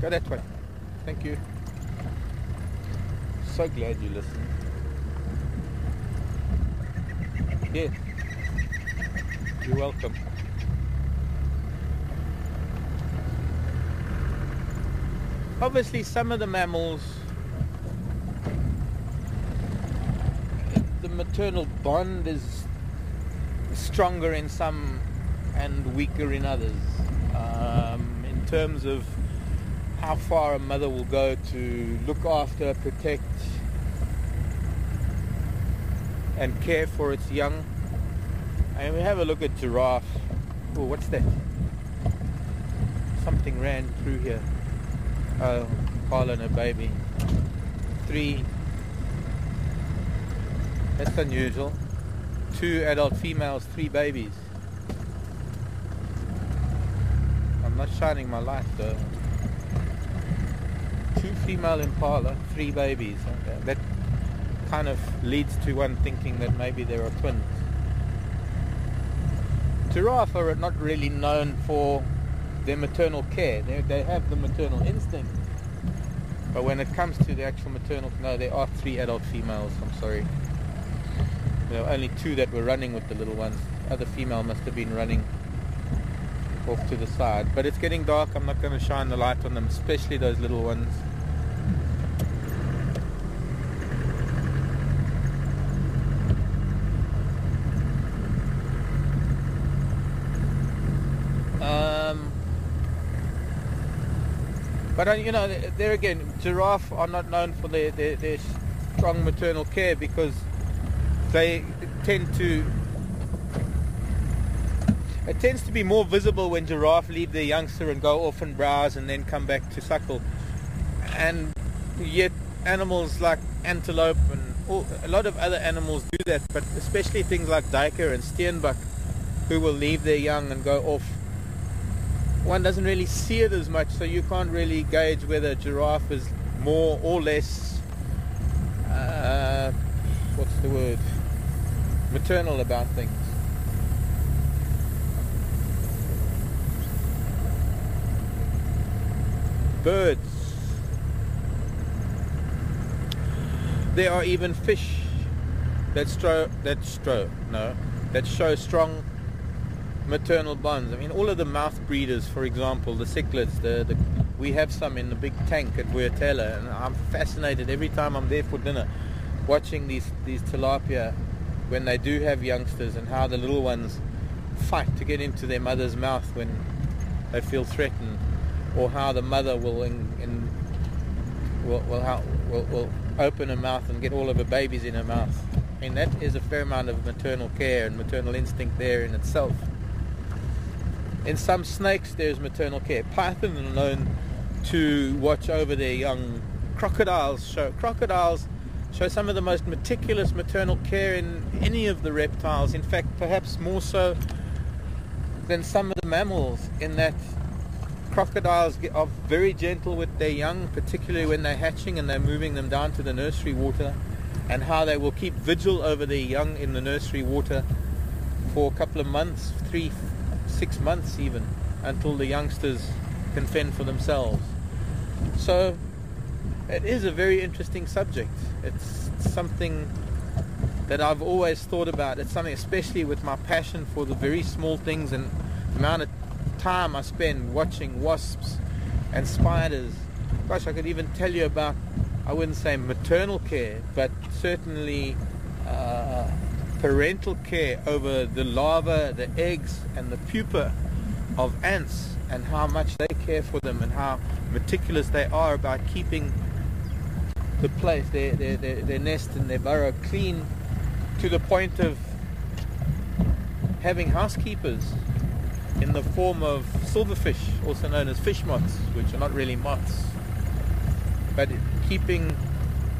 Go that way. Thank you. So glad you listened. Yes. You're welcome. Obviously, some of the mammals, the maternal bond is stronger in some and weaker in others. In terms of how far a mother will go to look after, protect, and care for its young. And we have a look at giraffe. Oh, what's that? Something ran through here. Oh, Impala and a baby. 3. That's unusual. 2 adult females, 3 babies. I'm not shining my light though. 2 female Impala, 3 babies. Okay. That kind of leads to one thinking that maybe there are twins. Giraffe are not really known for their maternal care. They have the maternal instinct, but when it comes to the actual maternal, no, there are 3 adult females. I'm sorry, there were only 2 that were running with the little ones. The other female must have been running off to the side. But it's getting dark. I'm not going to shine the light on them, especially those little ones. But you know, there again, giraffe are not known for their strong maternal care, because they tend to. It tends to be more visible when giraffe leave their youngster and go off and browse and then come back to suckle. And yet animals like antelope and a lot of other animals do that, but especially things like duiker and steenbok, who will leave their young and go off. One doesn't really see it as much, so you can't really gauge whether a giraffe is more or less, what's the word, maternal about things. Birds. There are even fish that show strong maternal bonds. I mean, all of the mouth breeders, for example, the cichlids, we have some in the big tank at Parental, and I'm fascinated every time I'm there for dinner watching these tilapia when they do have youngsters, and how the little ones fight to get into their mother's mouth when they feel threatened, or how the mother will open her mouth and get all of her babies in her mouth. I mean, that is a fair amount of maternal care and maternal instinct there in itself. In some snakes there's maternal care. Pythons are known to watch over their young. Crocodiles show some of the most meticulous maternal care in any of the reptiles. In fact, perhaps more so than some of the mammals, in that crocodiles are very gentle with their young, particularly when they're hatching and they're moving them down to the nursery water, and how they will keep vigil over their young in the nursery water for a couple of months, 6 months even, until the youngsters can fend for themselves. So It is a very interesting subject. It's something that I've always thought about. It's something, especially with my passion for the very small things and the amount of time I spend watching wasps and spiders. Gosh, I could even tell you about, I wouldn't say maternal care, but certainly parental care over the larvae, the eggs and the pupa of ants, and how much they care for them and how meticulous they are about keeping the place, their nest and their burrow clean, to the point of having housekeepers in the form of silverfish, also known as fish moths, which are not really moths, but keeping,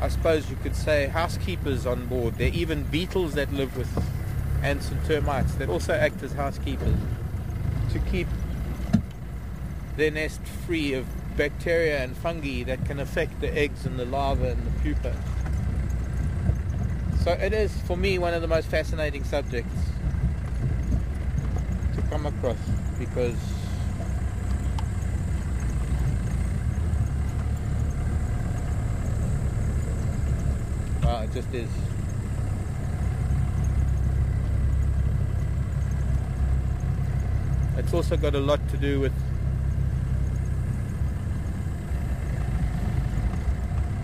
I suppose you could say, housekeepers on board. There are even beetles that live with ants and termites that also act as housekeepers to keep their nest free of bacteria and fungi that can affect the eggs and the larvae and the pupa. So it is, for me, one of the most fascinating subjects to come across, because well, it just is. It's also got a lot to do with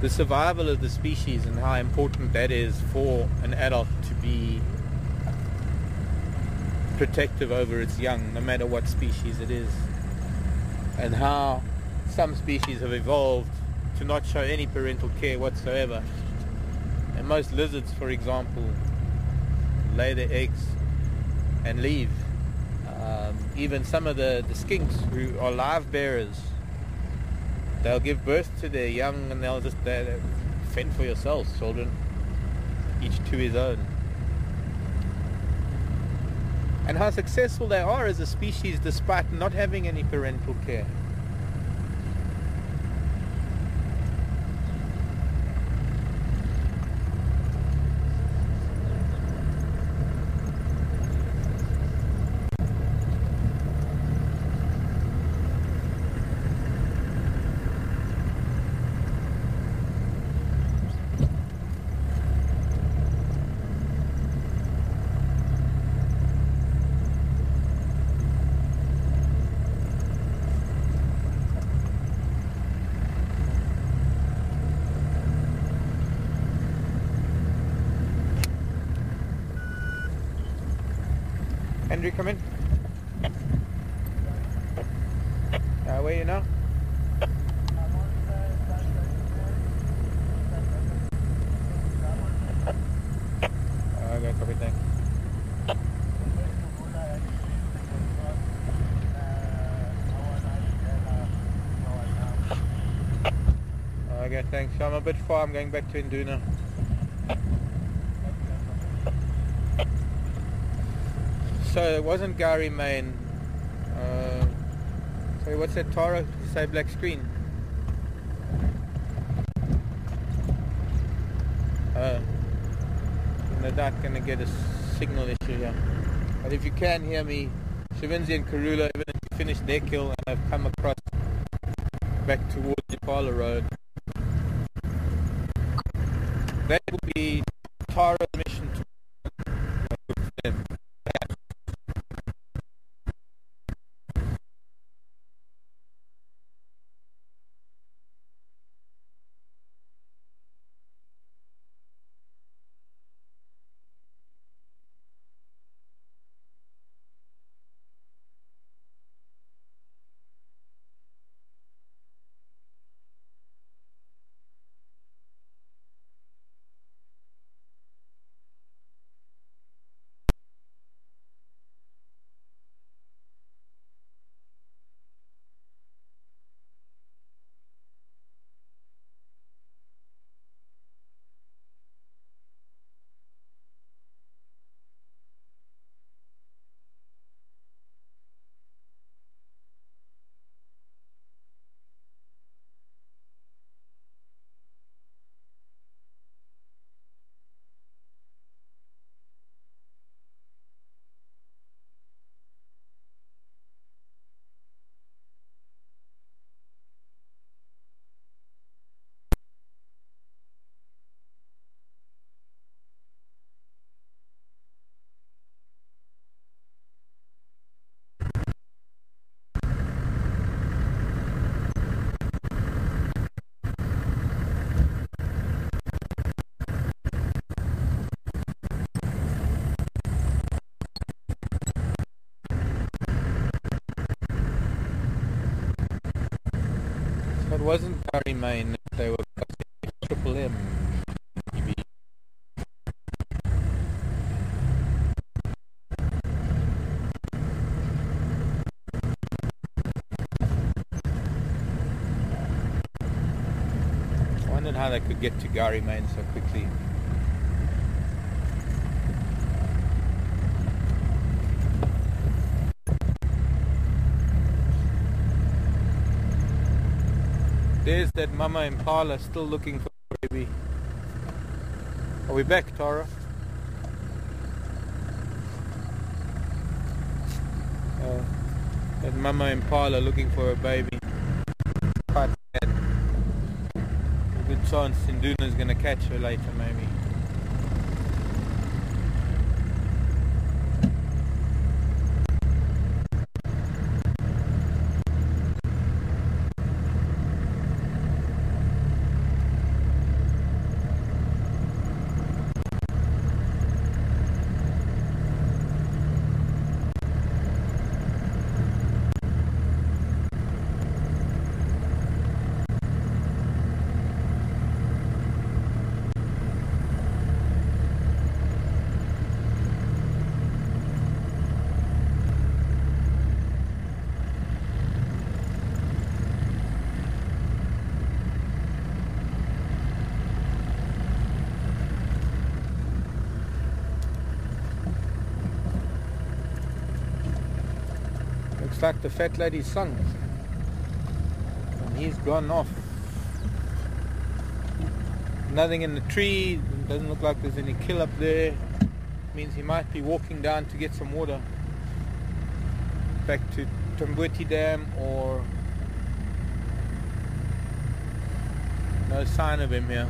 the survival of the species and how important that is for an adult to be protective over its young, no matter what species it is, and how some species have evolved to not show any parental care whatsoever. And most lizards, for example, lay their eggs and leave. Even some of the skinks, who are live bearers, they'll give birth to their young and they'll just fend for yourselves, children, each to his own. And how successful they are as a species despite not having any parental care. Andrew, come in. Where are you now? Okay, copy, thanks. Okay, thanks. I'm a bit far. I'm going back to Induna. So it wasn't Gary Main. Sorry, what's that, Tara? Say black screen. No doubt going to get a signal issue here. But if you can hear me, Shivinzi and Karula, even if you finished their kill and I've come across back towards the Impala Road, that will be Tara's mission to them. It wasn't Gary Main, they were Triple M. I wondered how they could get to Gary Main so quickly. There's that mama Impala still looking for a baby. Are we back, Tara? That mama Impala looking for a baby. Quite bad. A good chance Induna is going to catch her later, maybe. Looks like the fat lady's sung, and he's gone off. Nothing in the tree, doesn't look like there's any kill up there. Means he might be walking down to get some water back to Tamboti Dam, or no sign of him here.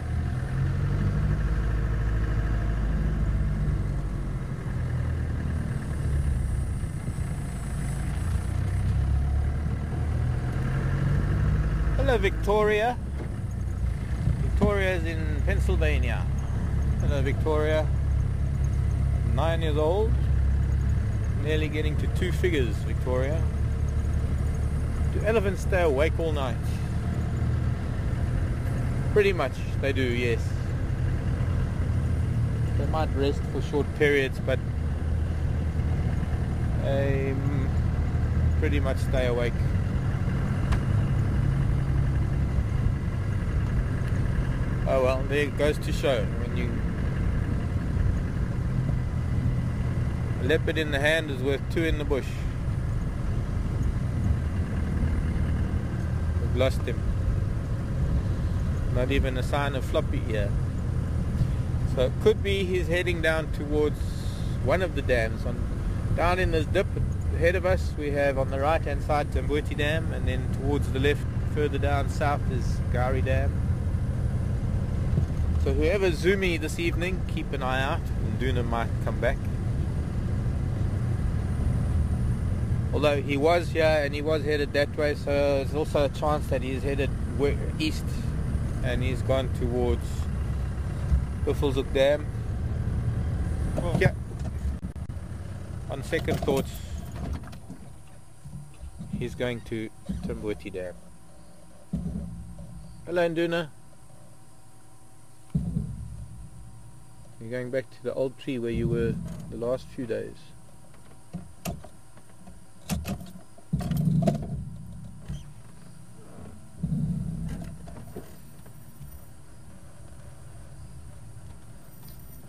Hello, Victoria. Victoria is in Pennsylvania. Hello, Victoria. 9 years old. Nearly getting to 2 figures, Victoria. Do elephants stay awake all night? Pretty much, they do, yes. They might rest for short periods, but they pretty much stay awake. Oh well, there it goes to show. When you a leopard in the hand is worth 2 in the bush. We've lost him. Not even a sign of floppy here. So it could be he's heading down towards one of the dams. Down in this dip ahead of us we have on the right hand side Tamboti Dam, and then towards the left further down south is Gari Dam. So whoever's zoomy this evening, keep an eye out. Induna might come back. Although he was here and he was headed that way, so there's also a chance that he's headed east and he's gone towards Buffelshoek Dam. Yeah. On second thoughts, he's going to Tamboti Dam. Hello, Induna. You're going back to the old tree where you were the last few days.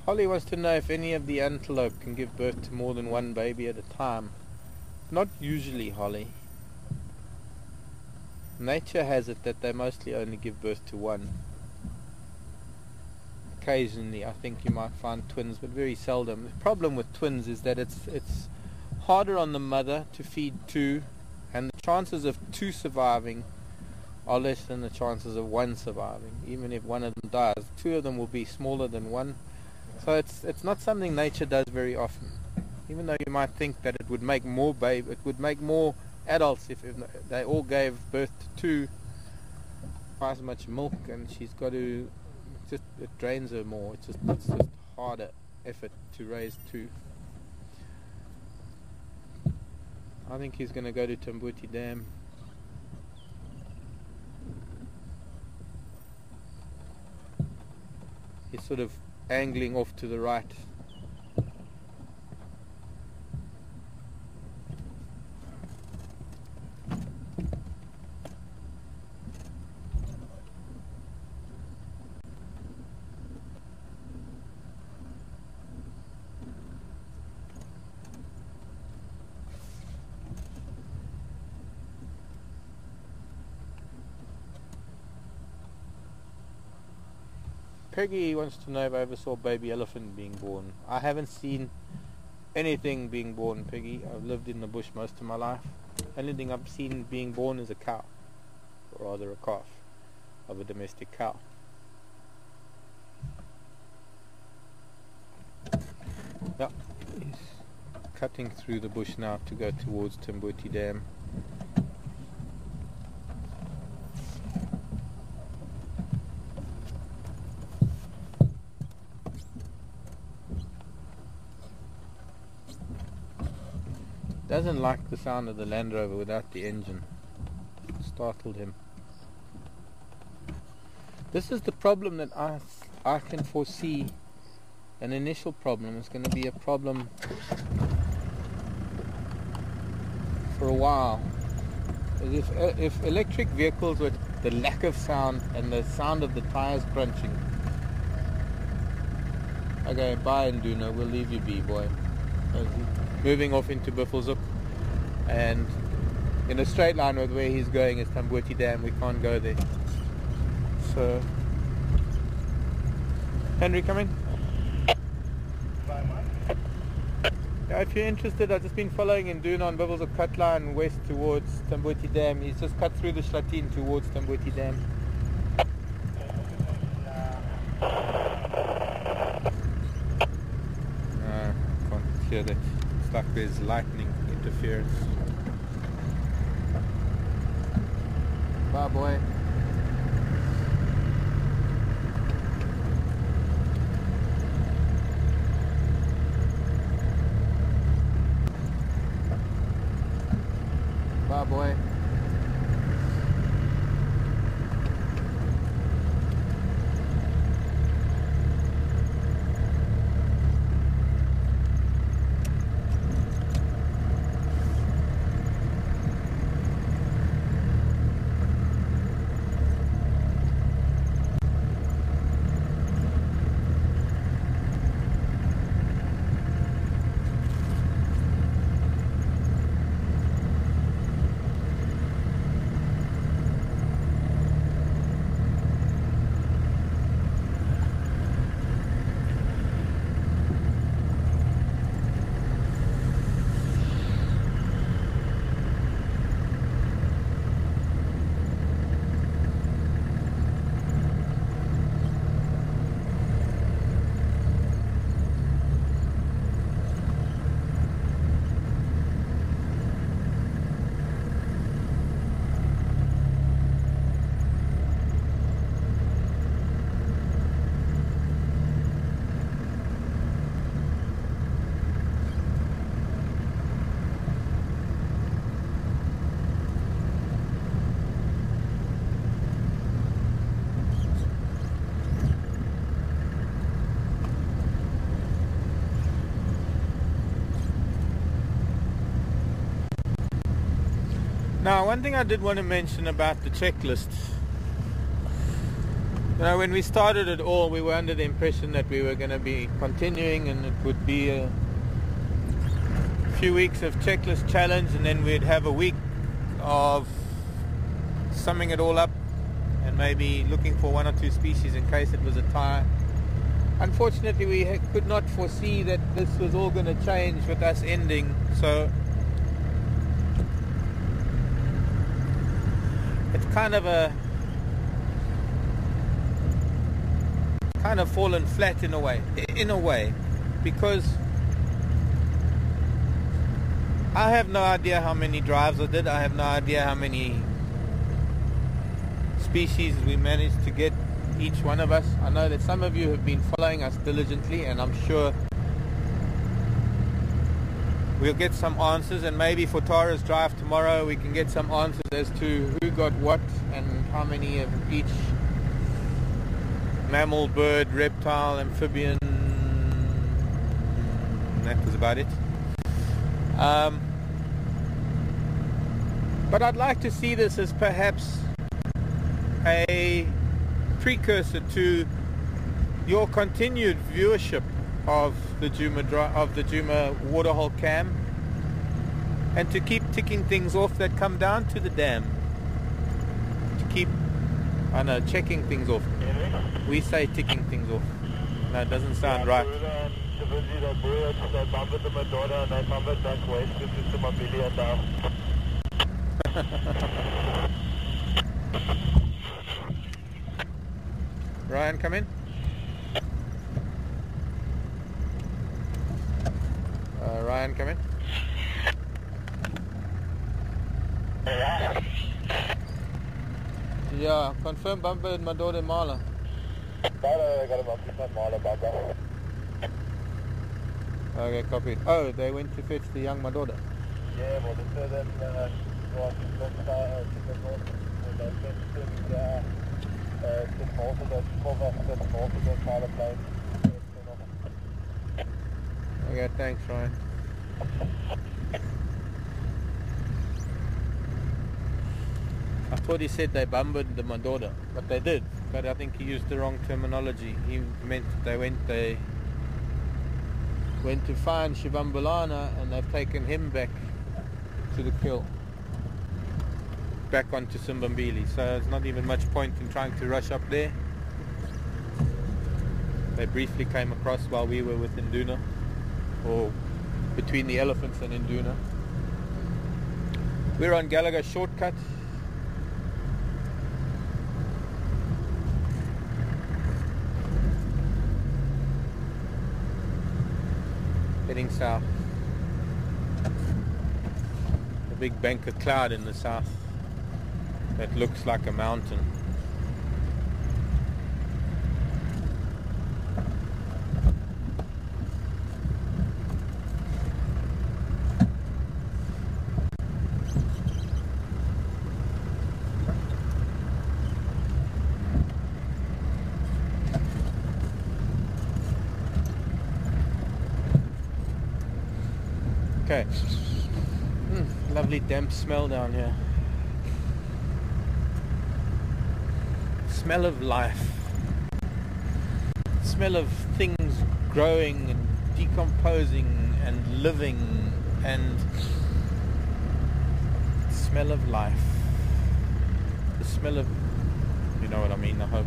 Holly wants to know if any of the antelope can give birth to more than one baby at a time. Not usually, Holly. Nature has it that they mostly only give birth to one. Occasionally I think you might find twins, but very seldom. The problem with twins is that it's harder on the mother to feed 2, and the chances of 2 surviving are less than the chances of 1 surviving. Even if one of them dies, 2 of them will be smaller than 1. So it's not something nature does very often. Even though you might think that it would make more it would make more adults if they all gave birth to 2, twice as much milk, and she's got to it drains her more. It's just harder effort to raise 2. I think he's going to go to Tamboti Dam. He's sort of angling off to the right. Peggy wants to know if I ever saw a baby elephant being born. I haven't seen anything being born, Peggy. I've lived in the bush most of my life. Only thing I've seen being born is a cow, or rather a calf of a domestic cow. Yeah, he's cutting through the bush now to go towards Tamboti Dam. Doesn't like the sound of the Land Rover without the engine. Startled him. This is the problem that I can foresee. An initial problem. It's going to be a problem for a while. If electric vehicles with the lack of sound and the sound of the tires crunching. Okay, bye Induna, we'll leave you be, boy. Moving off into Buffelshoek, and in a straight line with where he's going is Tamboti Dam. We can't go there. So, Henry, come in. Yeah, if you're interested, I've just been following Induna on Buffelshoek cut line west towards Tamboti Dam. He's just cut through the Schlatien towards Tamboti Dam. Can't hear that. Like there's lightning interference. Bye, boy. Bye, boy. Now, one thing I did want to mention about the checklist. You know, when we started it all, we were under the impression that we were going to be continuing and it would be a few weeks of checklist challenge, and then we'd have a week of summing it all up and maybe looking for one or two species in case it was a tie. Unfortunately, we could not foresee that this was all going to change with us ending, so it's kind of fallen flat in a way, because I have no idea how many drives I did. I have no idea how many species we managed to get, each one of us. I know that some of you have been following us diligently, and I'm sure we'll get some answers, and maybe for Tara's drive tomorrow we can get some answers as to who got what and how many of each mammal, bird, reptile, amphibian. That was about it. But I'd like to see this as perhaps a precursor to your continued viewership of the Djuma waterhole cam, and to keep ticking things off that come down to the dam. To keep, I know, checking things off. We say ticking things off. No, it doesn't sound right. Ryan, come in. Ryan, come in. Yeah, confirm bumper and Madore Mala. Okay, copied. Oh, they went to fetch the young Madora. Yeah, well, they said that Okay, thanks, Ryan. I thought he said they bumbered the Madora, but they did. But I think he used the wrong terminology. He meant they went to find Shivambalana, and they've taken him back to the kill, back onto Simbambili. So there's not even much point in trying to rush up there. They briefly came across while we were with Induna, or between the elephants and Induna. We're on Gallagher shortcut. Heading south. A big bank of cloud in the south that looks like a mountain. Okay. Lovely damp smell down here. Smell of life. Smell of things growing and decomposing and living, and smell of life. The smell of, you know what I mean, I hope.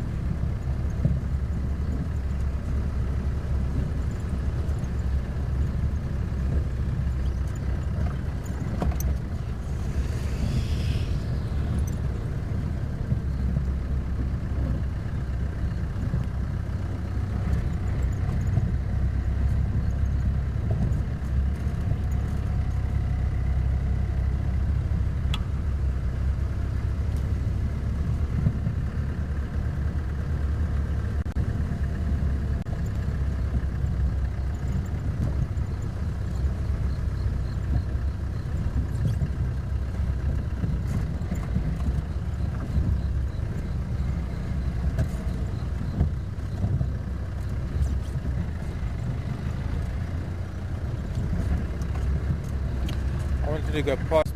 To go past,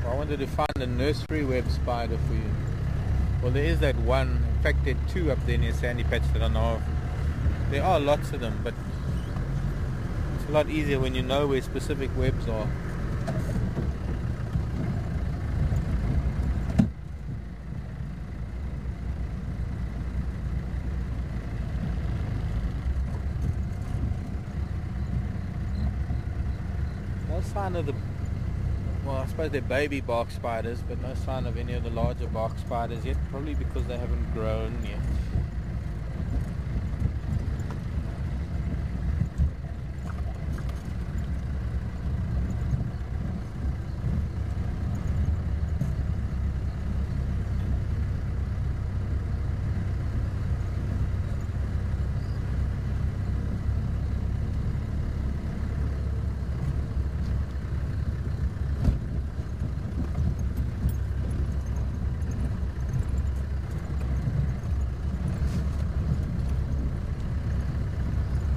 I wanted to find a nursery web spider for you. Well, there is that one. In fact, there are two up there near Sandy Patch that I know of. There are lots of them, but it's a lot easier when you know where specific webs are. No sign of the, well, I suppose they're baby bark spiders, but no sign of any of the larger bark spiders yet, probably because they haven't grown yet.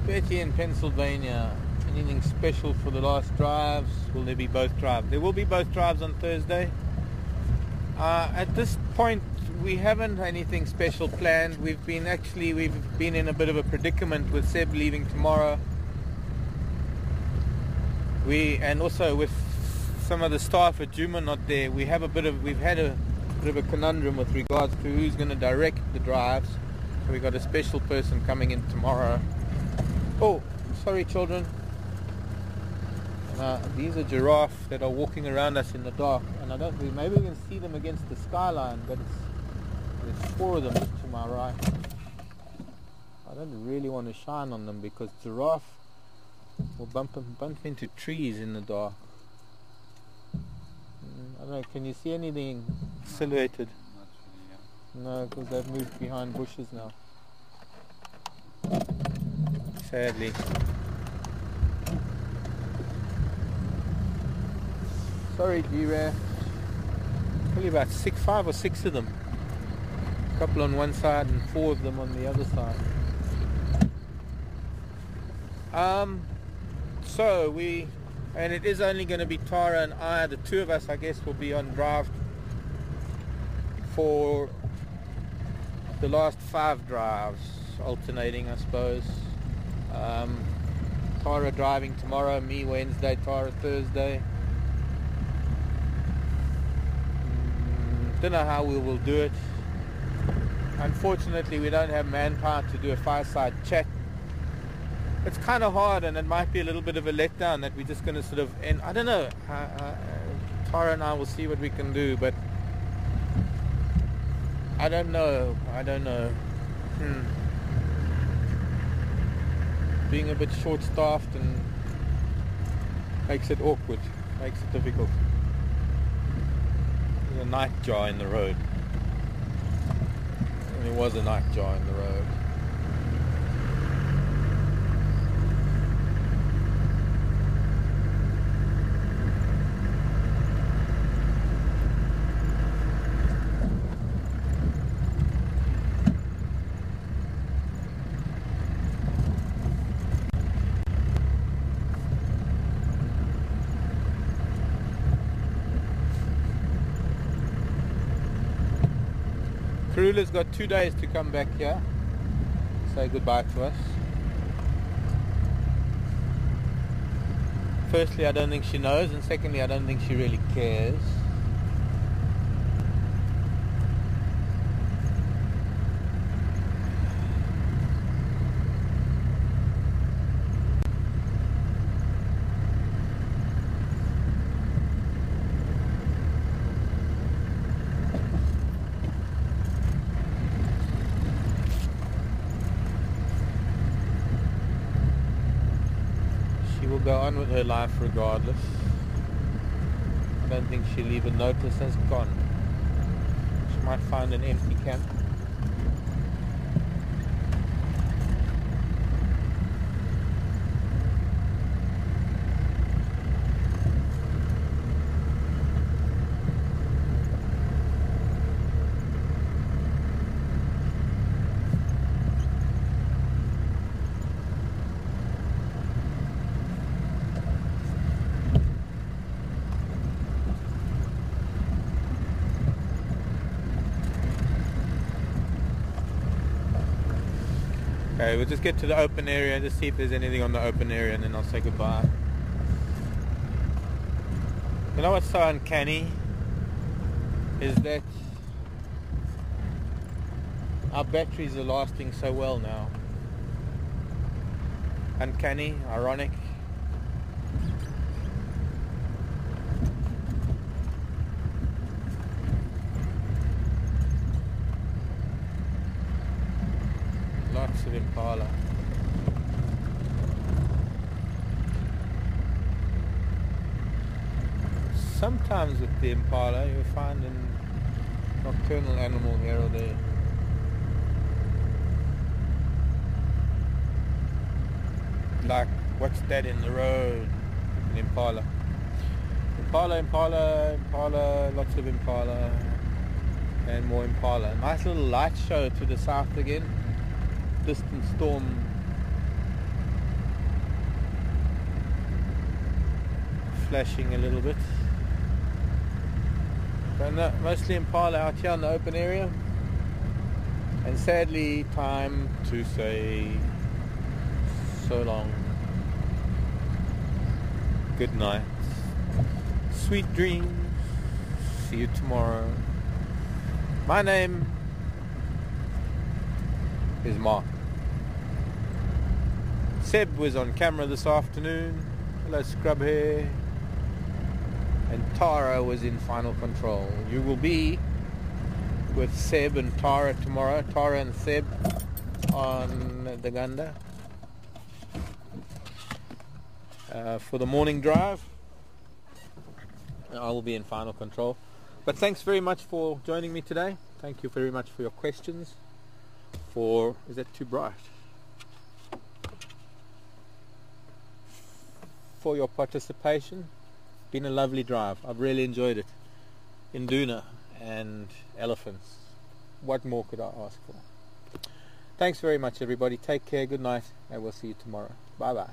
Betty in Pennsylvania. Anything special for the last drives? Will there be both drives? There will be both drives on Thursday. At this point, we haven't anything special planned. We've been in a bit of a predicament with Seb leaving tomorrow. And also with some of the staff at Juma not there, we've had a bit of a conundrum with regards to who's going to direct the drives. So we got a special person coming in tomorrow. Oh, sorry children. These are giraffes that are walking around us in the dark, and maybe we can see them against the skyline, but there's 4 of them to my right. I don't really want to shine on them because giraffe will bump into trees in the dark. I don't know, can you see anything silhouetted? Not really, yeah. No, because they've moved behind bushes now. Sadly. Sorry, giraffe. Probably about 5 or 6 of them. A couple on one side and 4 of them on the other side. And it is only going to be Tara and I. The 2 of us, I guess, will be on drive for the last 5 drives, alternating, I suppose. Tara driving tomorrow, me Wednesday, Tara Thursday. Don't know how we will do it. Unfortunately, we don't have manpower to do a fireside chat. It's kind of hard, and it might be a little bit of a letdown that we're just going to sort of end. I don't know. Tara and I will see what we can do, but I don't know. Being a bit short-staffed and makes it awkward, makes it difficult. There's a nightjar in the road. There was a nightjar in the road. Karula's got 2 days to come back here, say goodbye to us. Firstly, I don't think she knows, and secondly, I don't think she really cares. Go on with her life regardless. I don't think she'll even notice us gone. She might find an empty camp. Okay, we'll just get to the open area, just see if there's anything on the open area, and then I'll say goodbye. You know what's so uncanny? Is that our batteries are lasting so well now. Uncanny, ironic. Lots of Impala. Sometimes with the Impala you'll find a nocturnal animal here or there. Like, what's that in the road? An Impala. Impala, lots of Impala. And more Impala. Nice little light show to the south again. Distant storm flashing a little bit. But no, mostly Impala out here in the open area. And sadly, time to say so long. Good night. Sweet dreams. See you tomorrow. My name is Mark. Seb was on camera this afternoon. Hello, scrub hair. And Tara was in final control. You will be with Seb and Tara tomorrow. Tara and Seb on the Ganda for the morning drive. I will be in final control. But thanks very much for joining me today. Thank you very much for your questions. Is that too bright? For your participation. Been a lovely drive. I've really enjoyed it. Induna and elephants. What more could I ask for? Thanks very much, everybody. Take care. Good night, and we'll see you tomorrow. Bye bye.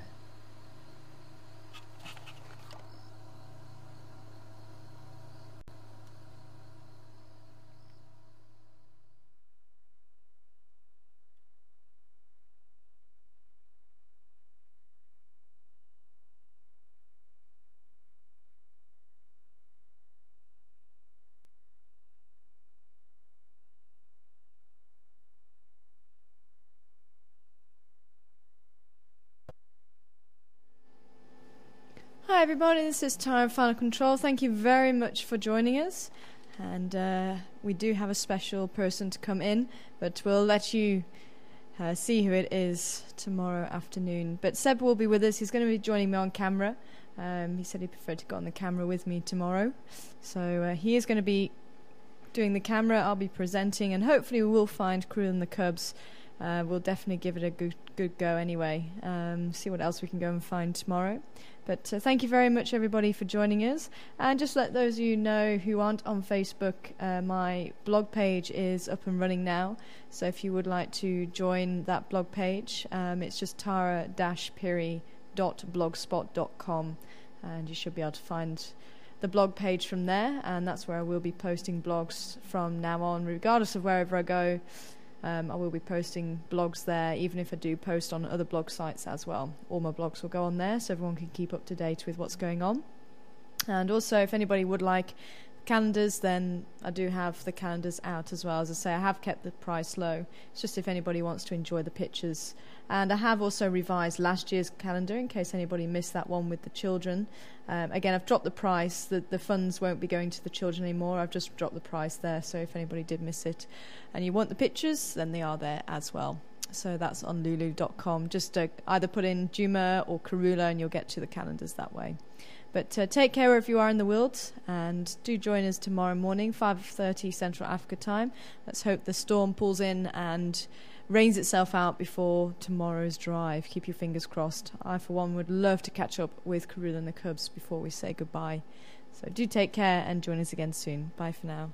Hi everybody, this is Tara Final Control. Thank you very much for joining us. And we do have a special person to come in, but we'll let you see who it is tomorrow afternoon. But Seb will be with us. He's going to be joining me on camera. He said he'd prefer to go on the camera with me tomorrow. So he is going to be doing the camera. I'll be presenting, and hopefully we will find Crew and the Cubs. We'll definitely give it a good go anyway. See what else we can go and find tomorrow. But thank you very much, everybody, for joining us. And just let those of you know who aren't on Facebook, my blog page is up and running now. So if you would like to join that blog page, it's just tara-piri.blogspot.com. And you should be able to find the blog page from there. And that's where I will be posting blogs from now on, regardless of wherever I go. I will be posting blogs there, even if I do post on other blog sites as well. All my blogs will go on there, so everyone can keep up to date with what's going on. And also, if anybody would like calendars, then I do have the calendars out as well. As I say, I have kept the price low. It's just if anybody wants to enjoy the pictures. And I have also revised last year's calendar in case anybody missed that one with the children. Again, I've dropped the price. The funds won't be going to the children anymore. I've just dropped the price there, so if anybody did miss it and you want the pictures, then they are there as well. So that's on lulu.com. Just either put in Juma or Karula and you'll get to the calendars that way. But take care wherever you are in the world, and do join us tomorrow morning, 5:30 Central Africa time. Let's hope the storm pulls in and rains itself out before tomorrow's drive. Keep your fingers crossed. I, for one, would love to catch up with Karula and the Cubs before we say goodbye. So do take care and join us again soon. Bye for now.